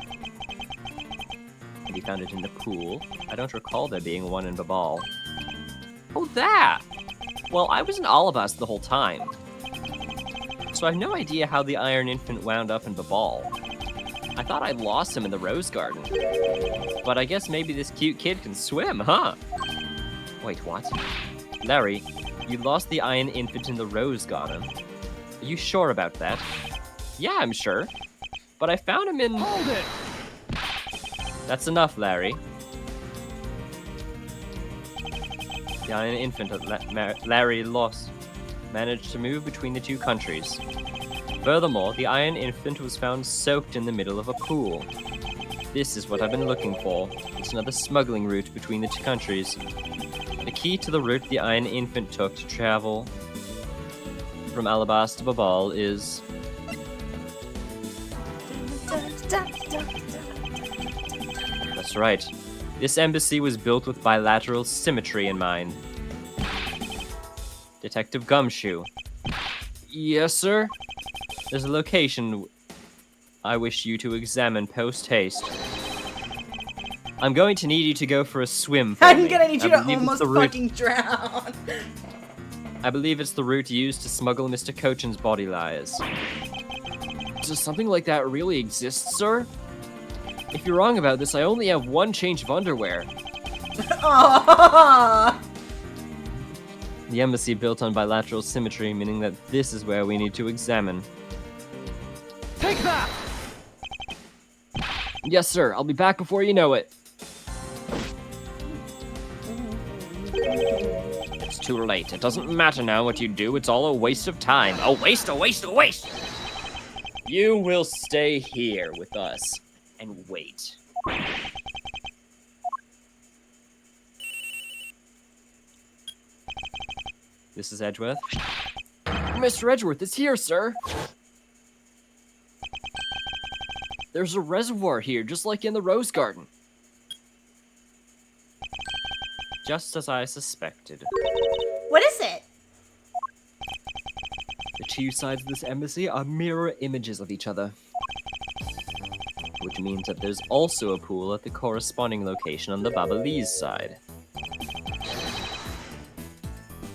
And we found it in the pool. I don't recall there being one in the ball. Oh, that! Well, I was in Alabas the whole time. So I have no idea how the Iron Infant wound up in the ball. I thought I lost him in the Rose Garden. But I guess maybe this cute kid can swim, huh? Wait, what? Larry, you lost the Iron Infant in the Rose Garden. Are you sure about that? Yeah, I'm sure. But I found him in... Hold it! That's enough, Larry. The Iron Infant that Larry lost managed to move between the two countries. Furthermore, the Iron Infant was found soaked in the middle of a pool. This is what I've been looking for. It's another smuggling route between the two countries. The key to the route the Iron Infant took to travel from Alabas to Babal is... That's right. This embassy was built with bilateral symmetry in mind. Detective Gumshoe. Yes, sir? There's a location I wish you to examine post-haste. I'm going to need you to go for a swim for I'm me. gonna need you I to believe it's almost the route- fucking drown. I believe it's the route used to smuggle Mr. Cochin's body lies. Does something like that really exist, sir? If you're wrong about this, I only have one change of underwear. Aww. The embassy built on bilateral symmetry, meaning that this is where we need to examine. Take that! Yes, sir. I'll be back before you know it. It's too late. It doesn't matter now what you do. It's all a waste of time. A waste, a waste, a waste! You will stay here with us and wait. This is Edgeworth. Mr. Edgeworth is here, sir. There's a reservoir here, just like in the Rose Garden. Just as I suspected. What is it? The two sides of this embassy are mirror images of each other. Which means that there's also a pool at the corresponding location on the Babalese side.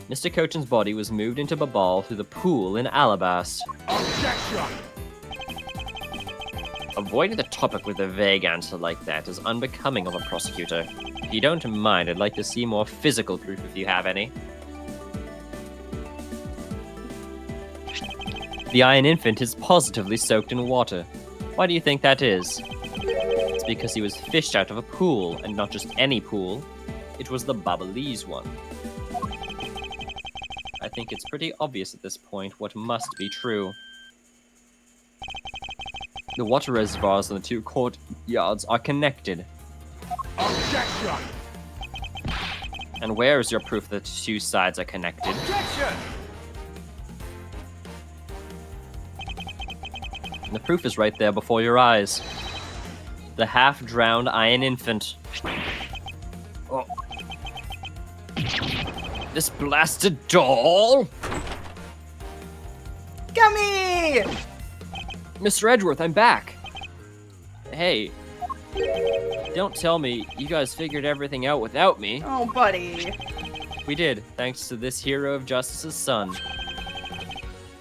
Mr. Cochin's body was moved into Babal through the pool in Alabas. Objection! Avoiding the topic with a vague answer like that is unbecoming of a prosecutor. If you don't mind, I'd like to see more physical proof if you have any. The Iron Infant is positively soaked in water. Why do you think that is? It's because he was fished out of a pool, and not just any pool. it was the Babalese one. I think it's pretty obvious at this point what must be true. The water reservoirs in the two courtyards are connected. Objection! And where is your proof that the two sides are connected? Objection! And the proof is right there before your eyes. The half-drowned iron infant. Oh. This blasted doll? Gummy! Mr. Edgeworth, I'm back. Hey. Don't tell me you guys figured everything out without me. Oh, buddy. We did, thanks to this hero of justice's son.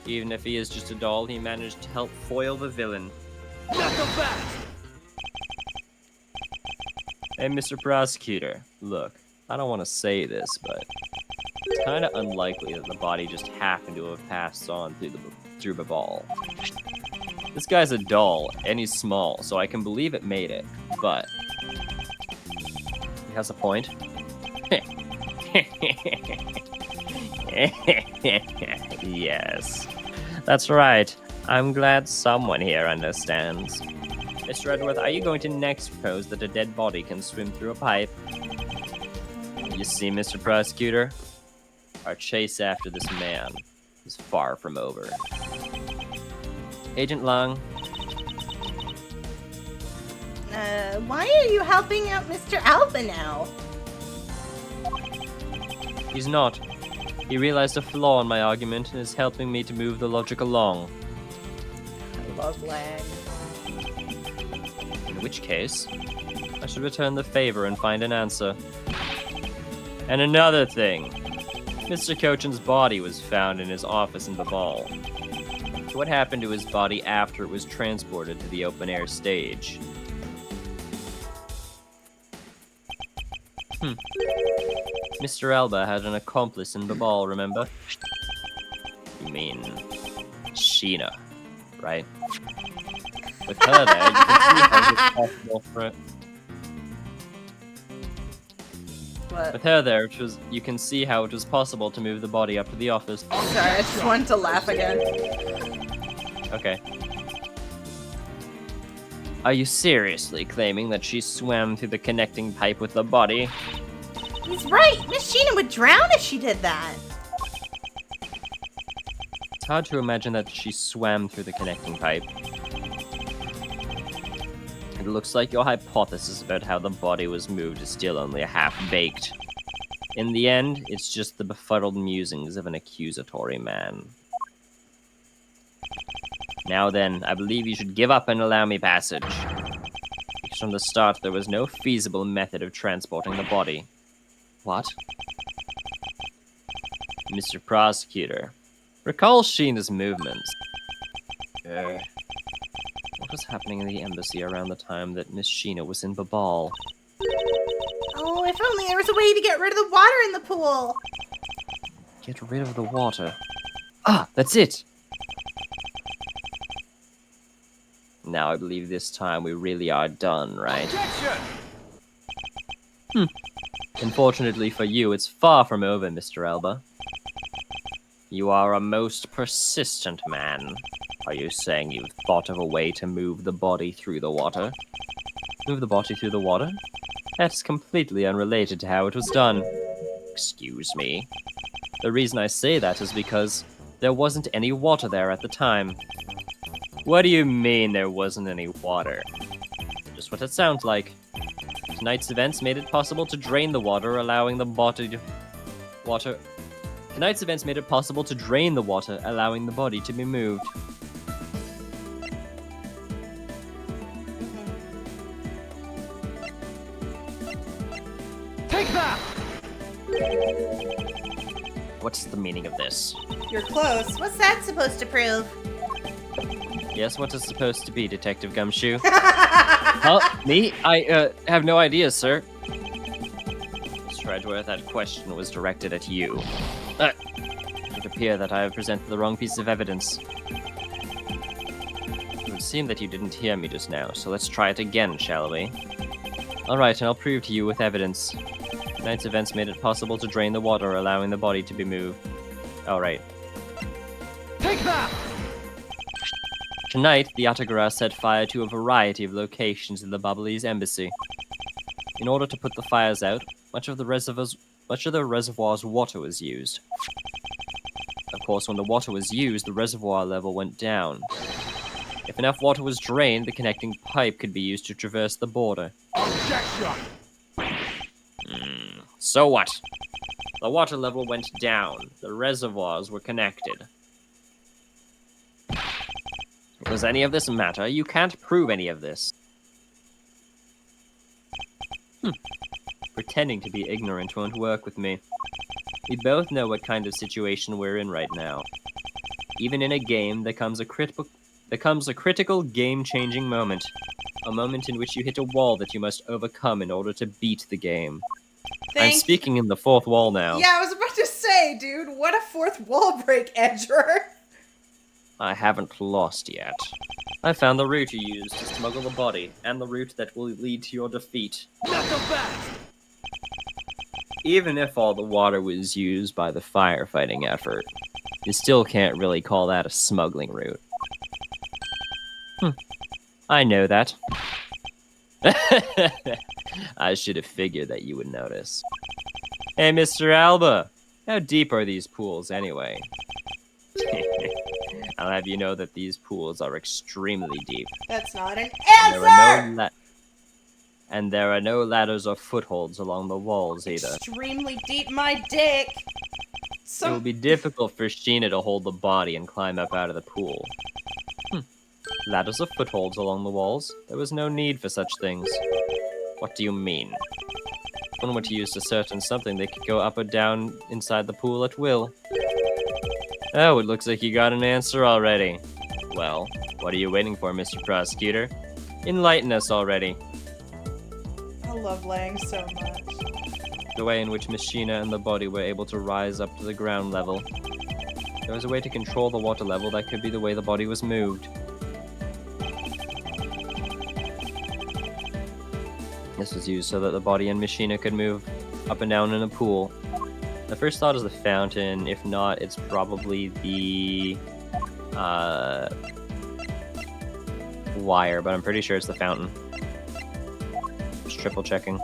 Even if he is just a doll, he managed to help foil the villain. Knuckle fast! Hey, Mr. Prosecutor, look, I don't want to say this, but it's kind of unlikely that the body just happened to have passed on through the ball. This guy's a doll, and he's small, so I can believe it made it, but he has a point. Yes, that's right. I'm glad someone here understands. Mr. Edgeworth, are you going to next propose that a dead body can swim through a pipe? You see, Mr. Prosecutor, our chase after this man is far from over. Agent Long. Why are you helping out Mr. Alba now? He's not. He realized a flaw in my argument and is helping me to move the logic along. I love lag. In which case, I should return the favor and find an answer. And another thing. Mr. Cochin's body was found in his office in the ball. What happened to his body after it was transported to the open-air stage? Mr. Alba had an accomplice in the ball, remember? You mean Sheena, right? With her there, you can see how it's possible for it. What? With her there, you can see how it was possible to move the body up to the office. Sorry, I just wanted to laugh again. Okay. Are you seriously claiming that she swam through the connecting pipe with the body? He's right. Miss Sheena would drown if she did that. It's hard to imagine that she swam through the connecting pipe. It looks like your hypothesis about how the body was moved is still only half-baked. In the end, it's just the befuddled musings of an accusatory man. Now then, I believe you should give up and allow me passage. Because from the start, there was no feasible method of transporting the body. What? Mr. Prosecutor, recall Sheena's movements. What was happening in the embassy around the time that Miss Sheena was in Babal? Oh, if only there was a way to get rid of the water in the pool. Get rid of the water. Ah, that's it! Now I believe this time we really are done, right? Objection! Unfortunately for you, it's far from over, Mr. Alba. You are a most persistent man. Are you saying you've thought of a way to move the body through the water? Move the body through the water? That's completely unrelated to how it was done. Excuse me. The reason I say that is because there wasn't any water there at the time. What do you mean there wasn't any water? Just what it sounds like. Tonight's events made it possible to drain the water, allowing the body to... Tonight's events made it possible to drain the water, allowing the body to be moved. Take that! What's the meaning of this? You're close. What's that supposed to prove? Yes, what is supposed to be, Detective Gumshoe? Huh? Me? I have no idea, sir. Mr. Edgeworth, that question was directed at you. It would appear that I have presented the wrong piece of evidence. It would seem that you didn't hear me just now, so let's try it again, shall we? Alright, and I'll prove to you with evidence. Tonight's events made it possible to drain the water, allowing the body to be moved. Oh, right. Take that! Tonight, the Atagara set fire to a variety of locations in the Babalese embassy. In order to put the fires out, much of the reservoir's water was used. Of course, when the water was used, the reservoir level went down. If enough water was drained, the connecting pipe could be used to traverse the border. Objection! So what? The water level went down. The reservoirs were connected. Does any of this matter? You can't prove any of this. Pretending to be ignorant won't work with me. We both know what kind of situation we're in right now. Even in a game, there comes a critical game-changing moment. A moment in which you hit a wall that you must overcome in order to beat the game. I'm speaking in the fourth wall now. Yeah, I was about to say, dude, what a fourth wall break, Edger. I haven't lost yet. I found the route you used to smuggle the body, and the route that will lead to your defeat. Not so fast! Even if all the water was used by the firefighting effort, you still can't really call that a smuggling route. I know that. I should have figured that you would notice. Hey, Mr. Alba! How deep are these pools, anyway? I'll have you know that these pools are extremely deep. That's not an And answer! there are no ladders or footholds along the walls either. Extremely deep, my dick! It will be difficult for Sheena to hold the body and climb up out of the pool. Ladders or footholds along the walls? There was no need for such things. What do you mean? If one were to use a certain something, they could go up or down inside the pool at will. Oh, it looks like you got an answer already. Well, what are you waiting for, Mr. Prosecutor? Enlighten us already. I love Lang so much. The way in which Machina and the body were able to rise up to the ground level. There was a way to control the water level that could be the way the body was moved. This was used so that the body and Machina could move up and down in a pool. The first thought is the fountain. If not, it's probably the wire, but I'm pretty sure it's the fountain. Just triple checking.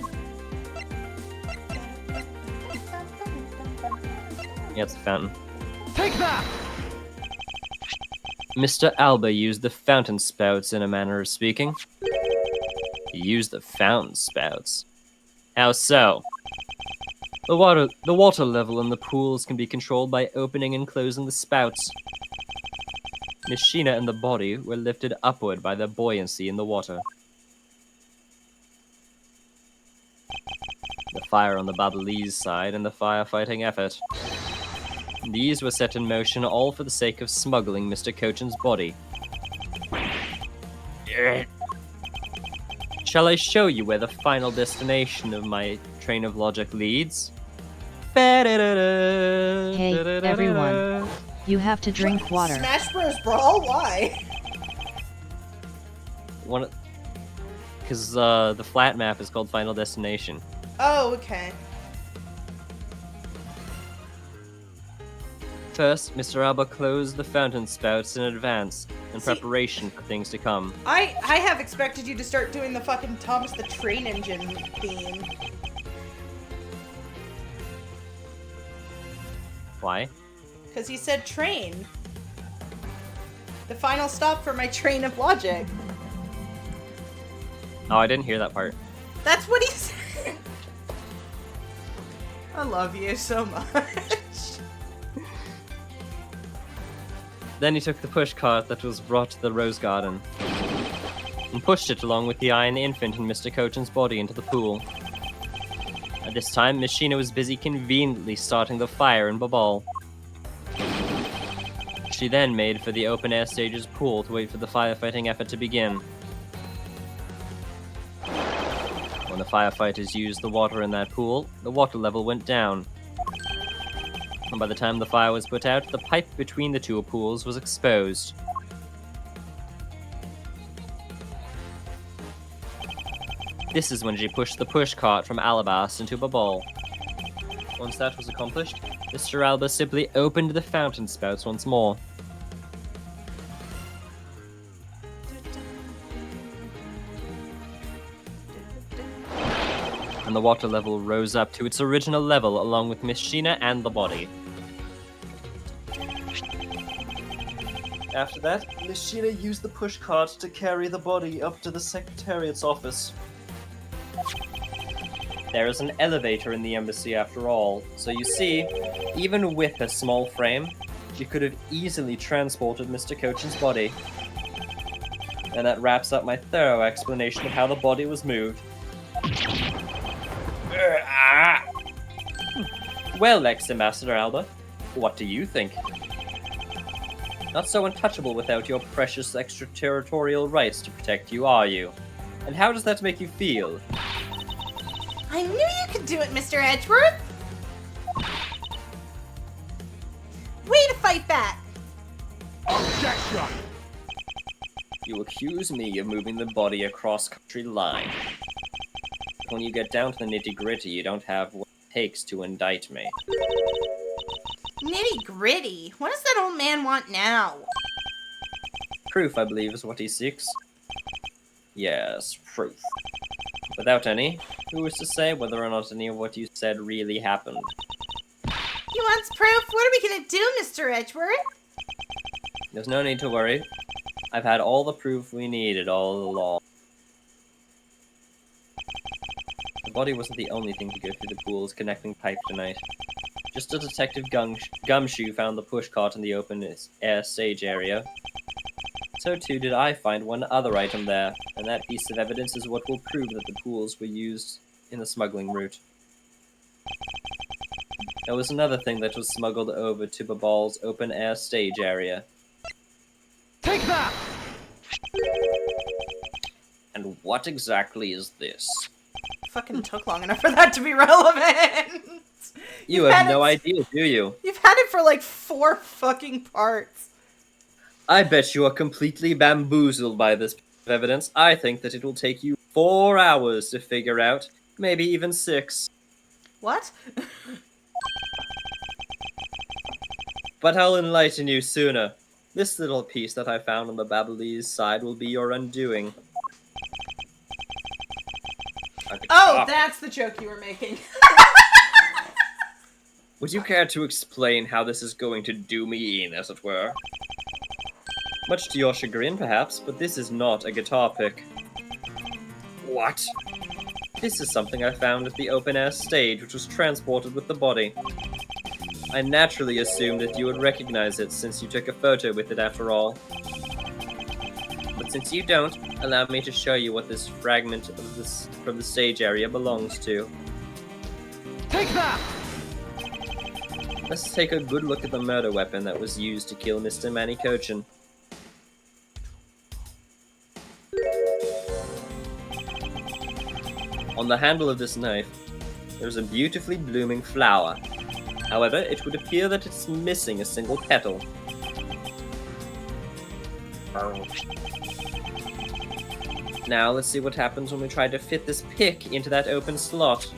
Yeah, it's the fountain. Take that! Mr. Alba used the fountain spouts in a manner of speaking. He used the fountain spouts. How so? The water level in the pools can be controlled by opening and closing the spouts. Machina and the body were lifted upward by the buoyancy in the water. The fire on the Babalese side and the firefighting effort. These were set in motion all for the sake of smuggling Mr. Cochin's body. Shall I show you where the final destination of my train of logic leads? Hey, everyone. You have to drink water. Smash Bros. Brawl? Why? Because the flat map is called Final Destination. Oh, okay. First, Mr. Alba closed the fountain spouts in advance, in preparation for things to come. I have expected you to start doing the fucking Thomas the Train Engine theme. Why? Because he said train. The final stop for my train of logic. Oh, I didn't hear that part. That's what he said. I love you so much. Then he took the pushcart that was brought to the Rose Garden and pushed it along with the Iron Infant and Mr. Cochin's body into the pool. At this time, Machina was busy conveniently starting the fire in Babal. She then made for the open-air stage's pool to wait for the firefighting effort to begin. When the firefighters used the water in that pool, the water level went down. And by the time the fire was put out, the pipe between the two pools was exposed. This is when she pushed the pushcart from Alabas into Babal. Once that was accomplished, Mr. Alba simply opened the fountain spouts once more. And the water level rose up to its original level along with Miss Sheena and the body. After that, Miss Sheena used the pushcart to carry the body up to the Secretariat's office. There is an elevator in the embassy after all, so you see, even with her small frame, she could have easily transported Mr. Cochin's body. And that wraps up my thorough explanation of how the body was moved. Well, ex-Ambassador Alba, what do you think? Not so untouchable without your precious extraterritorial rights to protect you, are you? And how does that make you feel? I knew you could do it, Mr. Edgeworth! Way to fight back! Objection! You accuse me of moving the body across country line. When you get down to the nitty-gritty, you don't have what it takes to indict me. Nitty-gritty? What does that old man want now? Proof, I believe, is what he seeks. Yes, proof. Without any, who is to say whether or not any of what you said really happened? He wants proof? What are we gonna do, Mr. Edgeworth? There's no need to worry. I've had all the proof we needed all along. The body wasn't the only thing to go through the pool's connecting pipe tonight. Just as Detective Gumshoe found the pushcart in the open-air stage area, so too did I find one other item there, and that piece of evidence is what will prove that the pools were used in the smuggling route. There was another thing that was smuggled over to Babal's open-air stage area. Take that! And what exactly is this? Fucking took long enough for that to be relevant. You have no idea, do you? You've had it for like 4 fucking parts. I bet you are completely bamboozled by this piece of evidence. I think that it will take you 4 hours to figure out, maybe even 6. What? But I'll enlighten you sooner. This little piece that I found on the Babalese side will be your undoing. Oh, that's the joke you were making. Would you care to explain how this is going to do me in, as it were? Much to your chagrin, perhaps, but this is not a guitar pick. What? This is something I found at the open-air stage, which was transported with the body. I naturally assumed that you would recognize it, since you took a photo with it after all. But since you don't, allow me to show you what this fragment of this from the stage area belongs to. Take that! Let's take a good look at the murder weapon that was used to kill Mr. Manny Cochin. On the handle of this knife, there's a beautifully blooming flower. However, it would appear that it's missing a single petal. Now, let's see what happens when we try to fit this pick into that open slot.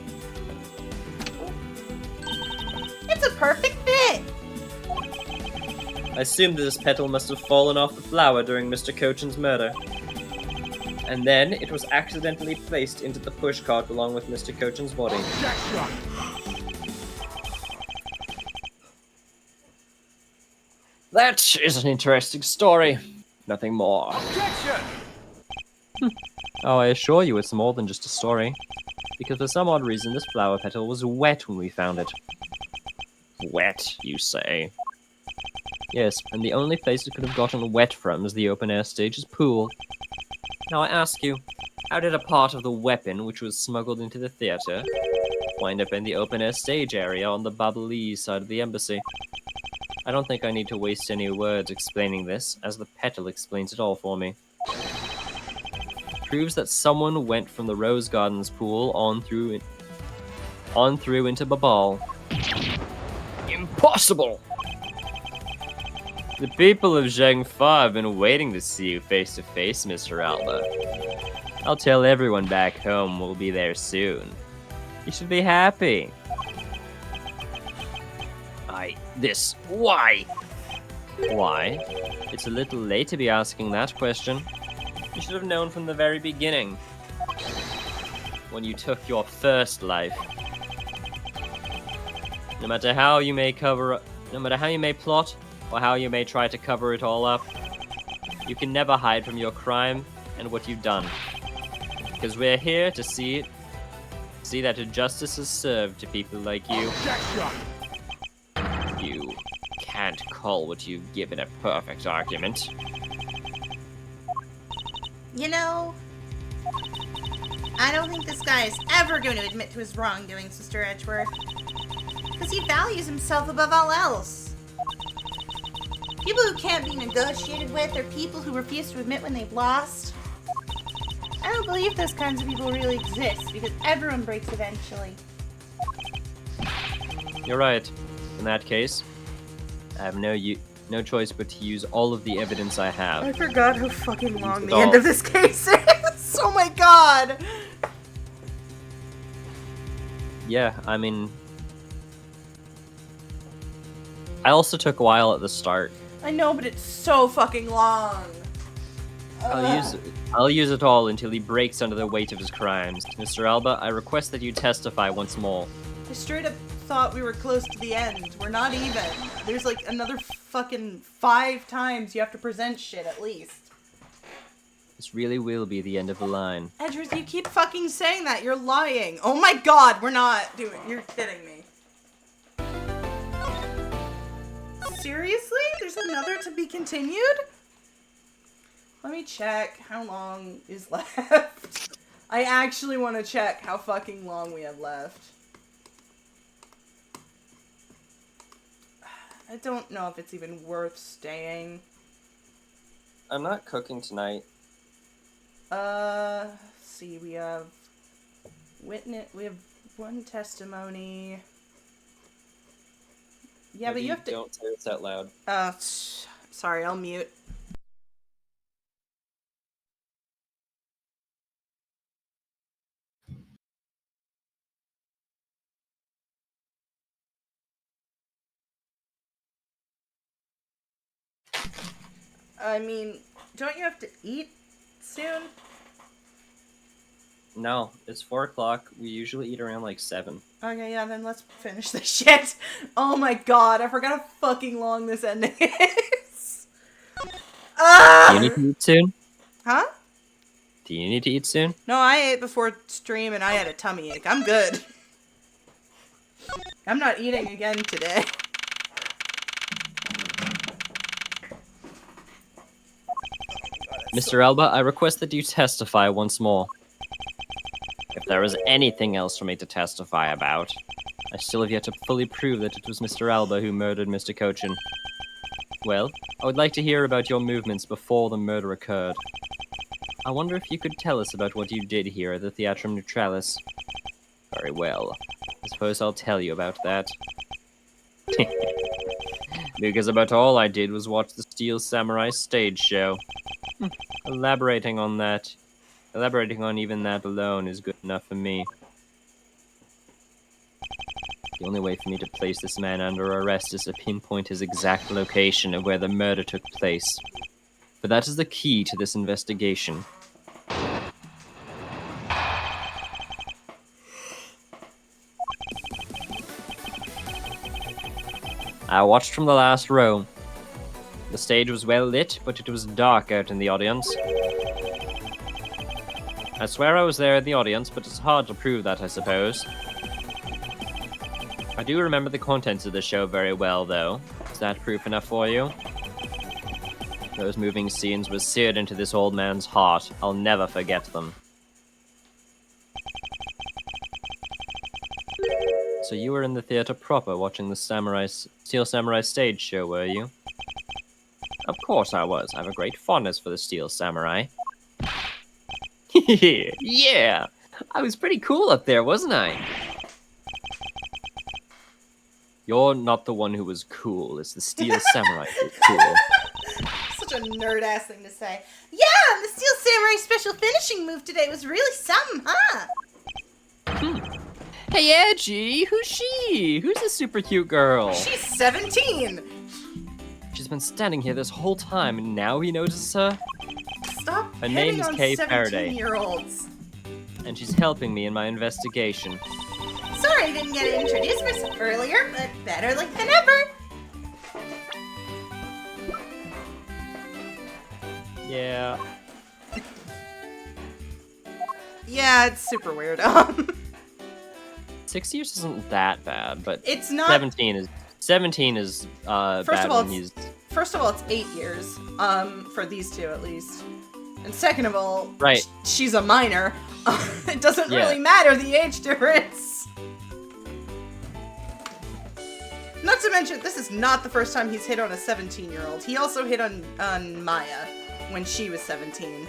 It's a perfect fit! I assume that this petal must have fallen off the flower during Mr. Cochin's murder. And then, it was accidentally placed into the pushcart along with Mr. Cochin's body. Objection! That is an interesting story. Nothing more. Objection! Oh, I assure you it's more than just a story. Because for some odd reason, this flower petal was wet when we found it. Wet, you say? Yes, and the only place it could have gotten wet from is the open-air stage's pool. Now I ask you, how did a part of the weapon, which was smuggled into the theater, wind up in the open-air stage area on the Babalese side of the embassy? I don't think I need to waste any words explaining this, as the petal explains it all for me. Proves that someone went from the Rose Gardens pool on through into Babal. Impossible! The people of Zhengfa have been waiting to see you face to face, Mr. Alba. I'll tell everyone back home we'll be there soon. You should be happy. Why? Why? It's a little late to be asking that question. You should have known from the very beginning. When you took your first life. No matter how you may plot, or how you may try to cover it all up, you can never hide from your crime and what you've done. Because we're here to see that justice is served to people like you. Objection! You can't call what you've given a perfect argument. You know, I don't think this guy is ever going to admit to his wrongdoings, Mr. Edgeworth. Because he values himself above all else. People who can't be negotiated with are people who refuse to admit when they've lost. I don't believe those kinds of people really exist, because everyone breaks eventually. You're right. In that case, I have no choice but to use all of the evidence I have. I forgot how fucking long it the all. end of this case is. Oh my god! Yeah, I mean... I also took a while at the start. I know, but it's so fucking long. I'll use it all until he breaks under the weight of his crimes. Mr. Alba, I request that you testify once more. I straight up thought we were close to the end. We're not even. There's like another fucking 5 times you have to present shit at least. This really will be the end of the line. Edgeworth, you keep fucking saying that. You're lying. Oh my god, we're not doing. You're kidding me. Seriously? There's another to be continued? Let me check how long is left. I actually want to check how fucking long we have left. I don't know if it's even worth staying. I'm not cooking tonight. Let's see, we have we have 1 testimony. Yeah, Maybe but you have to. Don't say this out loud. Sorry, I'll mute. I mean, don't you have to eat soon? No, it's 4 o'clock. We usually eat around like 7. Okay, yeah, then let's finish this shit. Oh my god, I forgot how fucking long this ending is. Do you need to eat soon? Huh? Do you need to eat soon? No, I ate before stream and I had a tummy ache. I'm good. I'm not eating again today. Mr. Alba, I request that you testify once more. If there is anything else for me to testify about, I still have yet to fully prove that it was Mr. Alba who murdered Mr. Cochin. Well, I would like to hear about your movements before the murder occurred. I wonder if you could tell us about what you did here at the Theatrum Neutralis. Very well. I suppose I'll tell you about that. Because about all I did was watch the Steel Samurai stage show. Elaborating on even that alone is good enough for me. The only way for me to place this man under arrest is to pinpoint his exact location of where the murder took place. For that is the key to this investigation. I watched from the last row. The stage was well lit, but it was dark out in the audience. I swear I was there in the audience, but it's hard to prove that, I suppose. I do remember the contents of the show very well, though. Is that proof enough for you? Those moving scenes were seared into this old man's heart. I'll never forget them. So you were in the theater proper watching the Steel Samurai stage show, were you? Of course I was. I have a great fondness for the Steel Samurai. Yeah! I was pretty cool up there, wasn't I? You're not the one who was cool. It's the Steel Samurai who's cool. Such a nerd-ass thing to say. Yeah, the Steel Samurai special finishing move today was really something, huh? Hey, Edgy, who's she? Who's this super cute girl? She's 17! She's been standing here this whole time, and now he notices her? Stop Her hitting name is on Kay Faraday. 17-year-olds. And she's helping me in my investigation. Sorry I didn't get to introduce myself earlier, but better late than ever. Yeah. Yeah, it's super weird. 6 years isn't that bad, but It's not. 17 is First bad of all, when he's First of all, it's 8 years. For these two at least. And second of all, Right. she's a minor. It doesn't Yeah. really matter the age difference. Not to mention, this is not the first time he's hit on a 17-year-old. He also hit on Maya when she was 17.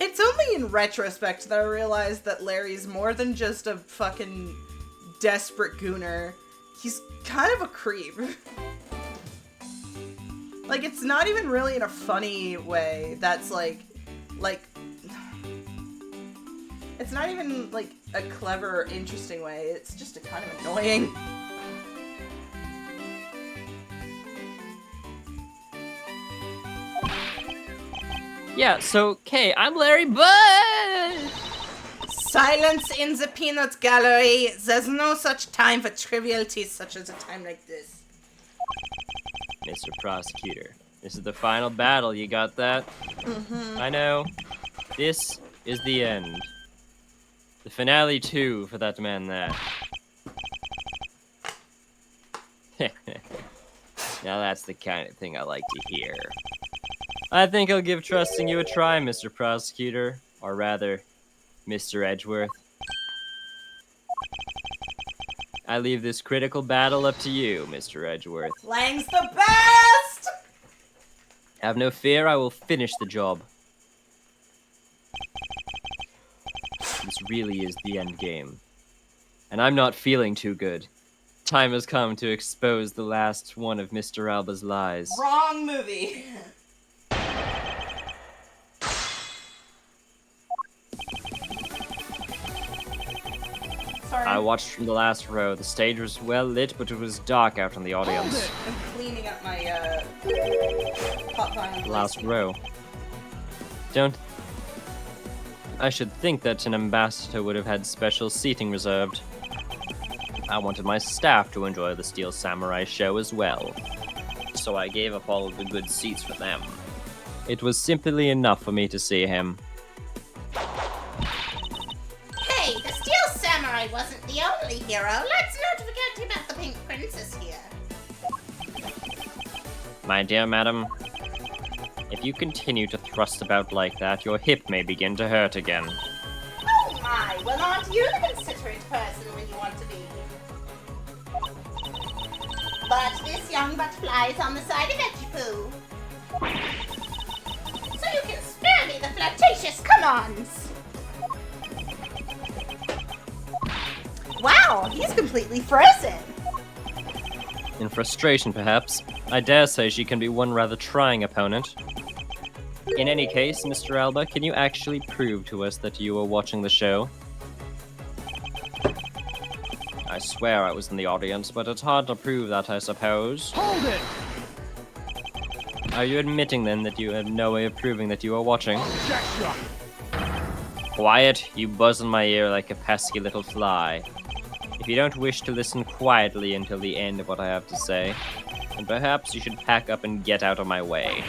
It's only in retrospect that I realized that Larry's more than just a fucking desperate gooner. He's kind of a creep. Like, it's not even really in a funny way that's like, it's not even like a clever or interesting way. It's just a kind of annoying. Yeah, so, Kay, I'm Larry Bud! Silence in the peanut gallery. There's no such time for trivialities such as a time like this. Mr. Prosecutor, this is the final battle, you got that? Mm-hmm. I know. This is the end. The finale, too, for that man there. Now that's the kind of thing I like to hear. I think I'll give trusting you a try, Mr. Prosecutor. Or rather, Mr. Edgeworth. I leave this critical battle up to you, Mr. Edgeworth. Lang's the best! Have no fear, I will finish the job. This really is the end game. And I'm not feeling too good. Time has come to expose the last one of Mr. Alba's lies. Wrong movie. Sorry. I watched from the last row. The stage was well lit, but it was dark out in the audience. I'm cleaning up my, pop vinyl. Last row. I should think that an ambassador would have had special seating reserved. I wanted my staff to enjoy the Steel Samurai show as well, so I gave up all of the good seats for them. It was simply enough for me to see him. Hey, the Steel Samurai wasn't the only hero. Let's not forget about the Pink Princess here. My dear madam, if you continue to thrust about like that, your hip may begin to hurt again. Oh my, well aren't you the considerate person when you want to be? But this young butterfly is on the side of Edgy-Poo. So you can spare me the flirtatious come-ons. Wow, he's completely frozen. In frustration, perhaps, I dare say she can be one rather trying opponent. In any case, Mr. Alba, can you actually prove to us that you were watching the show? I swear I was in the audience, but it's hard to prove that, I suppose. Hold it! Are you admitting, then, that you have no way of proving that you are watching? Objection! Quiet, you buzz in my ear like a pesky little fly. If you don't wish to listen quietly until the end of what I have to say, then perhaps you should pack up and get out of my way.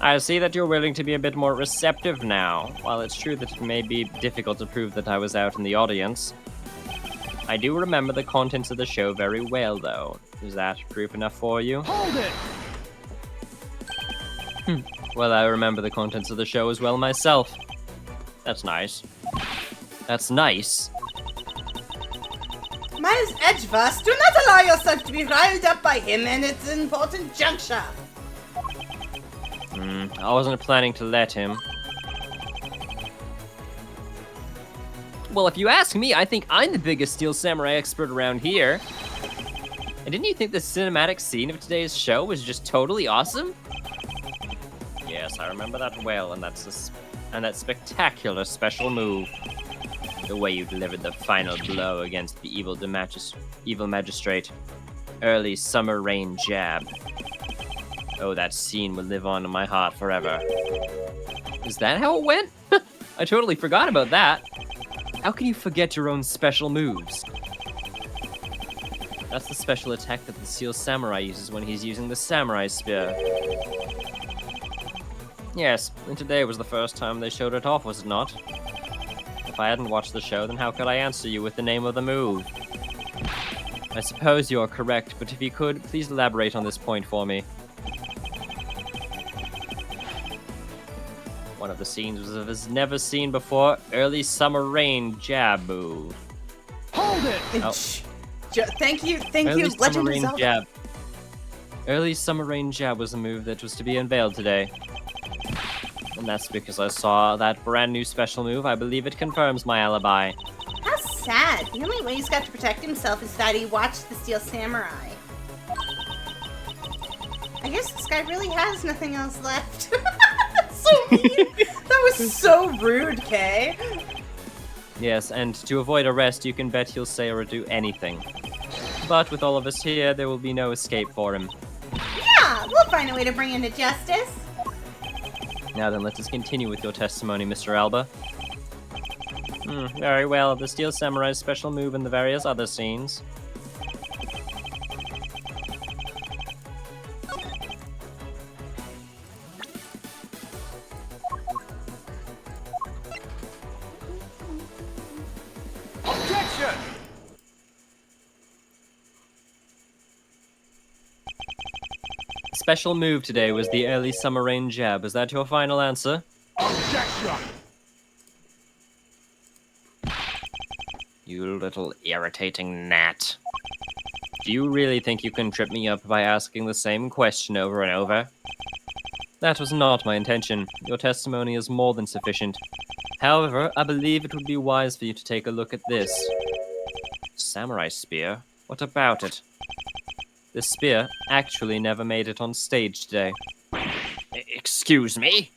I see that you're willing to be a bit more receptive now. While it's true that it may be difficult to prove that I was out in the audience, I do remember the contents of the show very well, though. Is that proof enough for you? Hold it! Well, I remember the contents of the show as well myself. That's nice. That's nice. Miles Edgeworth, do not allow yourself to be riled up by him and its important juncture. I wasn't planning to let him. Well, if you ask me, I think I'm the biggest Steel Samurai expert around here. And didn't you think the cinematic scene of today's show was just totally awesome? Yes, Yes, I remember that well, and and that spectacular special move. The way you delivered the final blow against the evil magistrate. Early summer rain jab. Oh, that scene will live on in my heart forever. Is that how it went? I totally forgot about that. How can you forget your own special moves? That's the special attack that the Steel Samurai uses when he's using the Samurai Spear. Yes, and today was the first time they showed it off, was it not? If I hadn't watched the show, then how could I answer you with the name of the move? I suppose you are correct, but if you could, please elaborate on this point for me. One of the scenes was of his never-seen-before early summer rain jab move. Hold it! Oh. Thank you, Early Legend summer of rain Zelda. jab. Early summer rain jab was a move that was to be unveiled today. And that's because I saw that brand new special move. I believe it confirms my alibi. How sad. The only way he's got to protect himself is that he watched the Steel Samurai. I guess this guy really has nothing else left. That's so mean. That was so rude, Kay. Yes, and to avoid arrest, you can bet he'll say or do anything. But with all of us here, there will be no escape for him. Yeah, we'll find a way to bring him to justice. Now then, let us continue with your testimony, Mr. Alba. Very well, the Steel Samurai's special move and the various other scenes. Objection! Special move today was the early summer rain jab. Is that your final answer? Objection! You little irritating gnat. Do you really think you can trip me up by asking the same question over and over? That was not my intention. Your testimony is more than sufficient. However, I believe it would be wise for you to take a look at this. Samurai spear? What about it? This spear actually never made it on stage today. Excuse me?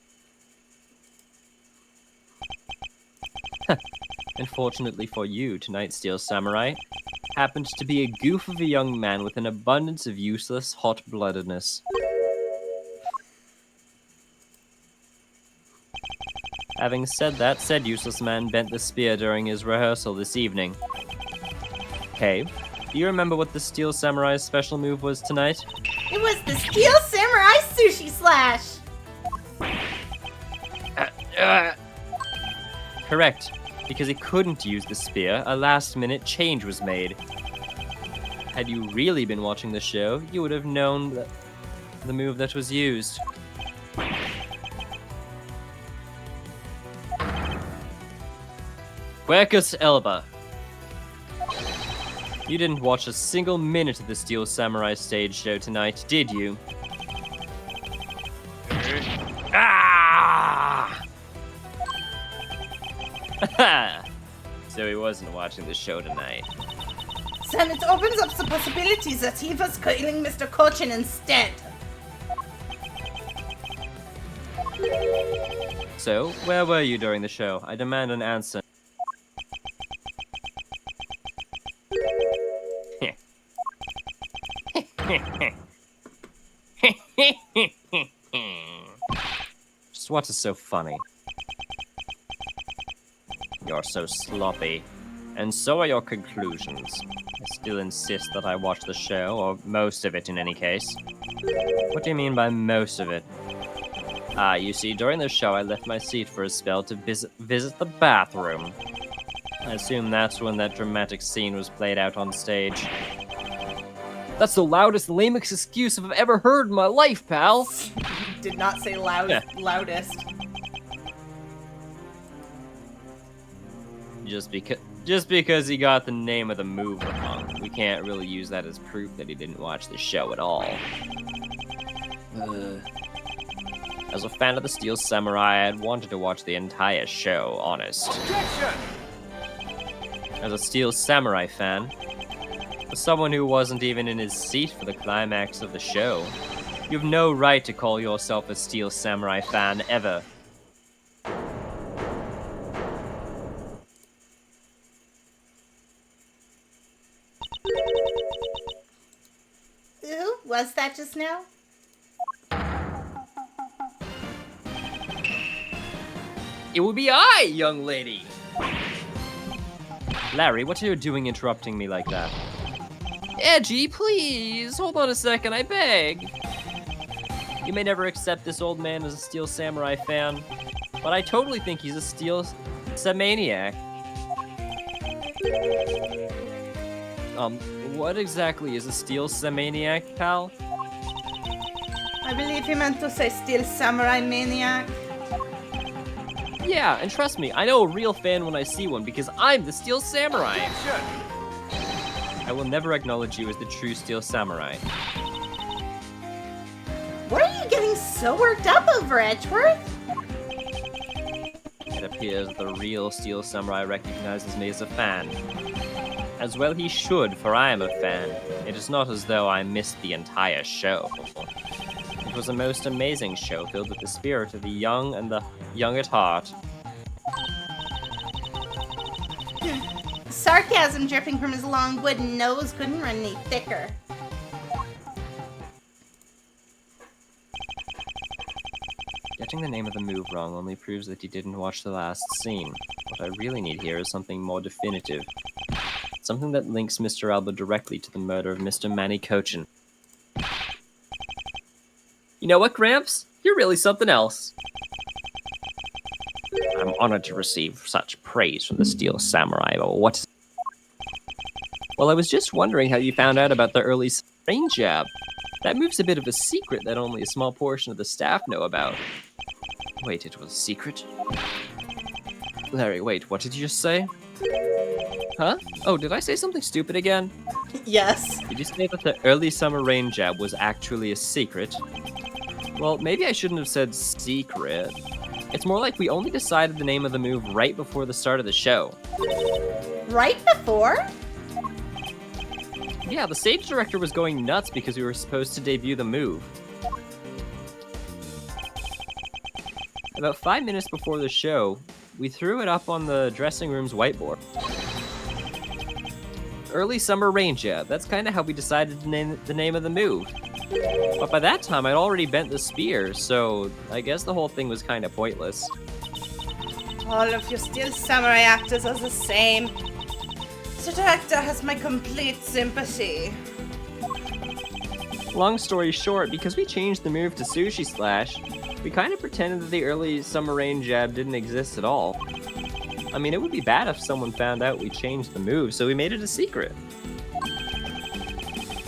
Unfortunately for you, tonight's Steel Samurai happened to be a goof of a young man with an abundance of useless hot-bloodedness. Having said that, said useless man bent the spear during his rehearsal this evening. Hey, do you remember what the Steel Samurai's special move was tonight? It was the Steel Samurai Sushi Slash. Correct. Because he couldn't use the spear, a last-minute change was made. Had you really been watching the show, you would have known the move that was used. Quercus Elba. You didn't watch a single minute of the Steel Samurai stage show tonight, did you? Ah! So he wasn't watching the show tonight. Sam, it opens up the possibilities that he was killing Mr. Cochin instead. So, where were you during the show? I demand an answer. Just what is so funny? You're so sloppy. And so are your conclusions. I still insist that I watch the show, or most of it in any case. What do you mean by most of it? Ah, you see, during the show I left my seat for a spell to visit the bathroom. I assume that's when that dramatic scene was played out on stage. That's the loudest, lamest excuse I've ever heard in my life, pal! Did not say loudest. Just because he got the name of the move wrong, we can't really use that as proof that he didn't watch the show at all. As a fan of the Steel Samurai, I'd wanted to watch the entire show, honest. Objection! As a Steel Samurai fan, as someone who wasn't even in his seat for the climax of the show, You have no right to call yourself a Steel Samurai fan ever. Who was that just now? It will be I, young lady! Larry, what are you doing interrupting me like that? Edgy, please! Hold on a second, I beg! You may never accept this old man as a Steel Samurai fan, but I totally think he's a Steel Samaniac. What exactly is a Steel Samaniac, pal? I believe he meant to say Steel Samurai Maniac. Yeah, and trust me, I know a real fan when I see one because I'm the Steel Samurai. I will never acknowledge you as the true Steel Samurai. What are you getting so worked up over, Edgeworth? It appears the real Steel Samurai recognizes me as a fan. As well he should, for I am a fan. It is not as though I missed the entire show. It was a most amazing show filled with the spirit of the young and the young at heart. Sarcasm dripping from his long wooden nose couldn't run any thicker. Getting the name of the move wrong only proves that he didn't watch the last scene. What I really need here is something more definitive. Something that links Mr. Alba directly to the murder of Mr. Manny Cochin. You know what, Gramps? You're really something else. I'm honored to receive such praise from the Steel Samurai, but what is... Well, I was just wondering how you found out about the early rain jab. That move's a bit of a secret that only a small portion of the staff know about. Wait, it was a secret? Larry, wait, what did you just say? Huh? Oh, did I say something stupid again? Yes. Did you say that the early summer rain jab was actually a secret? Well, maybe I shouldn't have said secret. It's more like we only decided the name of the move right before the start of the show. Right before? Yeah, the stage director was going nuts because we were supposed to debut the move. About 5 minutes before the show, we threw it up on the dressing room's whiteboard. Early summer rain jab, that's kind of how we decided to name the name of the move. But by that time, I'd already bent the spear, so I guess the whole thing was kind of pointless. All of your Steel Samurai actors are the same. The director has my complete sympathy. Long story short, because we changed the move to Sushi Slash, we kind of pretended that the early summer rain jab didn't exist at all. I mean, it would be bad if someone found out we changed the move, so we made it a secret.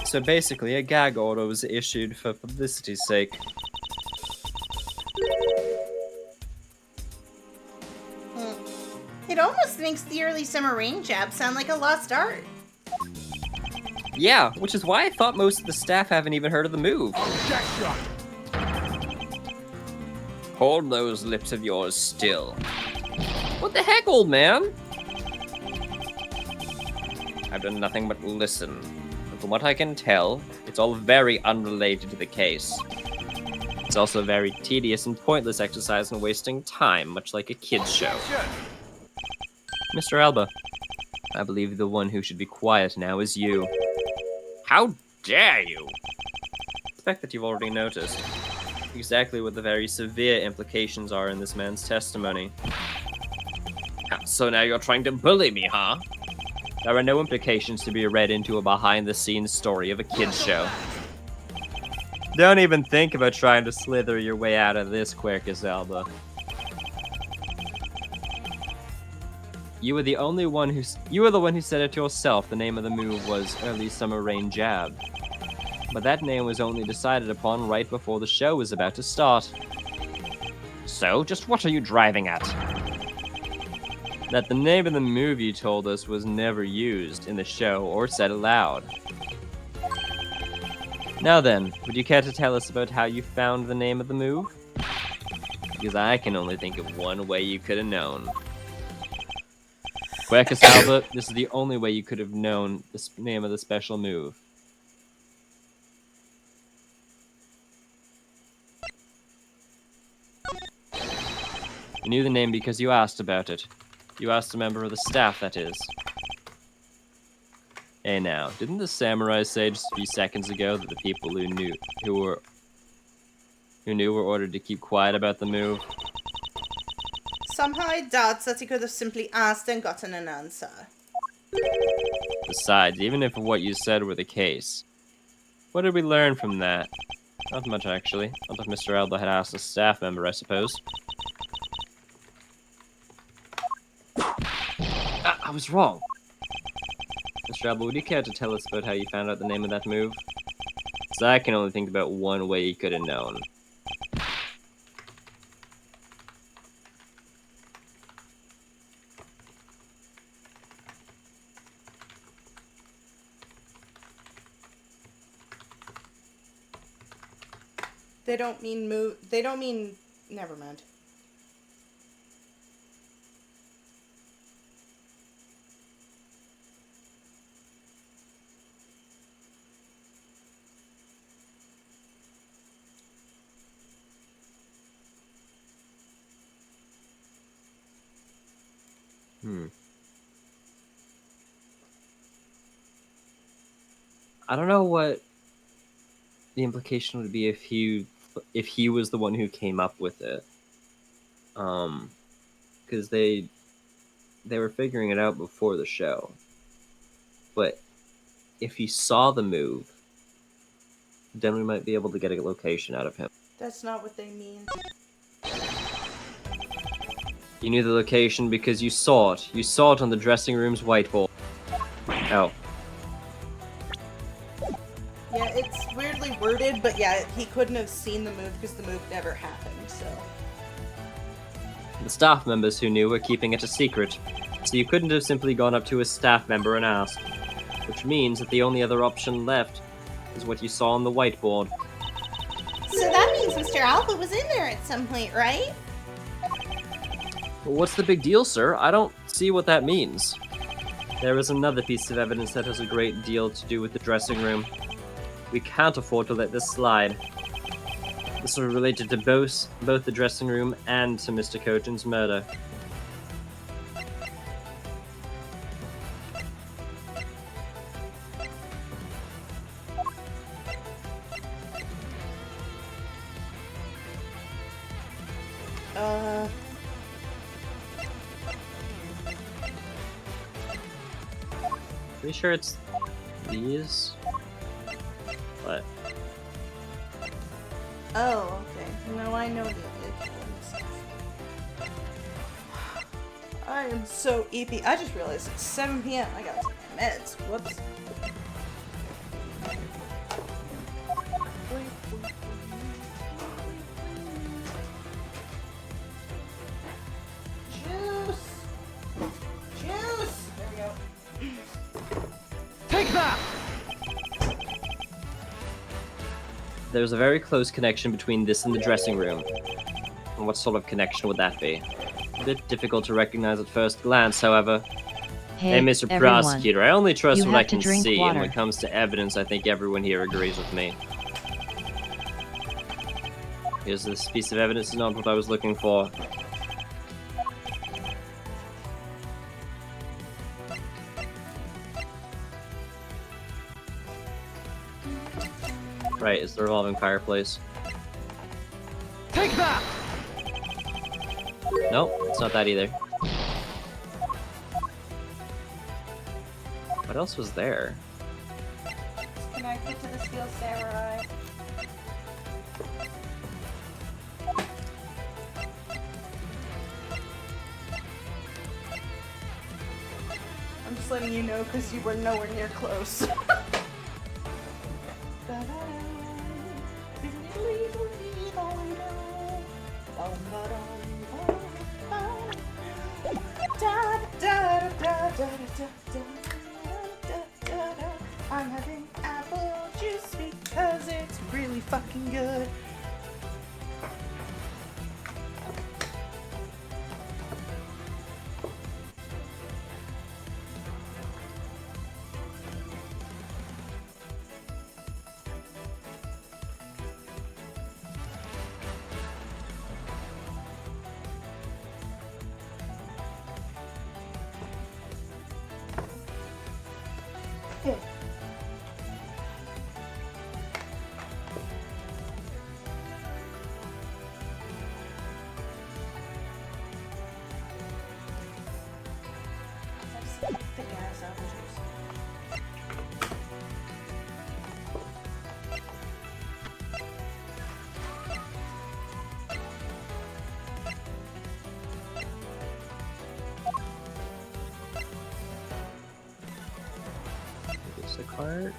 So basically, a gag order was issued for publicity's sake. It almost makes the early summer rain jab sound like a lost art. Yeah, which is why I thought most of the staff haven't even heard of the move. Objection! Hold those lips of yours still. What the heck, old man? I've done nothing but listen. And from what I can tell, it's all very unrelated to the case. It's also a very tedious and pointless exercise in wasting time, much like a kid's show. Mr. Alba, I believe the one who should be quiet now is you. How dare you? I suspect that you've already noticed exactly what the very severe implications are in this man's testimony. So now you're trying to bully me, huh? There are no implications to be read into a behind-the-scenes story of a kid's show. Don't even think about trying to slither your way out of this, Quercus Alba. You were the one who said it yourself. The name of the move was Early Summer Rain Jab. But that name was only decided upon right before the show was about to start. So, just what are you driving at? That the name of the move you told us was never used in the show or said aloud. Now then, would you care to tell us about how you found the name of the move? Because I can only think of one way you could have known. Quercus Alba, this is the only way you could have known the name of the special move. You knew the name because you asked about it. You asked a member of the staff, that is. Hey now, didn't the samurai say just a few seconds ago that the people who knew were ordered to keep quiet about the move? Somehow I doubt that he could have simply asked and gotten an answer. Besides, even if what you said were the case, what did we learn from that? Not much, actually. Not if Mr. Elba had asked a staff member, I suppose. I was wrong. Mr. Elba, would you care to tell us about how you found out the name of that move? Because I can only think about one way you could have known. They don't mean move. They don't mean. Never mind. I don't know what the implication would be if he was the one who came up with it. Because they were figuring it out before the show. But if he saw the move, then we might be able to get a location out of him. That's not what they mean. You knew the location because you saw it. You saw it on the dressing room's whiteboard. Oh. Yeah, it's weirdly worded, but yeah, he couldn't have seen the move because the move never happened, so. The staff members who knew were keeping it a secret, so you couldn't have simply gone up to a staff member and asked. Which means that the only other option left is what you saw on the whiteboard. So that means Mr. Alpha was in there at some point, right? Well, what's the big deal, sir? I don't see what that means. There is another piece of evidence that has a great deal to do with the dressing room. We can't afford to let this slide. This was related to both the dressing room and to Mr. Koten's murder. Pretty sure it's these. What? Oh, okay. Now I know the ones. I am so EP. I just realized it's 7 p.m. I gotta take my meds. Whoops. Juice! Juice! There we go. Take that! There's a very close connection between this and the dressing room. And what sort of connection would that be? A bit difficult to recognize at first glance, however. Hey, Mr. Everyone. Prosecutor, I only trust You what I have to can drink see, and water. when it comes to evidence, I think everyone here agrees with me. Here's this piece of evidence is not what I was looking for. Right, it's the revolving fireplace. Take that! Nope, it's not that either. What else was there? It's connected to the Steel Samurai. I'm just letting you know because you were nowhere near close. I'm having apple juice because it's really fucking good. Thick ass apple juice. It's a cart.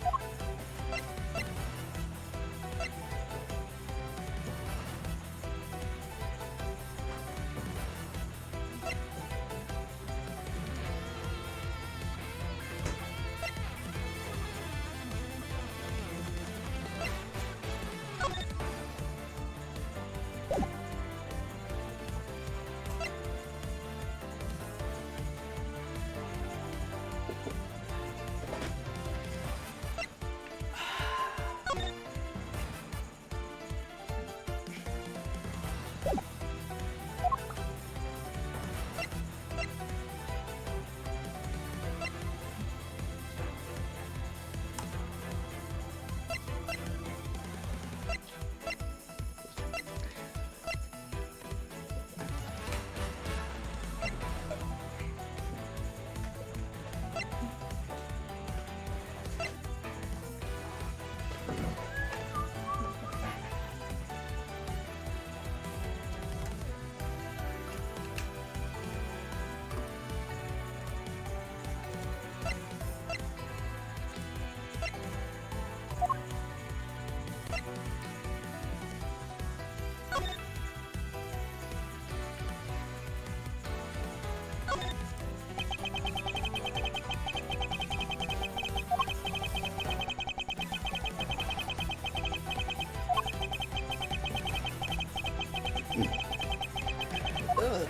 Ugh.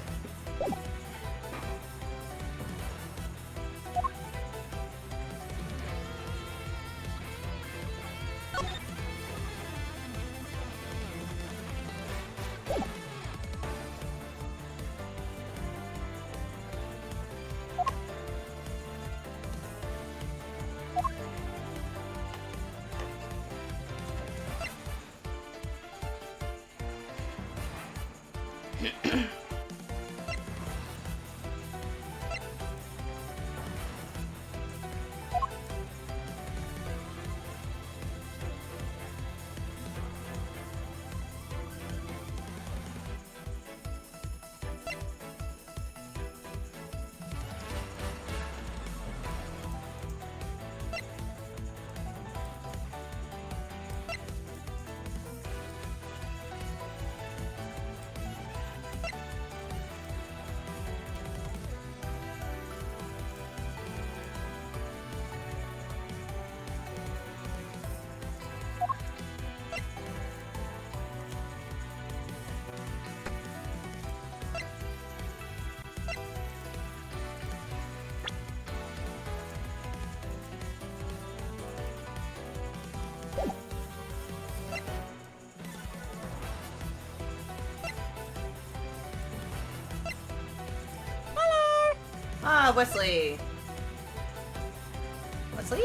Ah, Wesley. Wesley?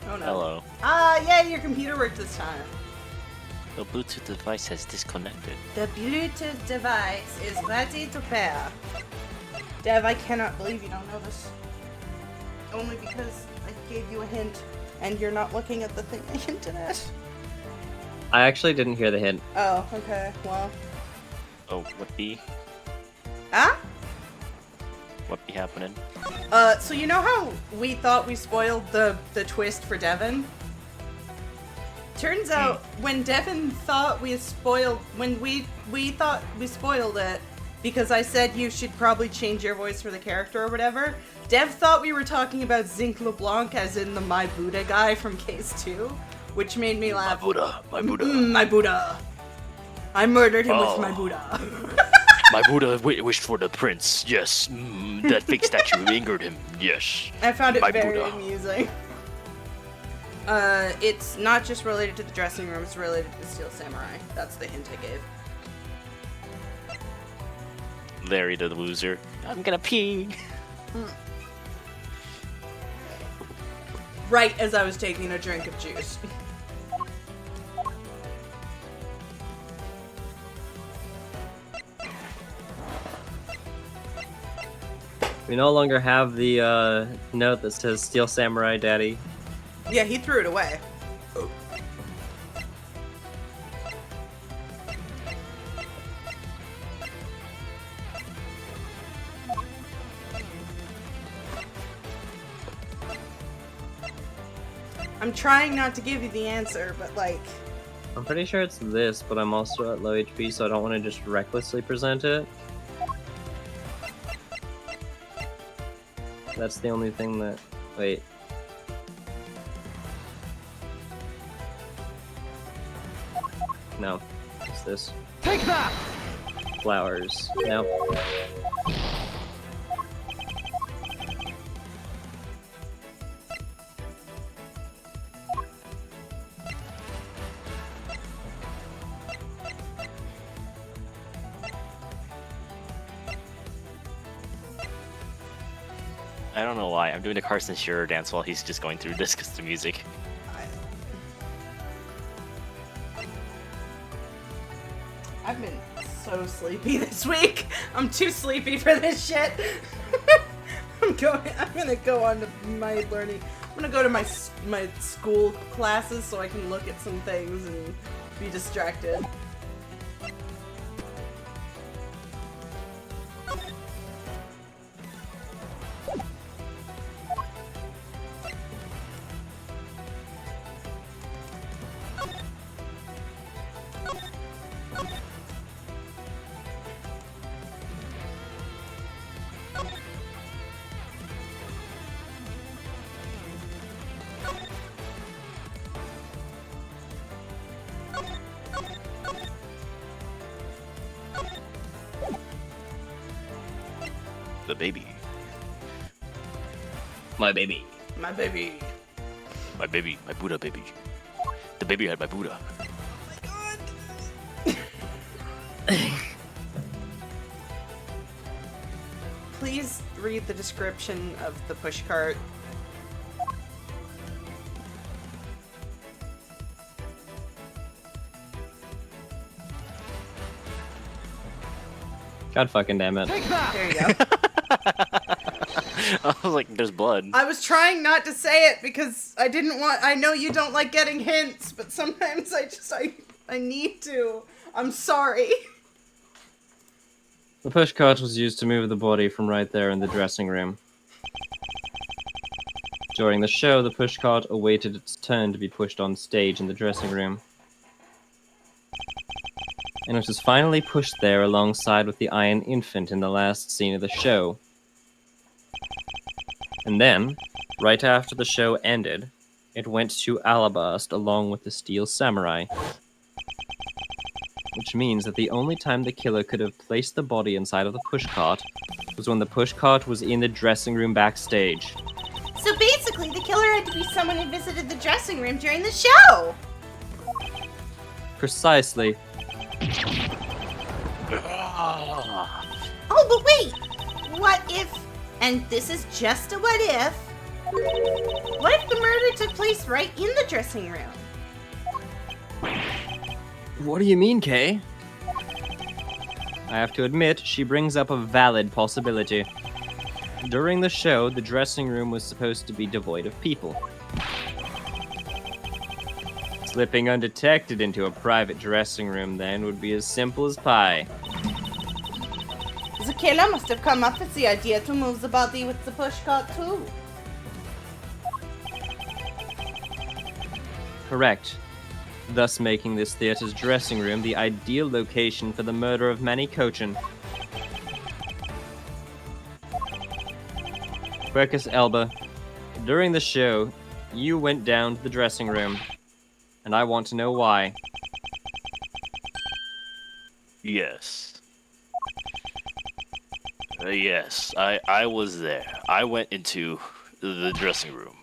Oh no. Hello. Ah, yay, your computer worked this time. The Bluetooth device has disconnected. The Bluetooth device is ready to pair. Dev, I cannot believe you don't know this. Only because I gave you a hint, and you're not looking at the thing I hinted at. I actually didn't hear the hint. Oh, okay, well. Oh, what be? Ah? What be happening? So you know how we thought we spoiled the twist for Devin? Turns out, when Devin thought we spoiled, when we thought we spoiled it, because I said you should probably change your voice for the character or whatever, Dev thought we were talking about Zinc LeBlanc as in the My Buddha guy from Case 2, which made me laugh. My Buddha, my Buddha. My Buddha. I murdered him with my Buddha. My Buddha wished for the prince. Yes, that fake statue angered him. Yes. I found it My very Buddha. amusing. It's not just related to the dressing room, it's related to the Steel Samurai. That's the hint I gave. Larry the loser. I'm gonna pee. Right as I was taking a drink of juice. We no longer have the note that says "Steel Samurai Daddy." Yeah, he threw it away. I'm trying not to give you the answer, but like... I'm pretty sure it's this, but I'm also at low HP, so I don't want to just recklessly present it. That's the only thing that... Wait. No. It's this. Take that! Flowers. Nope. I don't know why. I'm doing the Carson Shearer dance while he's just going through this because the music. I've been so sleepy this week. I'm too sleepy for this shit. I'm gonna go on to my learning. I'm gonna go to my school classes so I can look at some things and be distracted. The baby. My baby. My baby. My baby. My Buddha baby. The baby had my Buddha. Oh my god. Please read the description of the pushcart. God fucking damn it. Take that! There you go. I was like, there's blood. I was trying not to say it because I didn't want. I know you don't like getting hints, but sometimes I need to. I'm sorry. The pushcart was used to move the body from right there in the dressing room. During the show, the pushcart awaited its turn to be pushed on stage in the dressing room. And it was finally pushed there alongside with the Iron Infant in the last scene of the show. And then, right after the show ended, it went to Alabast along with the Steel Samurai. Which means that the only time the killer could have placed the body inside of the pushcart was when the pushcart was in the dressing room backstage. So basically, the killer had to be someone who visited the dressing room during the show! Precisely. Oh, but wait! What if, and this is just a what if the murder took place right in the dressing room? What do you mean, Kay? I have to admit, she brings up a valid possibility. During the show, the dressing room was supposed to be devoid of people. Slipping undetected into a private dressing room, then, would be as simple as pie. The killer must have come up with the idea to move the body with the pushcart too. Correct. Thus making this theater's dressing room the ideal location for the murder of Manny Cochin. Quercus Elba, during the show, you went down to the dressing room, and I want to know why. Yes. Yes, I was there. I went into the dressing room.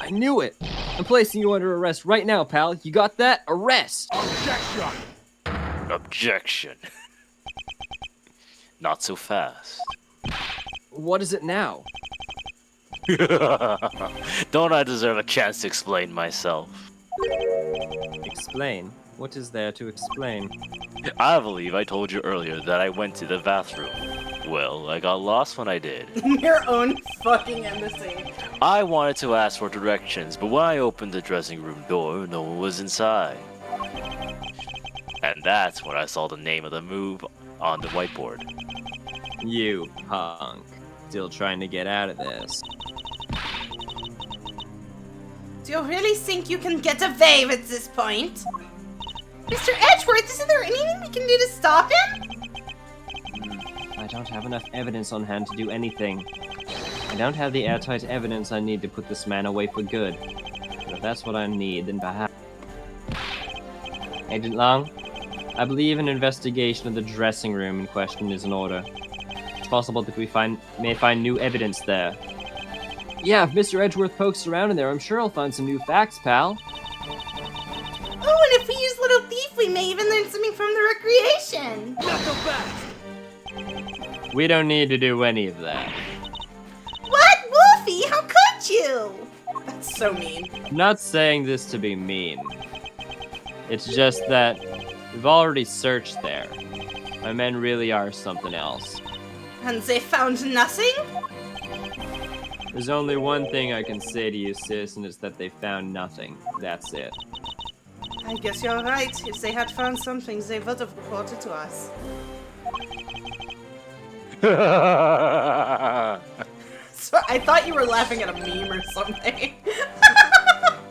I knew it! I'm placing you under arrest right now, pal. You got that? Arrest! Objection! Objection. Not so fast. What is it now? Don't I deserve a chance to explain myself? Explain. What is there to explain? I believe I told you earlier that I went to the bathroom Well, I got lost when I did. Your own fucking embassy. I wanted to ask for directions, but when I opened the dressing room door, no one was inside. And that's when I saw the name of the move on the whiteboard. You punk. Still trying to get out of this. Do you really think you can get away with this point? Mr. Edgeworth, isn't there anything we can do to stop him? I don't have enough evidence on hand to do anything. I don't have the airtight evidence I need to put this man away for good. But if that's what I need, then perhaps... Agent Long, I believe an investigation of the dressing room in question is in order. It's possible that we may find new evidence there. Yeah, if Mr. Edgeworth pokes around in there, I'm sure he'll find some new facts, pal. Oh, and if we use Little Thief, we may even learn something from the recreation. Not so fast! We don't need to do any of that. What? Wolfie, how could you? That's so mean. I'm not saying this to be mean. It's just that we've already searched there. My men really are something else. And they found nothing? There's only one thing I can say to you, sis, and it's that they found nothing. That's it. I guess you're right. If they had found something, they would have reported to us. So I thought you were laughing at a meme or something.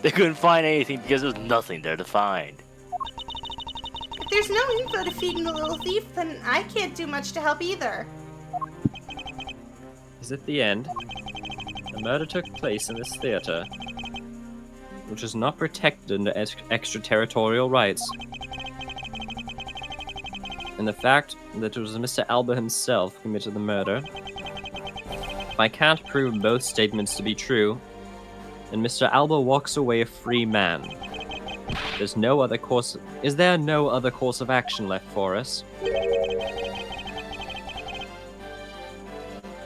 They couldn't find anything because there was nothing there to find. If there's no info to feed in the Little Thief, then I can't do much to help either. Is at the end. The murder took place in this theater, which is not protected under extraterritorial rights. And the fact that it was Mr. Alba himself who committed the murder. If I can't prove both statements to be true, then Mr. Alba walks away a free man. Is there no other course of action left for us?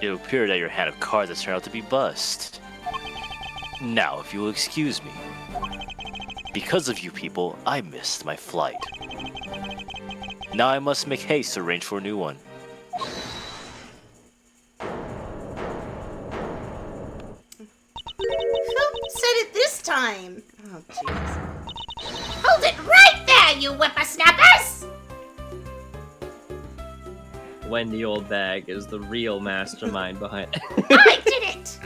It appeared that your hand of cards has turned out to be bust. Now, if you will excuse me. Because of you people, I missed my flight. Now I must make haste to arrange for a new one. Who said it this time? Oh, jeez. Hold it right there, you whippersnappers! Wendy Oldbag is the real mastermind behind I did it!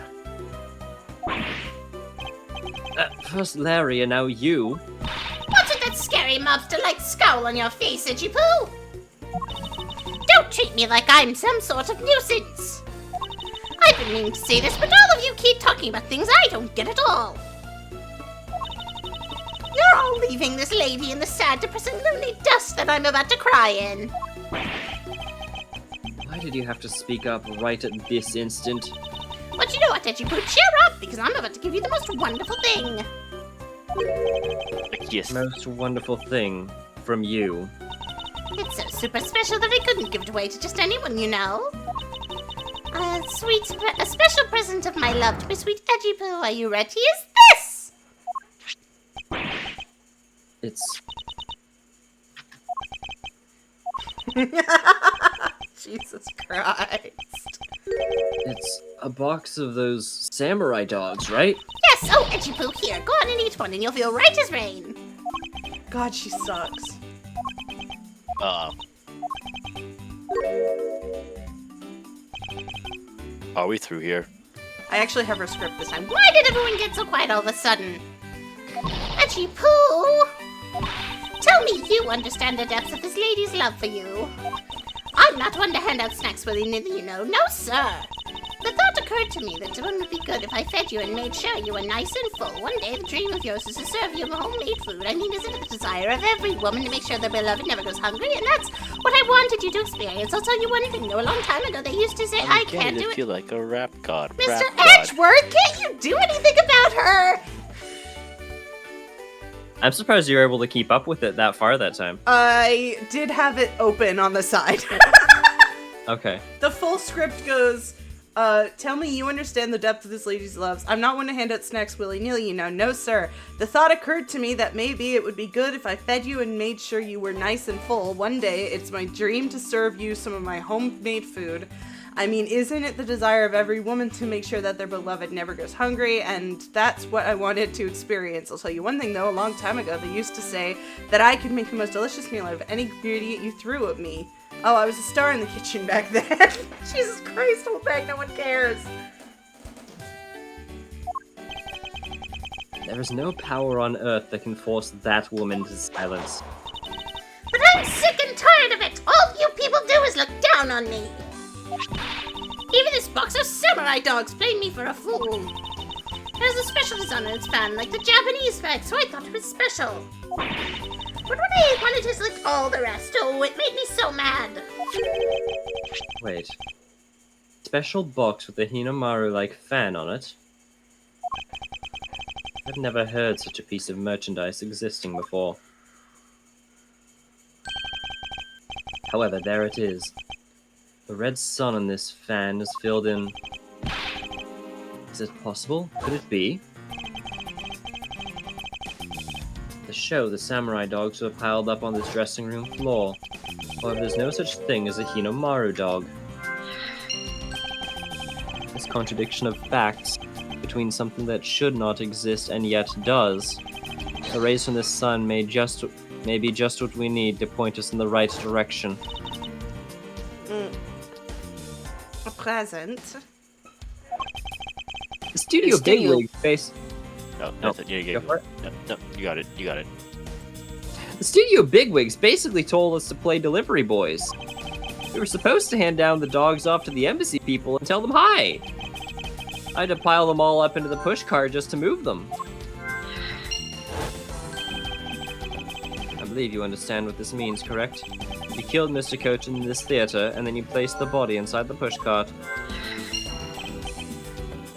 First Larry and now you. What's with that scary mobster-like scowl on your face, Itchy Poo? Don't treat me like I'm some sort of nuisance. I've been meaning to say this, but all of you keep talking about things I don't get at all. You're all leaving this lady in the sad, depressing, lonely dust that I'm about to cry in. Why did you have to speak up right at this instant? But you know what, Itchy Poo? Cheer up, because I'm about to give you the most wonderful thing. Yes. Most wonderful thing from you. It's so super special that I couldn't give it away to just anyone, you know. A special present of my love to my sweet Edgy Poo. Are you ready? Is this? It's... Jesus Christ. It's a box of those samurai dogs, right? Yes. Oh, Edgy Poo, here. Go on and eat one and you'll feel right as rain. God, she sucks. Are we through here? I actually have her script this time. Why did everyone get so quiet all of a sudden? Edgy Poo! Tell me you understand the depths of this lady's love for you. I'm not one to hand out snacks willy-nilly, you know. No, sir. The thought occurred to me that it would be good if I fed you and made sure you were nice and full. One day, the dream of yours is to serve you homemade food. I mean, isn't it the desire of every woman to make sure their beloved never goes hungry? And that's what I wanted you to experience. I'll tell you one thing, though. A long time ago, they used to say, I can't do it. Feel like a rap god. Mr. Edgeworth, can't you do anything about her? I'm surprised you were able to keep up with it that far that time. I did have it open on the side. Okay. The full script goes, tell me you understand the depth of this lady's loves. I'm not one to hand out snacks willy-nilly, you know. No, sir. The thought occurred to me that maybe it would be good if I fed you and made sure you were nice and full. One day, it's my dream to serve you some of my homemade food. I mean, isn't it the desire of every woman to make sure that their beloved never goes hungry? And that's what I wanted to experience. I'll tell you one thing though, a long time ago, they used to say that I could make the most delicious meal out of any ingredient you threw at me. Oh, I was a star in the kitchen back then. Jesus Christ, hold back, no one cares. There is no power on Earth that can force that woman to silence. But I'm sick and tired of it! All you people do is look down on me! Even this box of samurai dogs played me for a fool. There's a special design on its fan, like the Japanese flag, so I thought it was special. But when I wanted to select all the rest, oh, it made me so mad. Wait. Special box with a Hinamaru-like fan on it? I've never heard such a piece of merchandise existing before. However, there it is. The red sun on this fan is filled in... Is it possible? Could it be? The show, the samurai dogs were piled up on this dressing room floor. However, there's no such thing as a Hinamaru dog. This contradiction of facts between something that should not exist and yet does. The rays from the sun may be just what we need to point us in the right direction. A present. The studio bigwig face. No, No, you go for it. No, you got it. You got it. The studio bigwigs basically told us to play delivery boys. We were supposed to hand down the dogs off to the embassy people and tell them hi. I had to pile them all up into the push cart just to move them. I believe you understand what this means, correct? You killed Mr. Coach in this theater, and then you placed the body inside the push cart.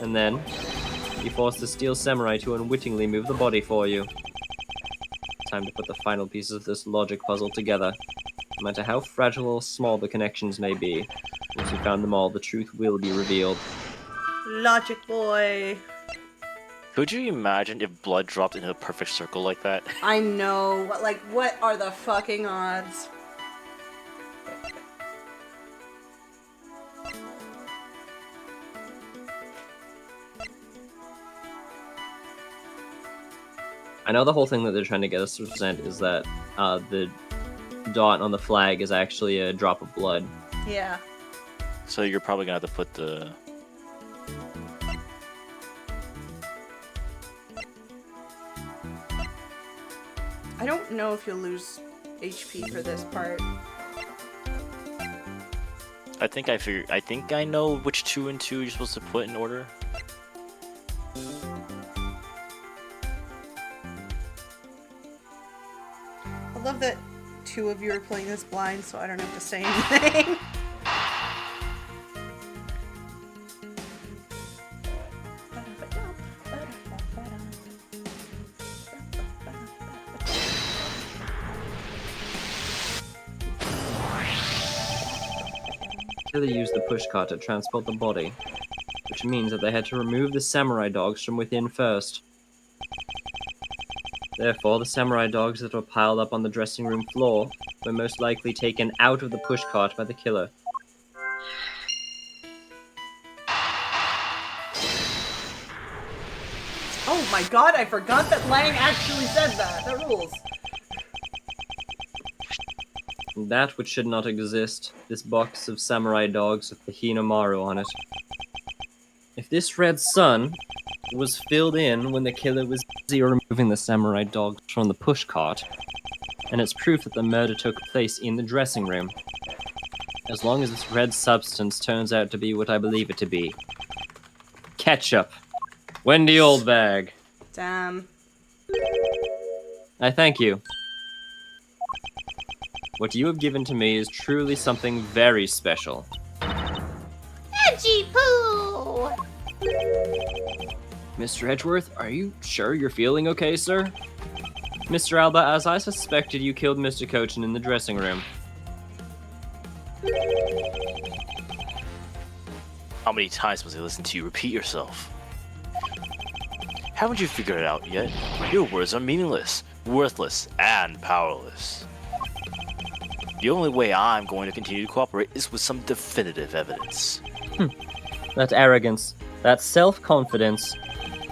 And then, you forced the steel samurai to unwittingly move the body for you. Time to put the final pieces of this logic puzzle together. No matter how fragile or small the connections may be, once you found them all, the truth will be revealed. Logic boy. Could you imagine if blood dropped into a perfect circle like that? I know. What are the fucking odds? I know the whole thing that they're trying to get us to present is that the dot on the flag is actually a drop of blood. Yeah. So you're probably gonna have to put the... I don't know if you'll lose HP for this part. I think I know which 2 and 2 you're supposed to put in order. I love that 2 of you are playing this blind, so I don't have to say anything. They used the pushcart to transport the body, which means that they had to remove the samurai dogs from within first. Therefore, the samurai dogs that were piled up on the dressing room floor were most likely taken out of the pushcart by the killer. Oh my god, I forgot that Lang actually said that. That rules. And that which should not exist, this box of samurai dogs with the Hinamaru on it. If this red sun was filled in when the killer was busy removing the samurai dogs from the pushcart, and it's proof that the murder took place in the dressing room. As long as this red substance turns out to be what I believe it to be. Ketchup. Wendy Oldbag. Damn. I thank you. What you have given to me is truly something very special. Edgy poo! Mr. Edgeworth, are you sure you're feeling okay, sir? Mr. Alba, as I suspected, you killed Mr. Cochin in the dressing room. How many times must I listen to you repeat yourself? Haven't you figured it out yet? Your words are meaningless, worthless, and powerless. The only way I'm going to continue to cooperate is with some definitive evidence. That arrogance, that self-confidence.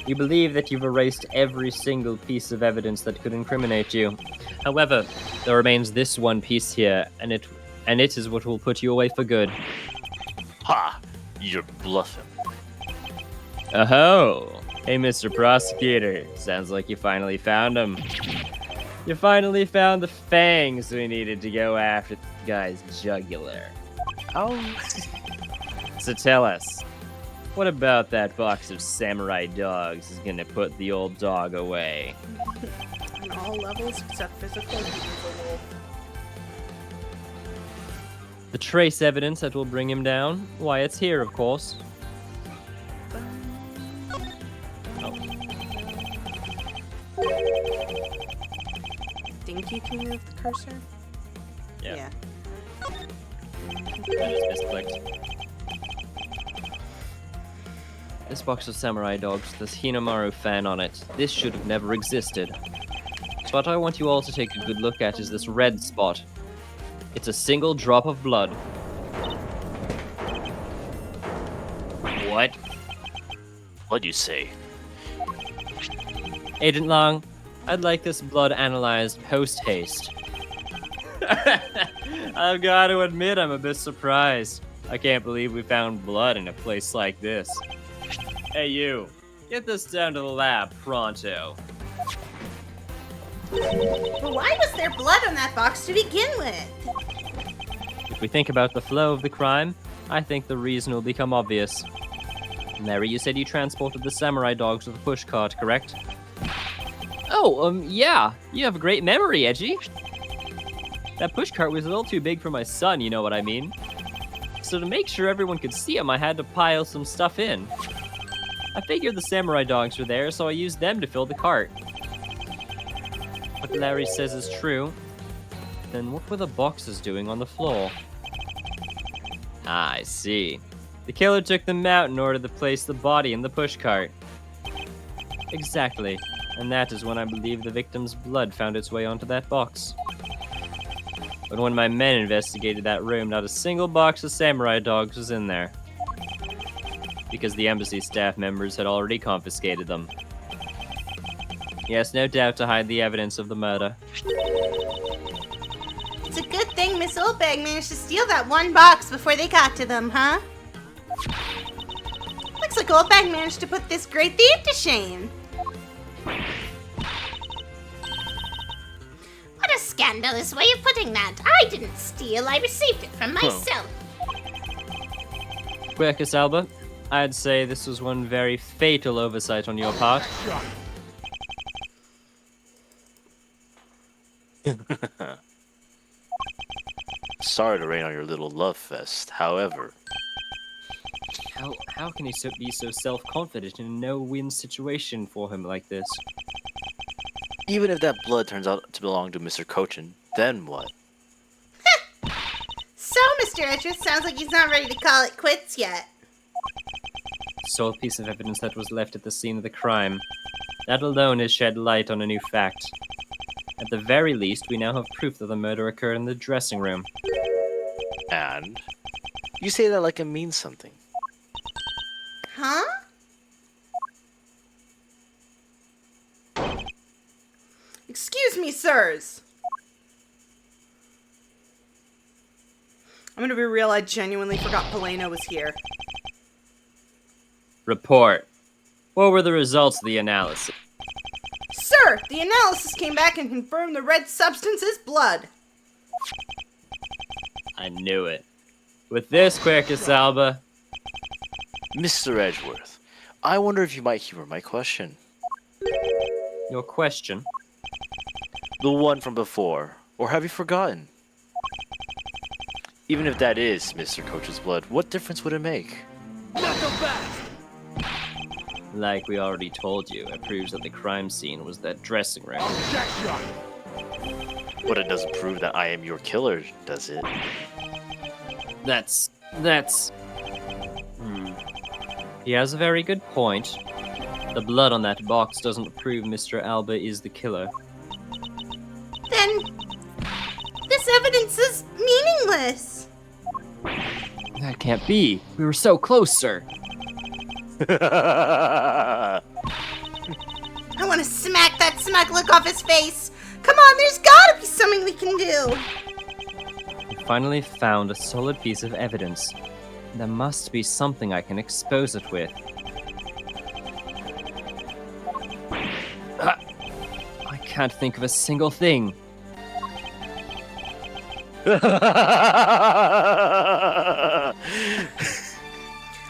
You believe that you've erased every single piece of evidence that could incriminate you. However, there remains this one piece here, and it is what will put you away for good. Ha! You're bluffing. Oh, hey, Mr. Prosecutor. Sounds like you finally found him. You finally found the fangs we needed to go after the guy's jugular. Oh. So tell us, what about that box of samurai dogs is gonna put the old dog away? On all levels except physical, he's a wolf. The trace evidence that will bring him down? Why, it's here, of course. Dinky can move the cursor? Yeah. Yeah. I just misclicked. This box of samurai dogs, there's Hinamaru fan on it. This should have never existed. So what I want you all to take a good look at is this red spot. It's a single drop of blood. What? What'd you say? Agent Long, I'd like this blood analyzed post-haste. I've got to admit I'm a bit surprised. I can't believe we found blood in a place like this. Hey you, get this down to the lab pronto. But why was there blood on that box to begin with? If we think about the flow of the crime, I think the reason will become obvious. Mary, you said you transported the samurai dogs with a pushcart, correct? Oh, yeah. You have a great memory, Edgy. That pushcart was a little too big for my son, you know what I mean? So to make sure everyone could see him, I had to pile some stuff in. I figured the samurai dogs were there, so I used them to fill the cart. What Larry says is true. Then what were the boxes doing on the floor? Ah, I see. The killer took them out in order to place the body in the pushcart. Exactly. And that is when I believe the victim's blood found its way onto that box. But when my men investigated that room, not a single box of samurai dogs was in there. Because the embassy staff members had already confiscated them. Yes, no doubt to hide the evidence of the murder. It's a good thing Miss Oldbag managed to steal that one box before they got to them, huh? Looks like Oldbag managed to put this great thief to shame. What a scandalous way of putting that. I didn't steal, I received it from myself. Quercus Alba, I'd say this was one very fatal oversight on your part. Sorry to rain on your little love fest. However, How can he be so self-confident in a no-win situation for him like this? even if that blood turns out to belong to Mr. Cochin, then what? So, Mr. Edgeworth, sounds like he's not ready to call it quits yet. Sole piece of evidence that was left at the scene of the crime. That alone has shed light on a new fact. At the very least, we now have proof that the murder occurred in the dressing room. And? You say that like it means something. Huh? Excuse me, sirs. I'm gonna be real, I genuinely forgot Poleno was here. Report. What were the results of the analysis? Sir, the analysis came back and confirmed the red substance is blood. I knew it. With this, Quercus Alba, Mr. Edgeworth, I wonder if you might humor my question. your question. The one from before. Or have you forgotten? Even if that is Mr. Coach's blood, what difference would it make? Not so fast! Like we already told you, it proves that the crime scene was that dressing room. Jack shot! But it doesn't prove that I am your killer, does it? That's... He has a very good point. The blood on that box doesn't prove Mr. Alba is the killer. Then, this evidence is meaningless. That can't be. We were so close, sir. I want to smack that smug look off his face. Come on, there's gotta be something we can do. We finally found a solid piece of evidence. There must be something I can expose it with. I can't think of a single thing.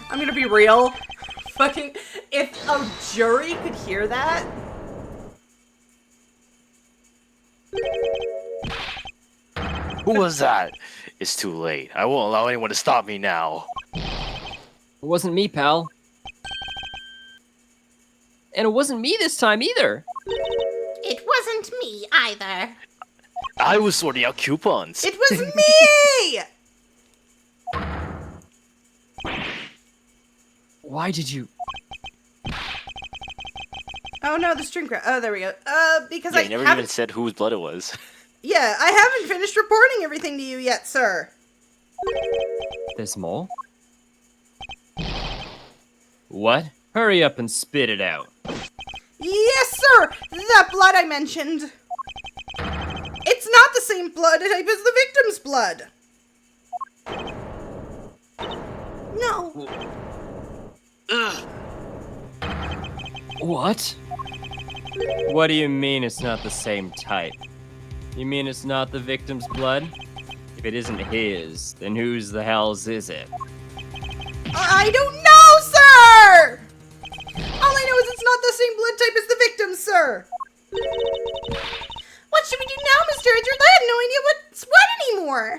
I'm gonna be real. Fucking, if a jury could hear that. Who was that? It's too late. I won't allow anyone to stop me now. It wasn't me, pal. And it wasn't me this time either. It wasn't me either. I was sorting out coupons. It was me! Why did you... Oh no, the string crack. Oh, there we go. Because Yeah, I you never haven't... even said whose blood it was. Yeah, I haven't finished reporting everything to you yet, sir. There's more? What? Hurry up and spit it out. Yes, sir! That blood I mentioned. It's not the same blood type as the victim's blood. No. What? What do you mean it's not the same type? You mean it's not the victim's blood? If it isn't his, then whose the hell's is it? I don't know, sir! All I know is it's not the same blood type as the victim's, sir. What should we do now, Mr. Edward? I have no idea what's what anymore.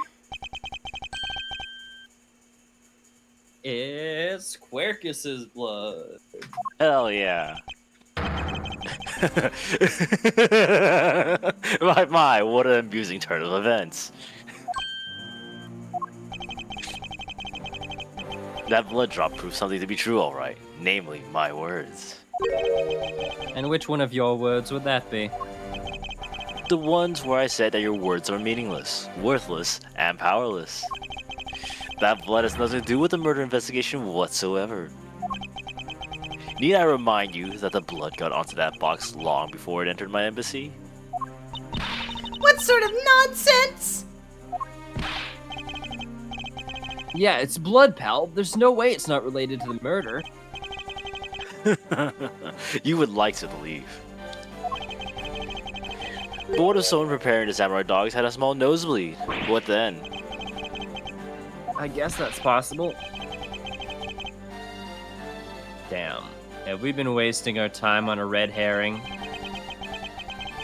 It's Quercus's blood. Hell yeah. my, what an amusing turn of events. That blood drop proves something to be true, alright. Namely, my words. And which one of your words would that be? The ones where I said that your words are meaningless, worthless, and powerless. That blood has nothing to do with the murder investigation whatsoever. Need I remind you that the blood got onto that box long before it entered my embassy? What sort of nonsense? Yeah, it's blood, pal. There's no way it's not related to the murder. You would like to believe. But what if someone preparing the samurai dogs had a small nosebleed? What then? I guess that's possible. Damn. Have we been wasting our time on a red herring?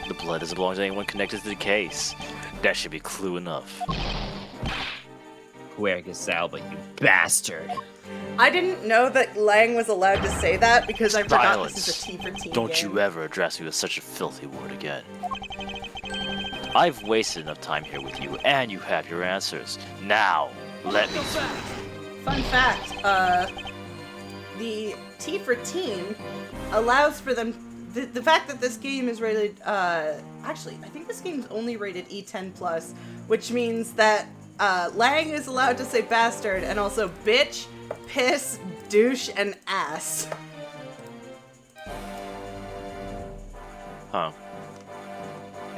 The blood doesn't belong to anyone connected to the case. That should be clue enough. Quercus Alba, you bastard. I didn't know that Lang was allowed to say that because I forgot Silence. this is a T for T Don't game. you ever address me with such a filthy word again. I've wasted enough time here with you, and you have your answers. Now, let me through. Fun fact, the T for teen allows for them, the fact that this game is rated, actually, I think this game's only rated E10+, which means that, Lang is allowed to say bastard and also bitch, piss, douche, and ass. Huh.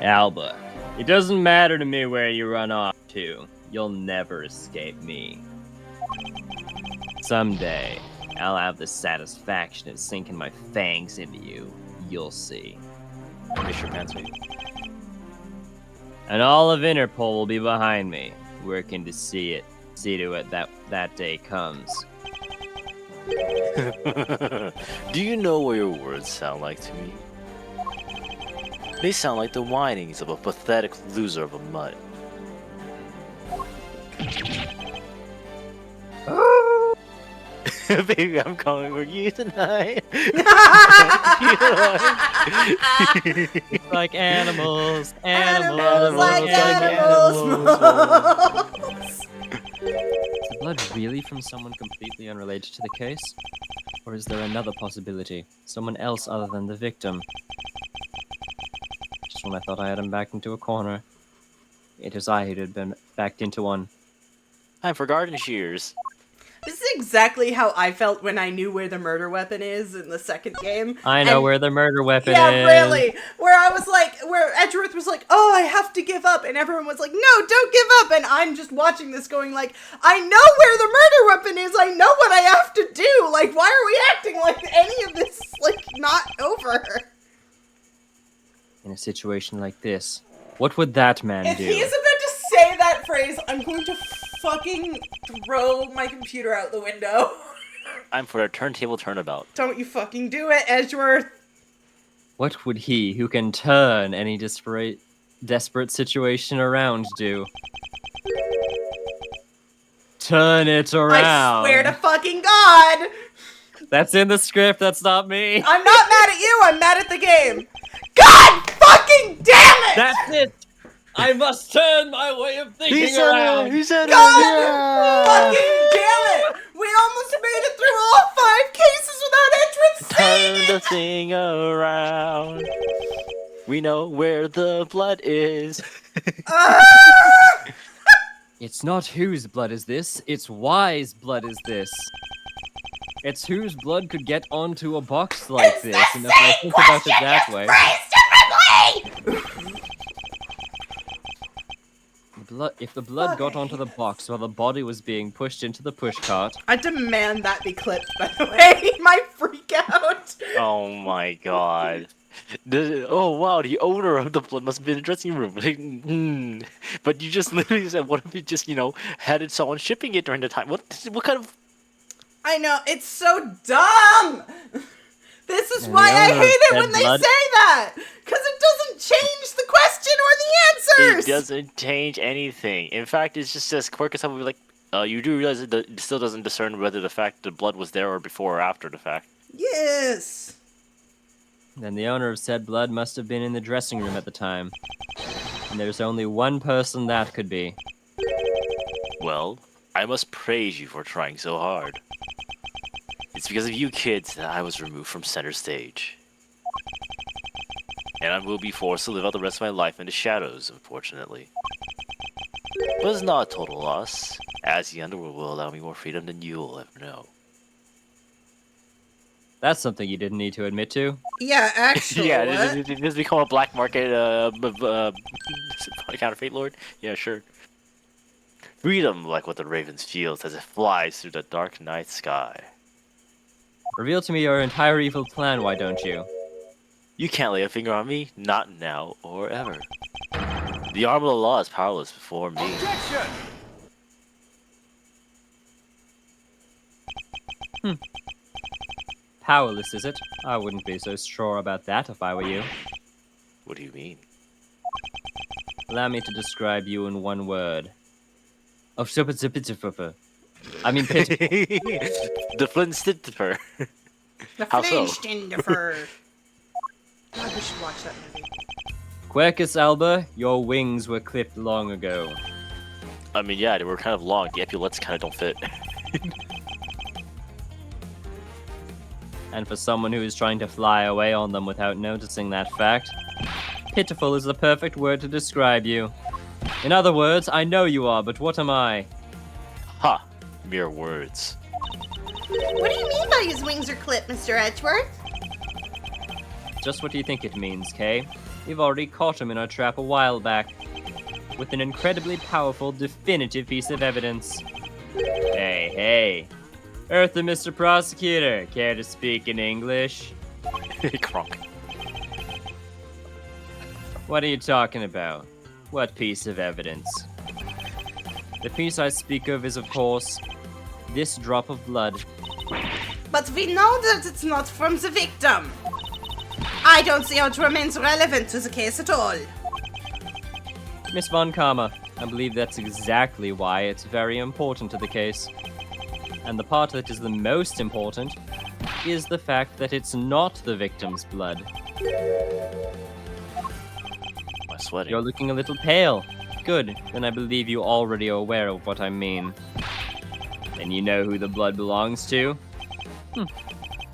Alba, it doesn't matter to me where you run off to. You'll never escape me. Someday, I'll have the satisfaction of sinking my fangs into you. You'll see. Fish your pants, mate. And all of Interpol will be behind me, working to see to it that day comes. Do you know what your words sound like to me? They sound like the whinings of a pathetic loser of a mutt. Baby, I'm coming for you tonight. Like animals, Animals like animals. animals. Is the blood really from someone completely unrelated to the case? Or is there another possibility? Someone else other than the victim? Just when I thought I had him backed into a corner, it was I who had been backed into one. I'm for garden shears. exactly how I felt when I knew where the murder weapon is in the second game. I know And- where the murder weapon Yeah, is. really. Where I was like, where Edgeworth was like, oh, I have to give up. And everyone was like, no, don't give up. And I'm just watching this going like, I know where the murder weapon is. I know what I have to do. Like, why are we acting like any of this, like, not over? In a situation like this, what would that man If do? he's about to say that phrase, I'm going to fucking throw my computer out the window. I'm for a turntable turnabout. Don't you fucking do it, Edgeworth. What would he, who can turn any desperate situation around, do? Turn it around. I swear to fucking God. That's in the script, that's not me. I'm not mad at you, I'm mad at the game. God fucking damn it! That's it! I must turn my way of thinking around! He said God fucking damn it! We almost made it through all 5 cases without Edgeworth saying Turn the it! thing around. We know where the blood is. It's not whose blood is this, it's why's blood is this. It's whose blood could get onto a box like this, and if I think about it that way... If the blood got onto the box while the body was being pushed into the pushcart... I demand that be clipped, by the way. My freak out. Oh my god. Oh wow, the odor of the blood must have been in the dressing room. But you just literally said, what if you just, had someone shipping it during the time? What kind of... I know, it's so dumb! This is And why the I owner hate it said when they blood- say that! Because it doesn't change the question or the It answers! doesn't change anything. In fact, it's just as Quirkus will be like, you do realize it still doesn't discern whether the blood was there or before or after the fact. Yes! Then the owner of said blood must have been in the dressing room at the time. And there's only one person that could be. Well, I must praise you for trying so hard. It's because of you kids that I was removed from center stage. And I will be forced to live out the rest of my life in the shadows, unfortunately. But it's not a total loss, as the underworld will allow me more freedom than you will ever know. That's something you didn't need to admit to. Yeah, actually, Yeah, what? this become a black market counterfeit lord? Yeah, sure. Freedom, like what the ravens feels as it flies through the dark night sky. Reveal to me your entire evil plan, why don't you? You can't lay a finger on me, not now or ever. The arm of the law is powerless before me. Objection! Powerless, is it? I wouldn't be so sure about that if I were you. What do you mean? Allow me to describe you in one word. Of super. I mean pitiful. The Flintstipper. The How so? Flinchtindifer. God, we should watch that movie. Quercus alba, your wings were clipped long ago. I mean, yeah, they were kind of long. The epaulets kind of don't fit. And for someone who is trying to fly away on them without noticing that fact, pitiful is the perfect word to describe you. In other words, I know you are, but what am I? Ha! Mere words. What do you mean by his wings are clipped, Mr. Edgeworth? Just what do you think it means, Kay? We've already caught him in our trap a while back. With an incredibly powerful, definitive piece of evidence. Hey. Eartha, Mr. Prosecutor, care to speak in English? Kronk. What are you talking about? What piece of evidence? The piece I speak of is, of course, this drop of blood. But we know that it's not from the victim. I don't see how it remains relevant to the case at all. Miss Von Karma, I believe that's exactly why it's very important to the case. And the part that is the most important is the fact that it's not the victim's blood. My sweating. You're looking a little pale. Good, then I believe you already are aware of what I mean. And you know who the blood belongs to?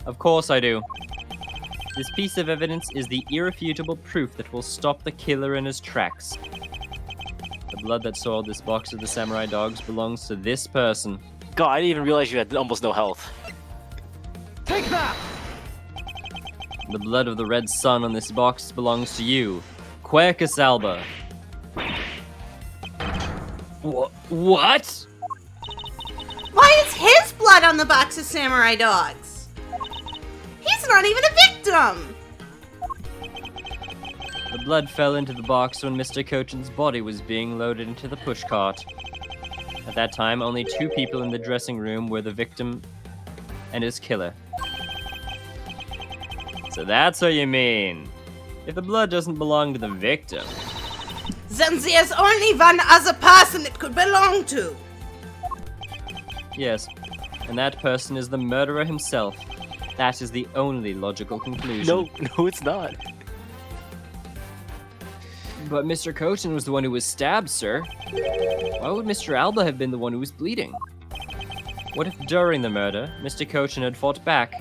Of course I do. This piece of evidence is the irrefutable proof that will stop the killer in his tracks. The blood that soiled this box of the samurai dogs belongs to this person. God, I didn't even realize you had almost no health. Take that! The blood of the red sun on this box belongs to you, Quercus alba. What? Why is his blood on the box of samurai dogs? He's not even a victim! The blood fell into the box when Mr. Cochin's body was being loaded into the pushcart. At that time, only 2 people in the dressing room were the victim and his killer. So that's what you mean. If the blood doesn't belong to the victim. Then there's only one other person it could belong to. Yes, and that person is the murderer himself. That is the only logical conclusion. No, it's not. But Mr. Cochin was the one who was stabbed, sir. Why would Mr. Alba have been the one who was bleeding? What if during the murder, Mr. Cochin had fought back?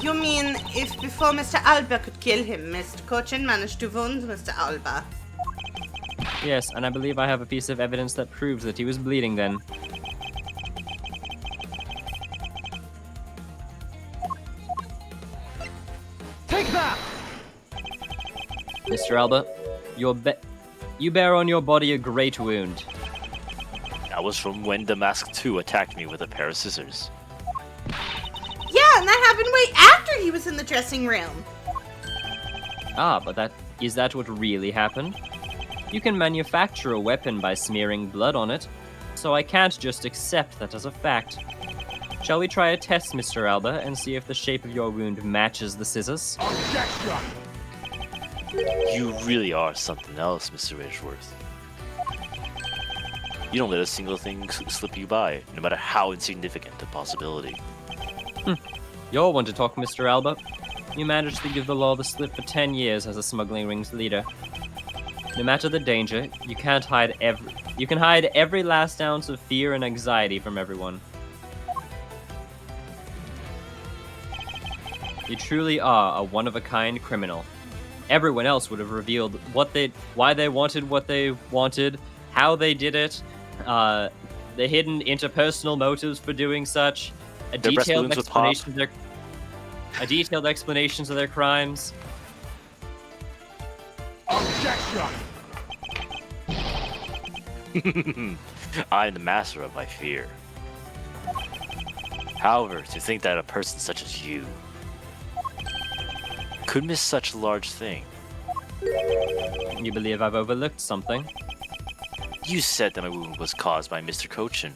You mean if before Mr. Alba could kill him, Mr. Cochin managed to wound Mr. Alba? Yes, and I believe I have a piece of evidence that proves that he was bleeding then. Take that! Mr. Alba, you bear on your body a great wound. That was from when the Mask 2 attacked me with a pair of scissors. Yeah, and that happened way after he was in the dressing room. Ah, but is that what really happened? You can manufacture a weapon by smearing blood on it, so I can't just accept that as a fact. Shall we try a test, Mr. Alba, and see if the shape of your wound matches the scissors? Objection! You really are something else, Mr. Edgeworth. You don't let a single thing slip you by, no matter how insignificant the possibility. You're one to talk, Mr. Alba. You managed to give the law the slip for 10 years as a smuggling ring's leader. No matter the danger, you can hide every last ounce of fear and anxiety from everyone. You truly are a one-of-a-kind criminal. Everyone else would have revealed why they wanted what they wanted, how they did it, the hidden interpersonal motives for doing such, detailed explanations of their crimes. Objection! I'm the master of my fear. However, to think that a person such as you could miss such a large thing. You believe I've overlooked something? You said that my wound was caused by Mr. Cochin.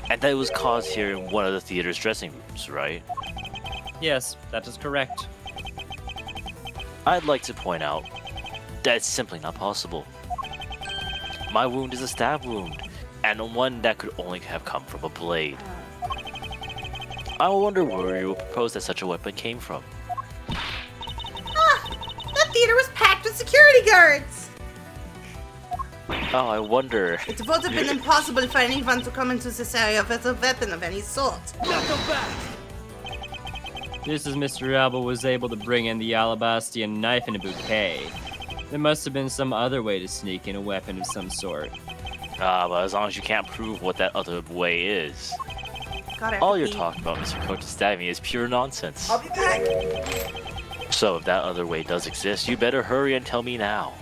And that it was caused here in one of the theater's dressing rooms, right? Yes, that is correct. I'd like to point out that it's simply not possible. My wound is a stab wound, and one that could only have come from a blade. I wonder where you would propose that such a weapon came from. That theater was packed with security guards. Oh, I wonder. It would have been impossible for anyone to come into this area with a weapon of any sort. Not so fast! Just as Mr. Alba was able to bring in the Alabastian knife in a bouquet, there must have been some other way to sneak in a weapon of some sort. But as long as you can't prove what that other way is. God, All you're talking about, Mr. Coach, stabbing me is pure nonsense. I'll be back. So if that other way does exist, you better hurry and tell me now.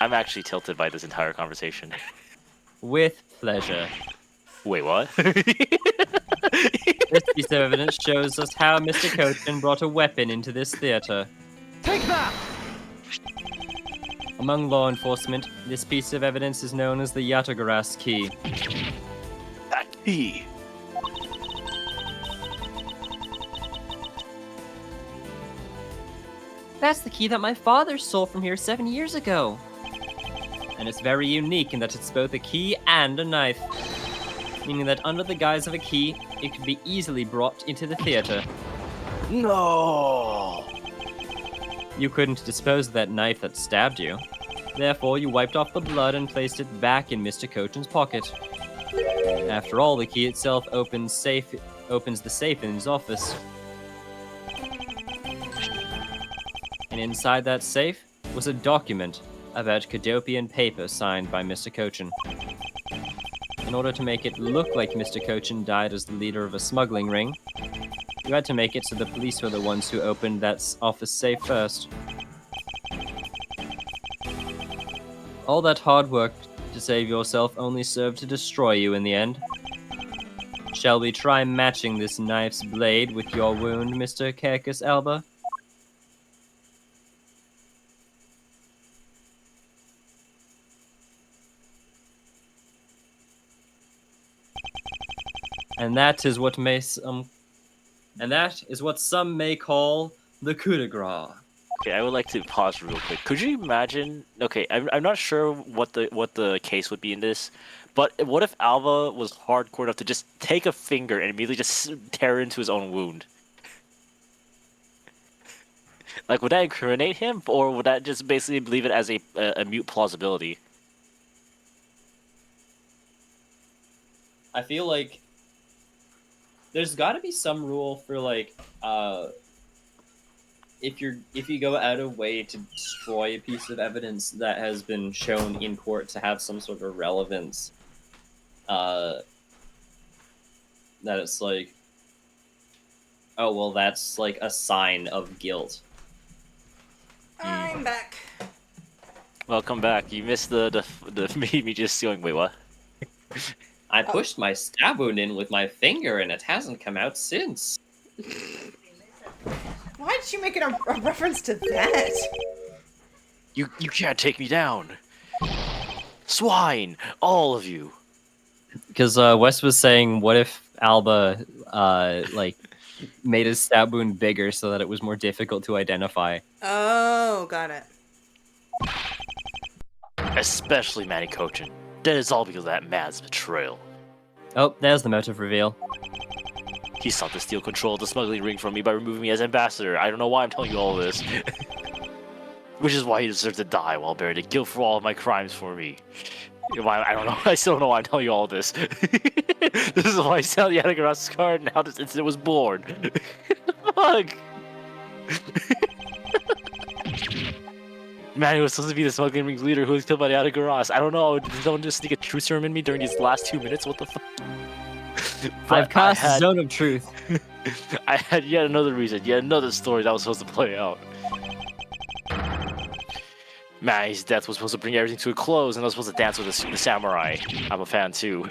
I'm actually tilted by this entire conversation. With pleasure. Wait, what? This piece of evidence shows us how Mr. Cochin brought a weapon into this theater. Take that! Among law enforcement, this piece of evidence is known as the Yatagarasu key. That key. That's the key that my father stole from here 7 years ago. And it's very unique in that it's both a key and a knife. Meaning that under the guise of a key, it could be easily brought into the theater. No. You couldn't dispose of that knife that stabbed you. Therefore, you wiped off the blood and placed it back in Mr. Cochin's pocket. After all, the key itself opens the safe in his office. And inside that safe was a document about Cadopian paper signed by Mr. Cochin. In order to make it look like Mr. Cochin died as the leader of a smuggling ring, you had to make it so the police were the ones who opened that office safe first. All that hard work to save yourself only served to destroy you in the end. Shall we try matching this knife's blade with your wound, Mr. Carcass Alba? And that is what some may call the coup de grace. Okay, I would like to pause real quick. Could you imagine? Okay, I'm not sure what the case would be in this, but what if Alva was hardcore enough to just take a finger and immediately just tear into his own wound? Like, would that incriminate him, or would that just basically leave it as a mute plausibility? I feel like there's got to be some rule for like if you go out of way to destroy a piece of evidence that has been shown in court to have some sort of relevance, that it's like, oh well, that's like a sign of guilt. I'm back. Welcome back. You missed the me just going. Wait, what? I pushed my stab wound in with my finger, and it hasn't come out since. Why did you make it a reference to that? You can't take me down. Swine, all of you. Because Wes was saying, what if Alba like made his stab wound bigger so that it was more difficult to identify? Oh, got it. Especially Manny Cochin. That is all because of that man's betrayal. Oh, there's the motive reveal. He sought to steal control of the smuggling ring from me by removing me as ambassador. I don't know why I'm telling you all this. Which is why he deserves to die while buried in guilt for all of my crimes for me. I don't know. I still don't know why I'm telling you all this. This is why I sell the Atagaras card and how this incident was born. Fuck! Man, he was supposed to be the smuggling ring's leader who was killed by the Atagaras. I don't know. Did someone just sneak a truth serum in me during these last 2 minutes? What the fuck? I've cast Zone of Truth. I had yet another reason, yet another story that was supposed to play out. Manny's death was supposed to bring everything to a close, and I was supposed to dance with the samurai. I'm a fan too.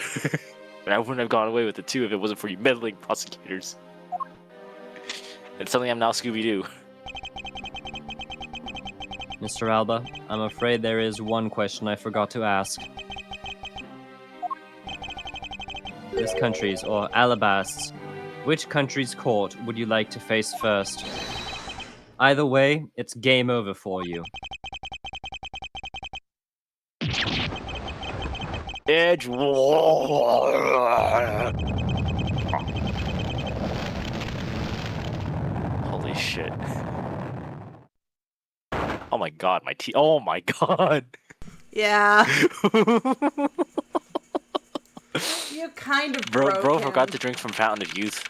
But I wouldn't have gone away with it too if it wasn't for you meddling prosecutors. And suddenly I'm now Scooby-Doo. Mr. Alba, I'm afraid there is one question I forgot to ask. This country's, or Alabast's, which country's court would you like to face first? Either way, it's game over for you. Edge. Holy shit. Oh my god, my teeth. Oh my god. Yeah. You kind of Bro broke him. forgot to drink from Fountain of Youth.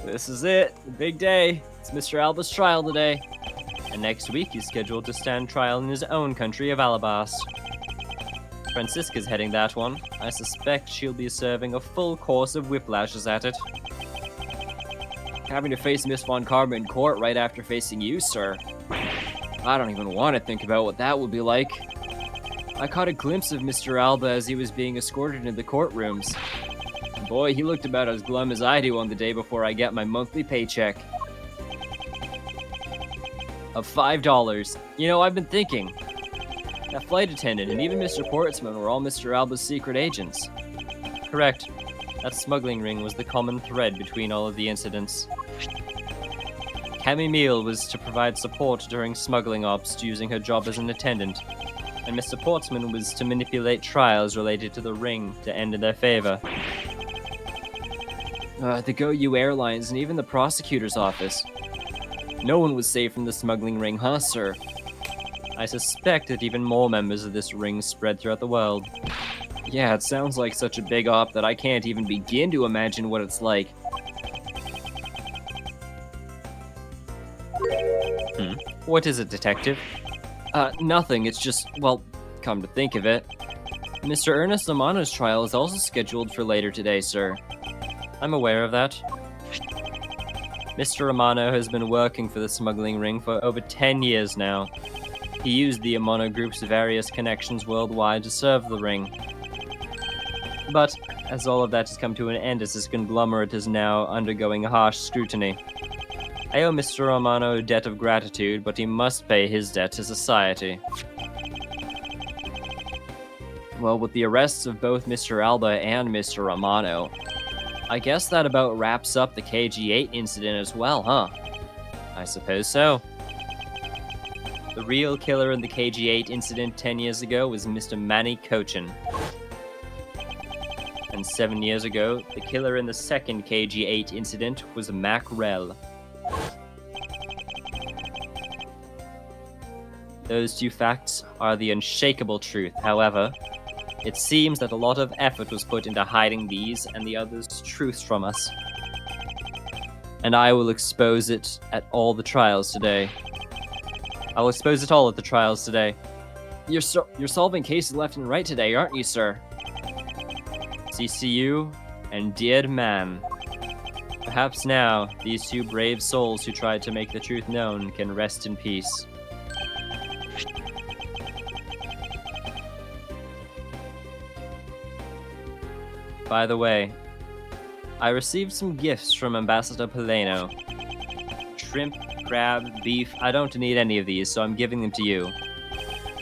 This is it, the big day. It's Mr. Alba's trial today. And next week he's scheduled to stand trial in his own country of Alabast. Francisca's heading that one. I suspect she'll be serving a full course of whiplashes at it. Having to face Miss Von Karma in court right after facing you, sir. I don't even want to think about what that would be like. I caught a glimpse of Mr. Alba as he was being escorted into the courtrooms. And boy, he looked about as glum as I do on the day before I get my monthly paycheck. Of $5. You know, I've been thinking. That flight attendant and even Mr. Portsman were all Mr. Alba's secret agents. Correct. That smuggling ring was the common thread between all of the incidents. Camille was to provide support during smuggling ops using her job as an attendant, and Mr. Portsman was to manipulate trials related to the ring to end in their favor. The Go-U Airlines and even the prosecutor's office. No one was safe from the smuggling ring, huh, sir? I suspect that even more members of this ring spread throughout the world. Yeah, it sounds like such a big op that I can't even begin to imagine what it's like. What is it, detective? Nothing. It's just, well, come to think of it. Mr. Ernest Amano's trial is also scheduled for later today, sir. I'm aware of that. Mr. Amano has been working for the smuggling ring for over 10 years now. He used the Amano Group's various connections worldwide to serve the ring. But, as all of that has come to an end as this conglomerate is now undergoing harsh scrutiny, I owe Mr. Amano a debt of gratitude, but he must pay his debt to society. Well, with the arrests of both Mr. Alba and Mr. Amano, I guess that about wraps up the KG-8 incident as well, huh? I suppose so. The real killer in the KG-8 incident 10 years ago was Mr. Manny Cochin. And 7 years ago, the killer in the second KG-8 incident was Mac Rell. Those two facts are the unshakable truth. However, it seems that a lot of effort was put into hiding these and the others' truths from us. And I will expose it at all the trials today. I'll expose it all at the trials today. You're solving cases left and right today, aren't you, sir? CCU and Dead Man. Perhaps now, these two brave souls who tried to make the truth known can rest in peace. By the way, I received some gifts from Ambassador Poleno. Shrimp, crab, beef, I don't need any of these, so I'm giving them to you.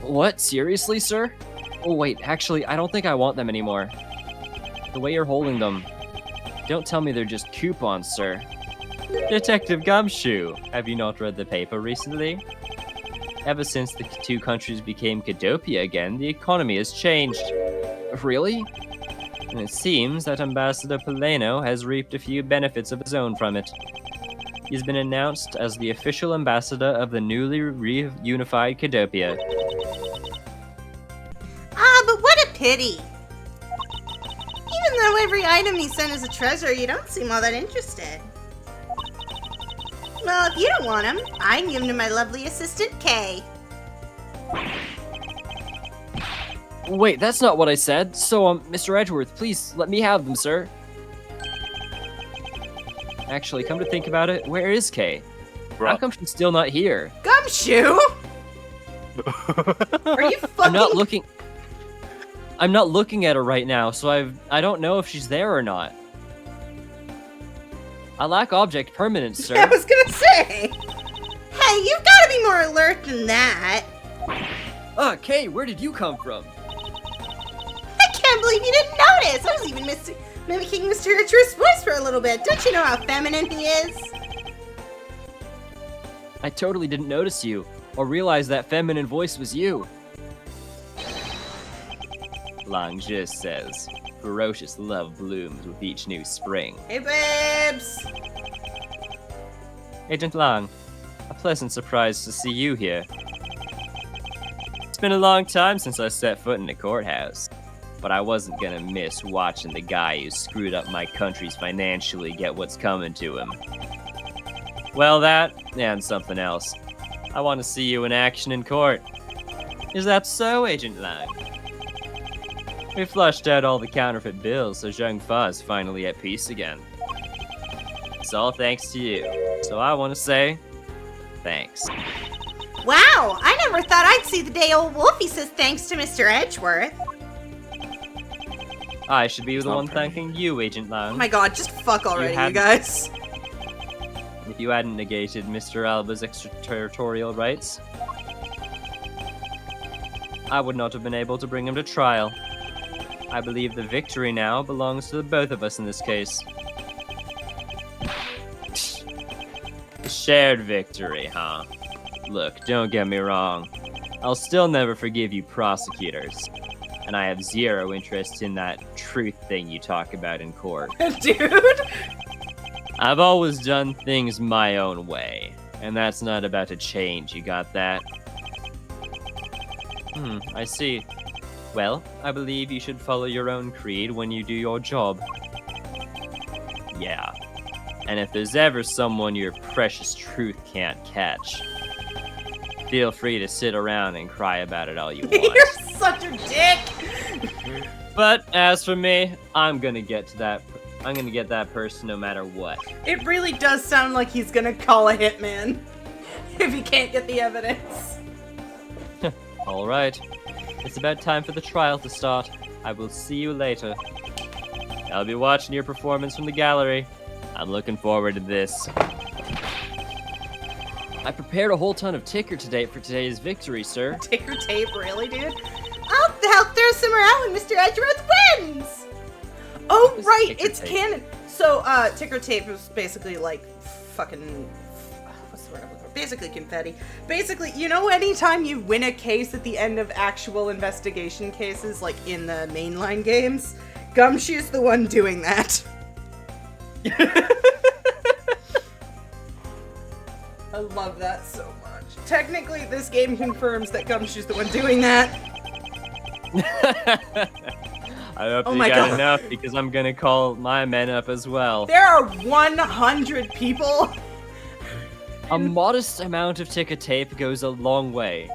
What? Seriously, sir? Oh wait, actually, I don't think I want them anymore. The way you're holding them. Don't tell me they're just coupons, sir. Detective Gumshoe, have you not read the paper recently? Ever since the two countries became Cadopia again, the economy has changed. Really? And it seems that Ambassador Poleno has reaped a few benefits of his own from it. He's been announced as the official ambassador of the newly reunified Cadopia. Ah, but what a pity! Even though every item he sent is a treasure, you don't seem all that interested. Well, if you don't want him, I can give him to my lovely assistant, Kay. Wait, that's not what I said. So, Mr. Edgeworth, please let me have them, sir. Actually, come to think about it, where is Kay? How come she's still not here? Gumshoe? Are you fucking... I'm not looking at her right now, so I don't know if she's there or not. I lack object permanence, sir. I was gonna say! Hey, you've got to be more alert than that. Kay, where did you come from? I can't believe you didn't notice. I was even mimicking Mr. Edgeworth's voice for a little bit. Don't you know how feminine he is? I totally didn't notice you, or realize that feminine voice was you. Lang just says, ferocious love blooms with each new spring. Hey, babes! Agent Lang, a pleasant surprise to see you here. It's been a long time since I set foot in the courthouse, but I wasn't gonna miss watching the guy who screwed up my country's financially get what's coming to him. Well, that, and something else. I want to see you in action in court. Is that so, Agent Lang? We flushed out all the counterfeit bills, so Zheng Fa is finally at peace again. It's all thanks to you. So I want to say, thanks. Wow, I never thought I'd see the day old Wolfie says thanks to Mr. Edgeworth. I should be the one thanking you, Agent Lang. Oh my god, just fuck already, you guys. If you hadn't negated Mr. Alba's extraterritorial rights, I would not have been able to bring him to trial. I believe the victory now belongs to the both of us in this case. Shared victory, huh? Look, don't get me wrong. I'll still never forgive you prosecutors. And I have zero interest in that truth thing you talk about in court. Dude! I've always done things my own way. And that's not about to change, you got that? I see. Well, I believe you should follow your own creed when you do your job. Yeah. And if there's ever someone your precious truth can't catch, feel free to sit around and cry about it all you want. You're such a dick! But as for me, I'm gonna get that person no matter what. It really does sound like he's gonna call a hitman if he can't get the evidence. Alright. It's about time for the trial to start. I will see you later. I'll be watching your performance from the gallery. I'm looking forward to this. I prepared a whole ton of ticker tape for today's victory, sir. Ticker tape, really, dude? I'll throw some around when Mr. Edgeworth wins! Oh, What is right, ticker it's tape? canon. So, ticker tape is basically like fucking. What's the word I'm looking for? Basically confetti. Basically, you know, anytime you win a case at the end of actual investigation cases, like in the mainline games, Gumshoe's the one doing that. I love that so much. Technically, this game confirms that Gumshoe's the one doing that. I hope Oh you my got God. enough, because I'm gonna call my men up as well. There are 100 people. A modest amount of ticker tape goes a long way.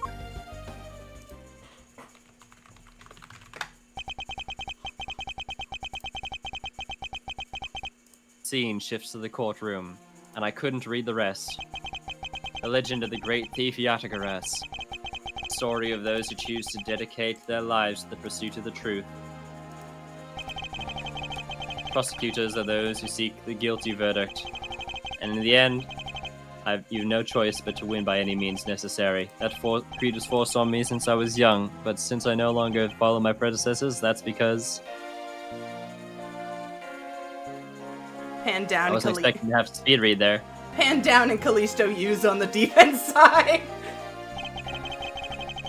Scene shifts to the courtroom, and I couldn't read the rest. The legend of the great thief Yatagaras. Story of those who choose to dedicate their lives to the pursuit of the truth. Prosecutors are those who seek the guilty verdict, and in the end, you've no choice but to win by any means necessary. That creed was forced on me since I was young, but since I no longer follow my predecessors, that's because Pan down, I wasn't Kali- expecting to have to speed read there. Pan down and Callisto use on the defense side.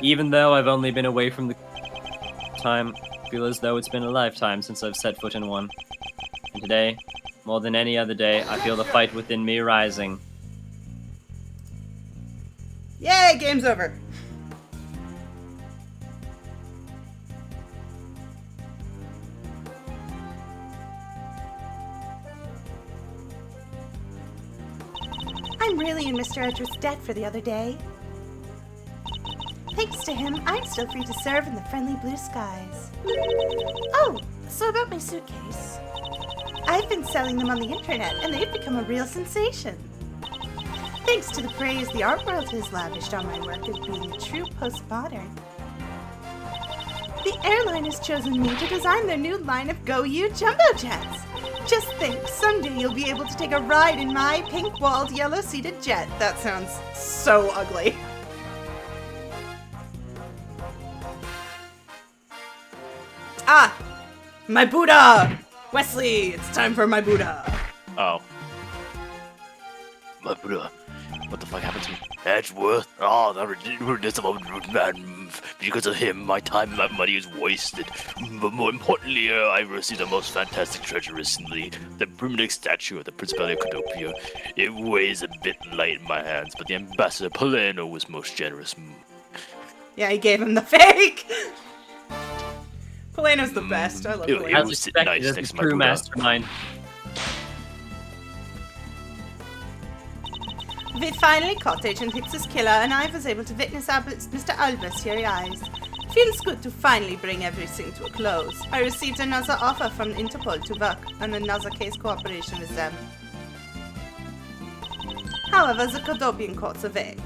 Even though I've only been away from the time, I feel as though it's been a lifetime since I've set foot in one. And today, more than any other day, I feel the fight within me rising. Yay, game's over. I'm really in Mr. Edgeworth's debt for the other day. Thanks to him, I'm still free to serve in the friendly blue skies. Oh, so about my suitcase. I've been selling them on the internet, and they've become a real sensation. Thanks to the praise the art world has lavished on my work of being a true postmodern. The airline has chosen me to design their new line of Go You jumbo jets. Just think, someday you'll be able to take a ride in my pink-walled, yellow-seated jet. That sounds so ugly. Ah! My Buddha! Wesley, it's time for my Buddha. Oh. My Buddha. What the fuck happened to me? Edgeworth? Oh, this man. Because of him, my time and my money is wasted. But more importantly, I received the most fantastic treasure recently. The primitive statue of the Principality of Codopia. It weighs a bit light in my hands, but the Ambassador Polano was most generous. Yeah, he gave him the fake. Polano's the best. I love Ew, Polano. As was expected, nice as next the to my true Buddha. mastermind. We finally caught Agent Hicks's killer, and I was able to witness Mr. Albus' teary eyes. Feels good to finally bring everything to a close. I received another offer from Interpol to work on another case cooperation with them. However, the Codopian courts evade.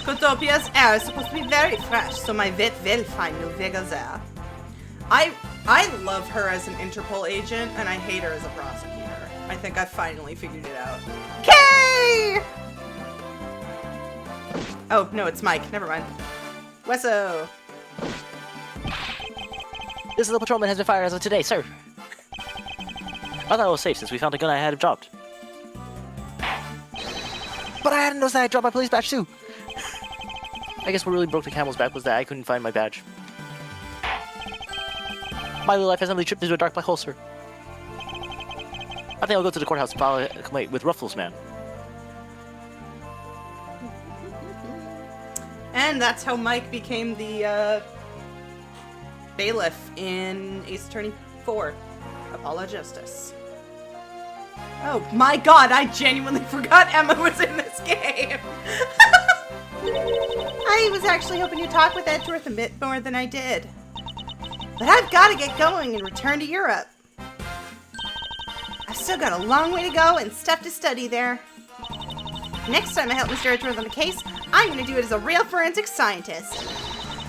Codopia's air is supposed to be very fresh, so my wit will find new vigor there. I love her as an Interpol agent, and I hate her as a prosecutor. I think I finally figured it out. Kay! Oh, no, it's Mike. Never mind. Wesso. This little patrolman has been fired as of today, sir. I thought I was safe since we found a gun I had dropped. But I hadn't noticed that I dropped my police badge too. I guess what really broke the camel's back was that I couldn't find my badge. My little life has suddenly tripped into a dark black hole, sir. I think I'll go to the courthouse and file a complaint with Ruffles Man. And that's how Mike became the bailiff in Ace Attorney 4, Apollo Justice. Oh my god, I genuinely forgot Emma was in this game! I was actually hoping to talk with Edgeworth a bit more than I did. But I've got to get going and return to Europe. I've still got a long way to go and stuff to study there. Next time I help Mr. Edgeworth on a case, I'm going to do it as a real forensic scientist.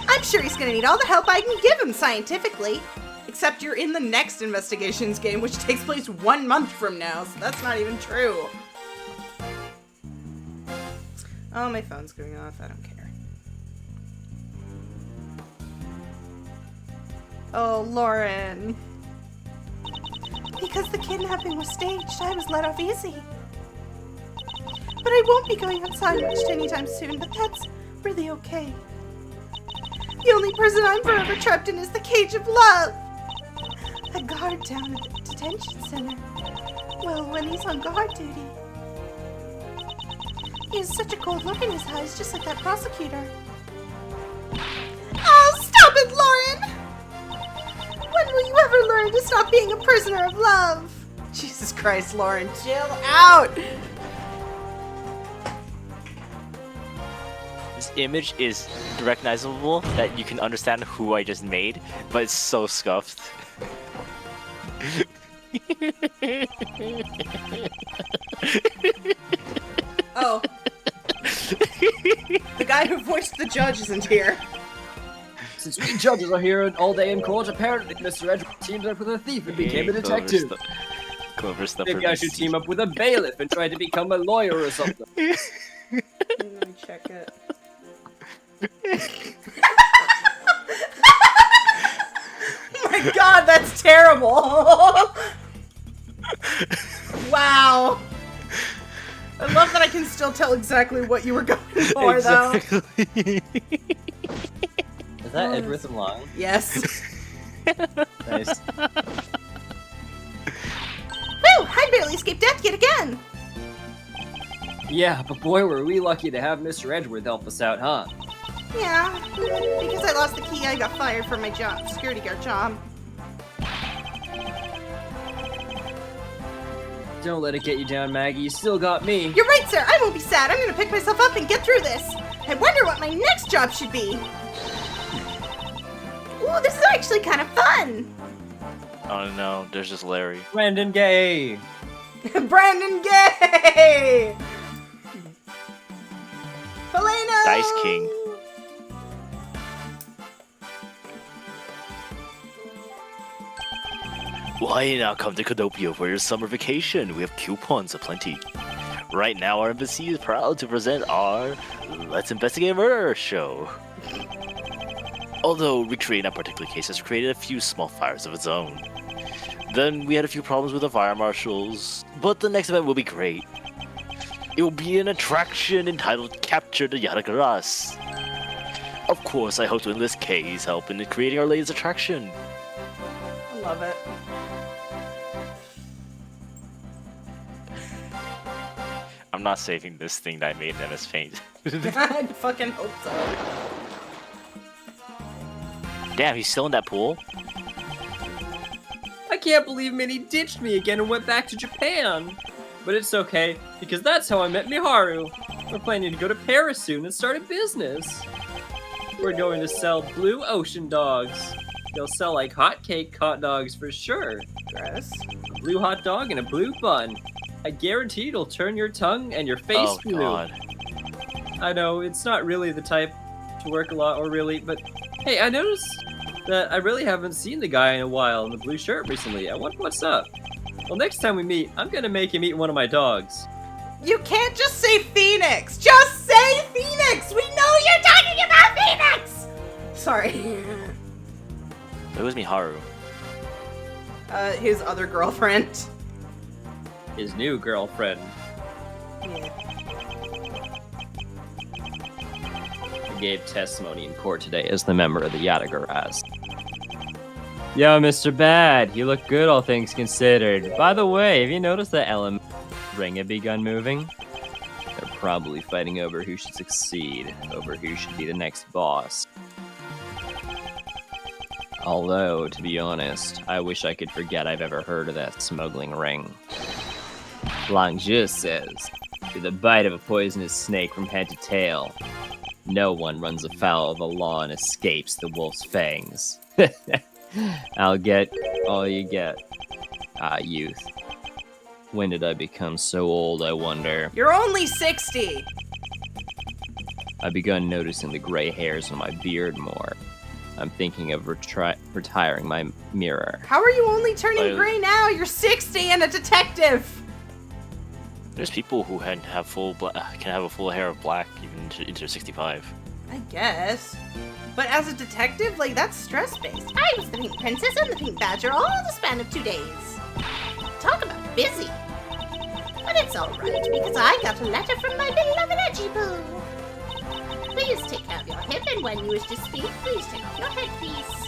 I'm sure he's going to need all the help I can give him scientifically. Except you're in the next investigations game, which takes place 1 month from now, so that's not even true. Oh, my phone's going off. I don't care. Oh, Lauren. Because the kidnapping was staged, I was let off easy. But I won't be going unsandwiched anytime soon, but that's really okay. The only person I'm forever trapped in is the cage of love. A guard down at the detention center. Well, when he's on guard duty. He has such a cold look in his eyes, just like that prosecutor. Oh, stop it, Lauren! When will you ever learn to stop being a prisoner of love? Jesus Christ, Lauren, chill out! This image is recognizable that you can understand who I just made, but it's so scuffed. Oh. The guy who voiced the judge isn't here. Since we judges are here all day in court, apparently Mr. Edgeworth teamed up with a thief and became a detective. Maybe I should team up with a bailiff and try to become a lawyer or something. Let me check it. Oh my god, that's terrible! Wow. I love that I can still tell exactly what you were going for, though. Is that Edgeworth and Long? Yes. Nice. Woo! I barely escaped death yet again! Yeah, but boy, were we lucky to have Mr. Edgeworth help us out, huh? Yeah, because I lost the key, I got fired from my job, security guard job. Don't let it get you down, Maggie. You still got me. You're right, sir. I won't be sad. I'm gonna pick myself up and get through this. I wonder what my next job should be. Ooh, this is actually kind of fun. Oh no, there's just Larry. Brandon Gay. Brandon Gay! Helena! Dice King. Why not come to Canopia for your summer vacation? We have coupons aplenty. Right now, our embassy is proud to present our Let's Investigate Murder show. Although recreating that particular case has created a few small fires of its own. Then we had a few problems with the fire marshals, but the next event will be great. It will be an attraction entitled Capture the Yadagaras. Of course, I hope to enlist Kay's help in creating our latest attraction. I love it. I'm not saving this thing that I made in MS Paint. I fucking hope so. Damn, he's still in that pool? I can't believe Minnie ditched me again and went back to Japan. But it's okay, because that's how I met Miharu. We're planning to go to Paris soon and start a business. We're going to sell blue ocean dogs. They'll sell like hotcake hot dogs for sure. Gross. A blue hot dog and a blue bun. I guarantee it'll turn your tongue and your face blue. God. I know, it's not really the type to work a lot or really, but hey, I noticed that I really haven't seen the guy in a while in the blue shirt recently. I wonder what's up. Well, next time we meet, I'm gonna make him eat one of my dogs. You can't just say Phoenix! Just say Phoenix! We know you're talking about Phoenix! Sorry. It was Miharu. His other girlfriend. His new girlfriend. Yeah. He gave testimony in court today as the member of the Yadagaras. Yo, Mr. Bad, you look good, all things considered. By the way, have you noticed that element ring had begun moving? They're probably fighting over who should succeed, over who should be the next boss. Although, to be honest, I wish I could forget I've ever heard of that smuggling ring. Langzhi says, with the bite of a poisonous snake from head to tail, no one runs afoul of the law and escapes the wolf's fangs. I'll get all you get. Ah, youth. When did I become so old, I wonder? You're only 60! I've begun noticing the gray hairs on my beard more. I'm thinking of retiring my mirror. How are you only turning gray now? You're 60 and a detective! There's people who can have a full hair of black even into 65. I guess. But as a detective, like, that's stress-based. I was the Pink Princess and the Pink Badger all in the span of 2 days. Talk about busy. But it's alright, because I got a letter from my beloved Edgy-Boo. Please take care of your hip, and when you wish to speak, please take off your headpiece.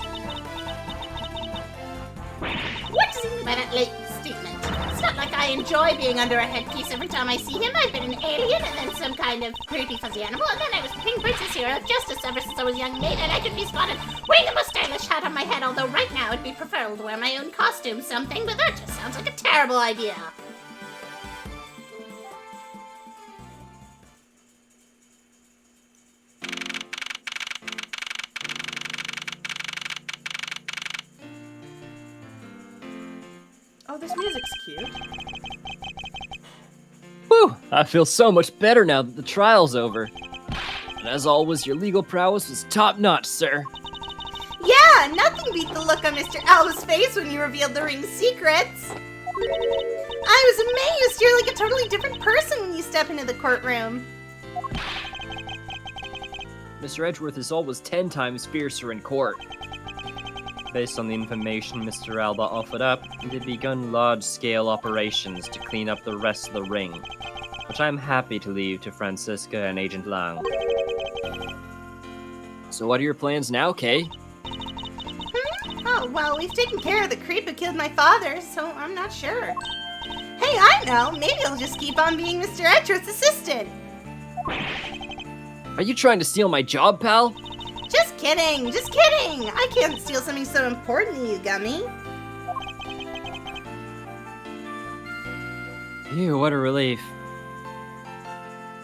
What does he mean by that late statement? It's not like I enjoy being under a headpiece every time I see him. I've been an alien, and then some kind of creepy fuzzy animal, and then I was the Pink Princess Hero of Justice ever since I was a young maid, and I could be spotted wearing the most stylish hat on my head, although right now it'd be preferable to wear my own costume something, but that just sounds like a terrible idea. Oh, this music's cute. Whew! I feel so much better now that the trial's over. And as always, your legal prowess was top-notch, sir. Yeah, nothing beat the look on Mr. Alba's face when you revealed the ring's secrets. I was amazed. You're like a totally different person when you step into the courtroom. Mr. Edgeworth is always 10 times fiercer in court. Based on the information Mr. Alba offered up, it had begun large-scale operations to clean up the rest of the ring, which I'm happy to leave to Francisca and Agent Lang. So what are your plans now, Kay? Oh, well, we've taken care of the creep who killed my father, so I'm not sure. Hey, I know! Maybe I'll just keep on being Mr. Edgeworth's assistant! Are you trying to steal my job, pal? Just kidding! Just kidding! I can't steal something so important to you, Gummy. Phew, what a relief.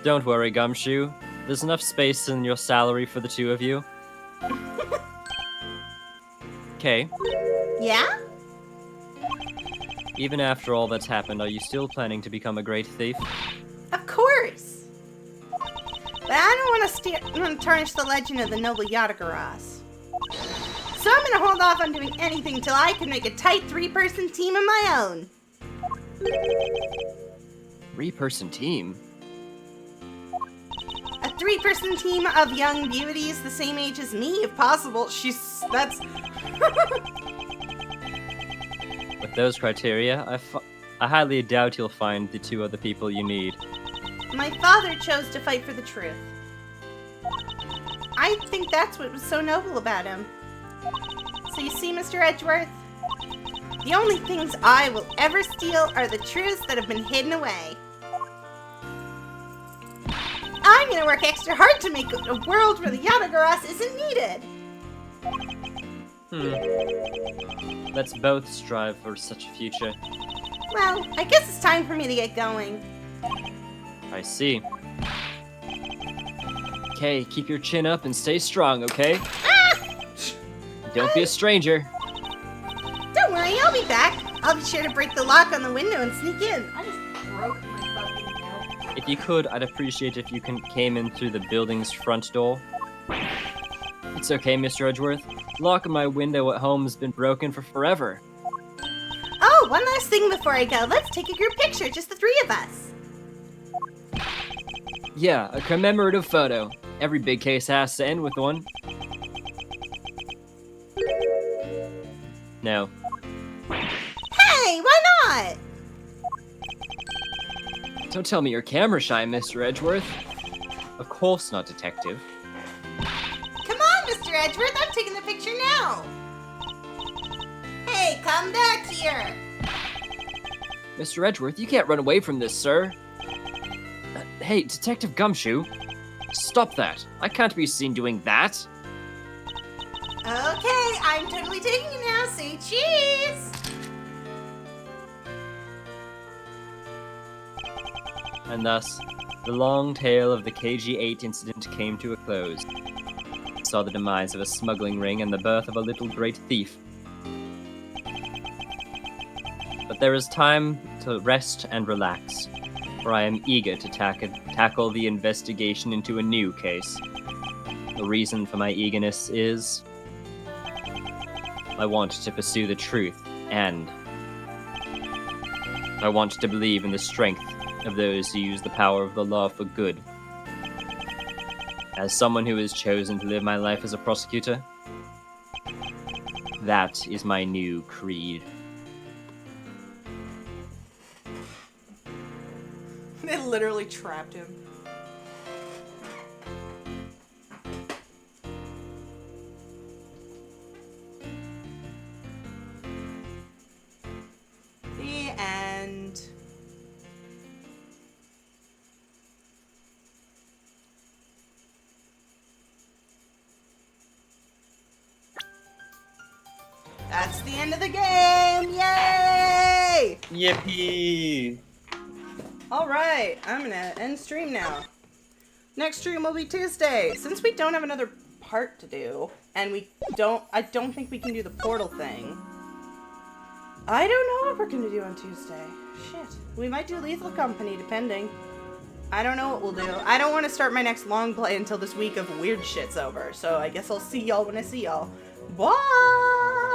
Don't worry, Gumshoe. There's enough space in your salary for the two of you. Okay. Yeah? Even after all that's happened, are you still planning to become a great thief? Of course! But I don't want to tarnish the legend of the noble Yatagarasu. So I'm gonna hold off on doing anything till I can make a tight 3-person team of my own. 3-person team? A 3-person team of young beauties the same age as me, if possible. That's... With those criteria, I highly doubt you'll find the 2 other people you need. My father chose to fight for the truth. I think that's what was so noble about him. So you see, Mr. Edgeworth? The only things I will ever steal are the truths that have been hidden away. I'm gonna work extra hard to make a world where the Yatagarasu isn't needed. Let's both strive for such a future. Well, I guess it's time for me to get going. I see. Okay, keep your chin up and stay strong, okay? Ah! Don't be a stranger. Don't worry, I'll be back. I'll be sure to break the lock on the window and sneak in. I just broke my fucking nail. If you could, I'd appreciate if you came in through the building's front door. It's okay, Mr. Edgeworth. The lock on my window at home has been broken for forever. Oh, one last thing before I go. Let's take a group picture, just the 3 of us. Yeah, a commemorative photo. Every big case has to end with one. No. Hey, why not? Don't tell me you're camera shy, Mr. Edgeworth. Of course not, detective. Come on, Mr. Edgeworth, I'm taking the picture now. Hey, come back here. Mr. Edgeworth, you can't run away from this, sir. Hey, Detective Gumshoe, stop that. I can't be seen doing that. Okay, I'm totally taking it now. Say cheese! And thus, the long tale of the KG-8 incident came to a close. I saw the demise of a smuggling ring and the birth of a little great thief. But there is time to rest and relax, for I am eager to tackle the investigation into a new case. The reason for my eagerness is I want to pursue the truth, and I want to believe in the strength of those who use the power of the law for good. As someone who has chosen to live my life as a prosecutor, that is my new creed. They literally trapped him. The end. That's the end of the game! Yay! Yippee! Alright, I'm gonna end stream now. Next stream will be Tuesday. Since we don't have another part to do, and I don't think we can do the portal thing. I don't know what we're gonna do on Tuesday. Shit. We might do Lethal Company, depending. I don't know what we'll do. I don't want to start my next long play until this week of weird shit's over, so I guess I'll see y'all when I see y'all. Bye!